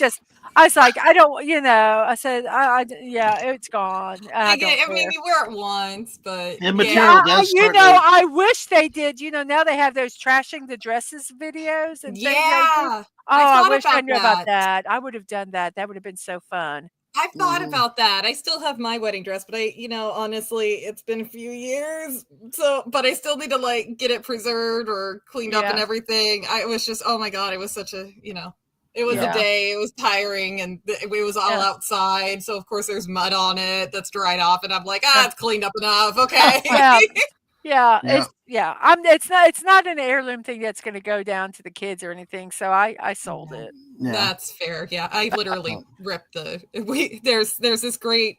was like, I don't, I said, it's gone. I mean, you wear it once, but I wish they did. Now they have those trashing the dresses videos and things. I wish I knew about that. I would have done that. That would have been so fun. I've thought about that. I still have my wedding dress, but honestly, it's been a few years. But I still need to get it preserved or cleaned up and everything. I was just, oh my God, it was such a, it was a day. It was tiring, and it was all outside. So of course there's mud on it that's dried off, and I'm like, it's cleaned up enough. Okay. It's not an heirloom thing that's going to go down to the kids or anything. So I sold it. Yeah. That's fair. Yeah, I literally ripped there's this great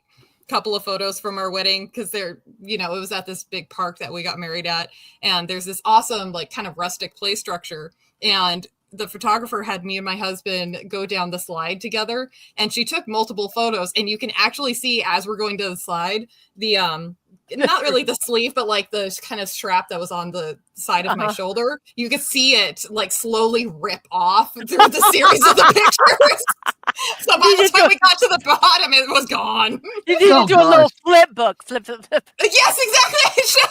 couple of photos from our wedding because it was at this big park that we got married at, and there's this awesome kind of rustic play structure, and the photographer had me and my husband go down the slide together, and she took multiple photos, and you can actually see as we're going to the slide the not really the sleeve, but the kind of strap that was on the side of my shoulder. You could see it slowly rip off through the series of the pictures. So by the time we got to the bottom, it was gone. You need to do a little flip book. Flip. Yes, exactly. I should.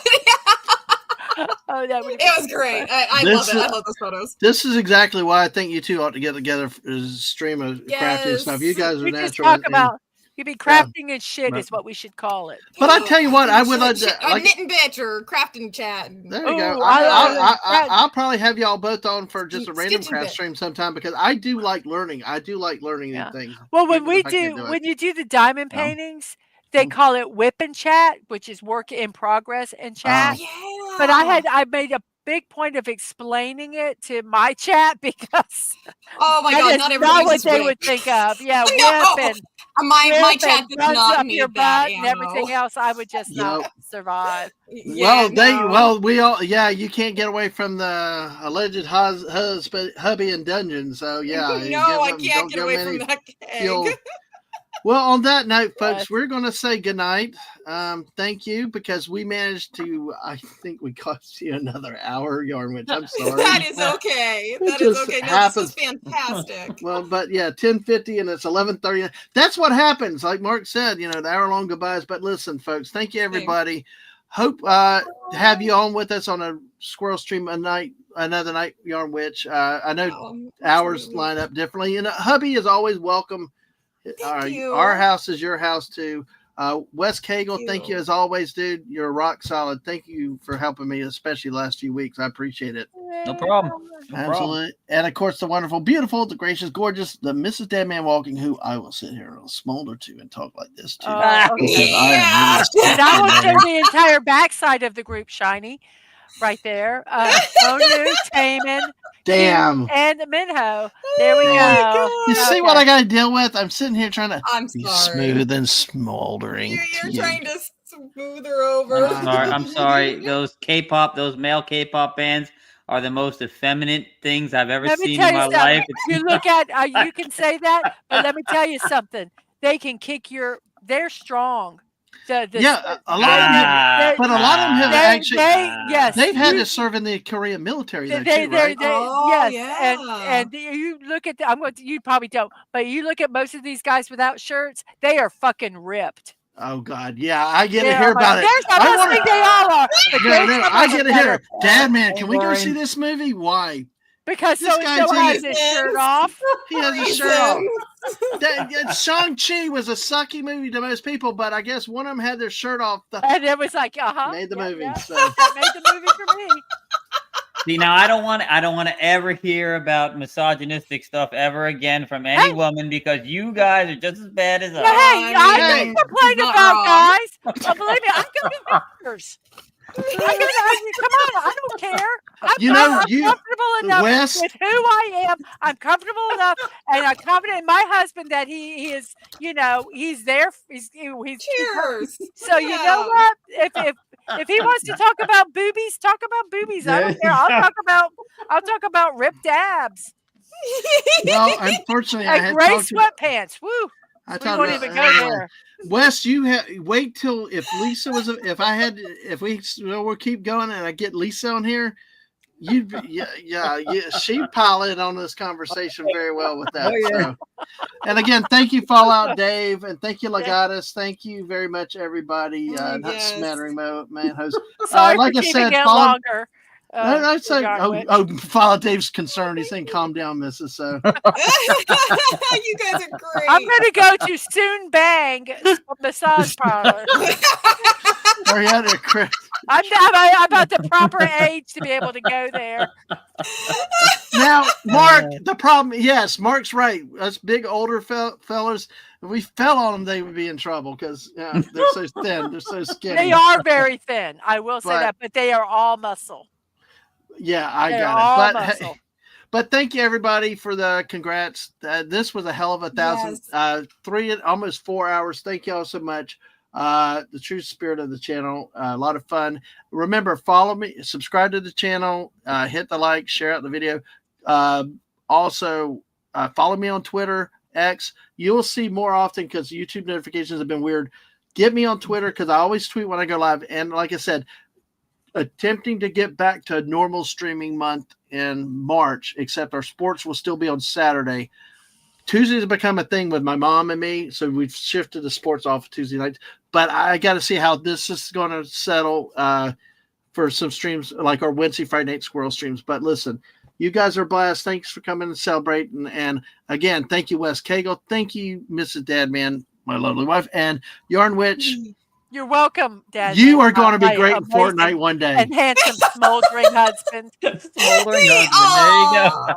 It was great. I love it. I love those photos. This is exactly why I think you two ought to get together for a stream of crafting stuff. You guys are natural. Talk about. You'd be crafting and shit is what we should call it. But I tell you what, I would like knitting bitch or crafting chat. There you go. I'll probably have y'all both on for just a random craft stream sometime because I do like learning. I do like learning new things. Well, when you do the diamond paintings, they call it whip and chat, which is work in progress and chat. But I made a big point of explaining it to my chat because my God, not what they would think of. Yeah, whip and my chat does not need your that butt and everything else. I would just not survive. We all you can't get away from the alleged hubby in dungeon. So I can't get away from that keg. Well, on that note, folks, we're going to say goodnight. Thank you, because we managed to, I think we cost you another hour, Yarnwich. I'm sorry. That is okay. That is okay. No, this is fantastic. Well, but 10:50 and it's 11:30. That's what happens. Like Mark said, the hour-long goodbyes. But listen, folks, thank you, everybody. Hope to have you on with us on a squirrel stream another night, Yarnwich. I know hours line up differently. And hubby is always welcome. Our house is your house too. Wes Cagle, thank you as always, dude. You're rock solid. Thank you for helping me, especially last few weeks. I appreciate it. No problem. Absolutely. And of course, the wonderful, beautiful, the gracious, gorgeous, the Mrs. Deadman Walking, who I will sit here and smolder to and talk like this too. That will show the entire backside of the group, Shiny, right there. Onu, Taman. Damn. And Minho. There we go. You see what I got to deal with? I'm sitting here trying to be sorry. smooth and smoldering. You're trying to smooth her over. I'm sorry. Those male K-pop bands are the most effeminate things I've ever Let me seen tell in you my something. life. You look at you can say that, but let me tell you something. They can kick your. They're strong. Yeah, a lot of them have, but a lot of them have actually. Yes, They've had to serve in the Korean military though too, right? Oh, yes, and you look at I'm going to, you probably don't, but you look at most of these guys without shirts, they are fucking ripped. Oh God, yeah, I get They to are hear like- about it. There's, I'm I not wanna- saying they all are, but No, there's no, some I of get them to that hear, are- Dad, man, can we go Boring. see this movie? Why? because This so and guy's so in has it. his shirt off. He has his shirt off. Reasons. Shang-Chi was a sucky movie to most people, but I guess one of them had their shirt off. And it was like, Made the movie. Yeah, So. that made the movie for me. See, now I don't want to ever hear about misogynistic stuff ever again from any Hey. woman because you guys are just as bad as us. Yeah, hey, I Hey. don't complain Not about wrong. guys. But believe me, I go to doctors. Come on, I don't care. I'm comfortable enough West, with who I am. I'm comfortable enough, and I'm confident in my husband that he is, he's there. He's Cheers. So you know what? If he wants to talk about boobies, talk about boobies. I don't care. I'll talk about ripped abs well, unfortunately, I and had gray talked about. sweatpants. Woo! I We talked won't about even go there. Wes, wait till if Lisa was if we will keep going and I get Lisa on here, she'd pile in on this conversation very well with that. Oh, yeah. So, and again, thank you, Fallout Dave, and thank you, Legatus. Thank you very much, everybody. Not yes. smattering man host. Sorry like for I keeping said, it follow. longer. I'd say, Yarnwitch. Follow Dave's concern. He's saying, "Calm down, Mrs." So You guys are great. I'm going to go to Soon Bang massage parlor. are you at there, Chris? I'm about the proper age to be able to go there. Now, Mark, the problem, yes, Mark's right. Us big older fellas, if we fell on them, they would be in trouble because they're so thin, they're so skinny. They are very thin. I will say that, but they are all muscle. Yeah, I They're got all it. But muscle. but thank you everybody for the congrats. This was a hell of a 1,000, almost 4 hours. Thank you all so much. The true spirit of the channel, a lot of fun. Remember, follow me, subscribe to the channel, hit the like, share out the video. Also, follow me on Twitter, X. You'll see more often because YouTube notifications have been weird. Get me on Twitter because I always tweet when I go live. And like I said, attempting to get back to a normal streaming month in March, except our sports will still be on Saturday. Tuesdays have become a thing with my mom and me, so we've shifted the sports off Tuesday nights. But I got to see how this is going to settle for some streams like our Wednesday, Friday night squirrel streams. But listen, you guys are blessed. Thanks for coming and celebrating. And again, thank you, Wes Cagle. Thank you, Mrs. Dadman, my lovely wife, and Yarn Witch. You're welcome, Dad. You are going to be great in Fortnite one day. And handsome, smoldering husband. Smoldering husband.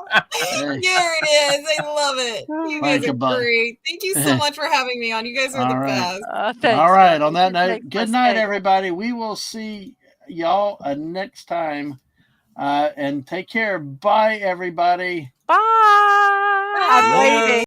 There you go. There it is. I love it. You guys are great. Thank you so much for having me on. You guys are the best. Thanks, all right. man. On that note, good night, Cagle. everybody. We will see y'all next time. And take care. Bye, everybody. Bye. I'm waving.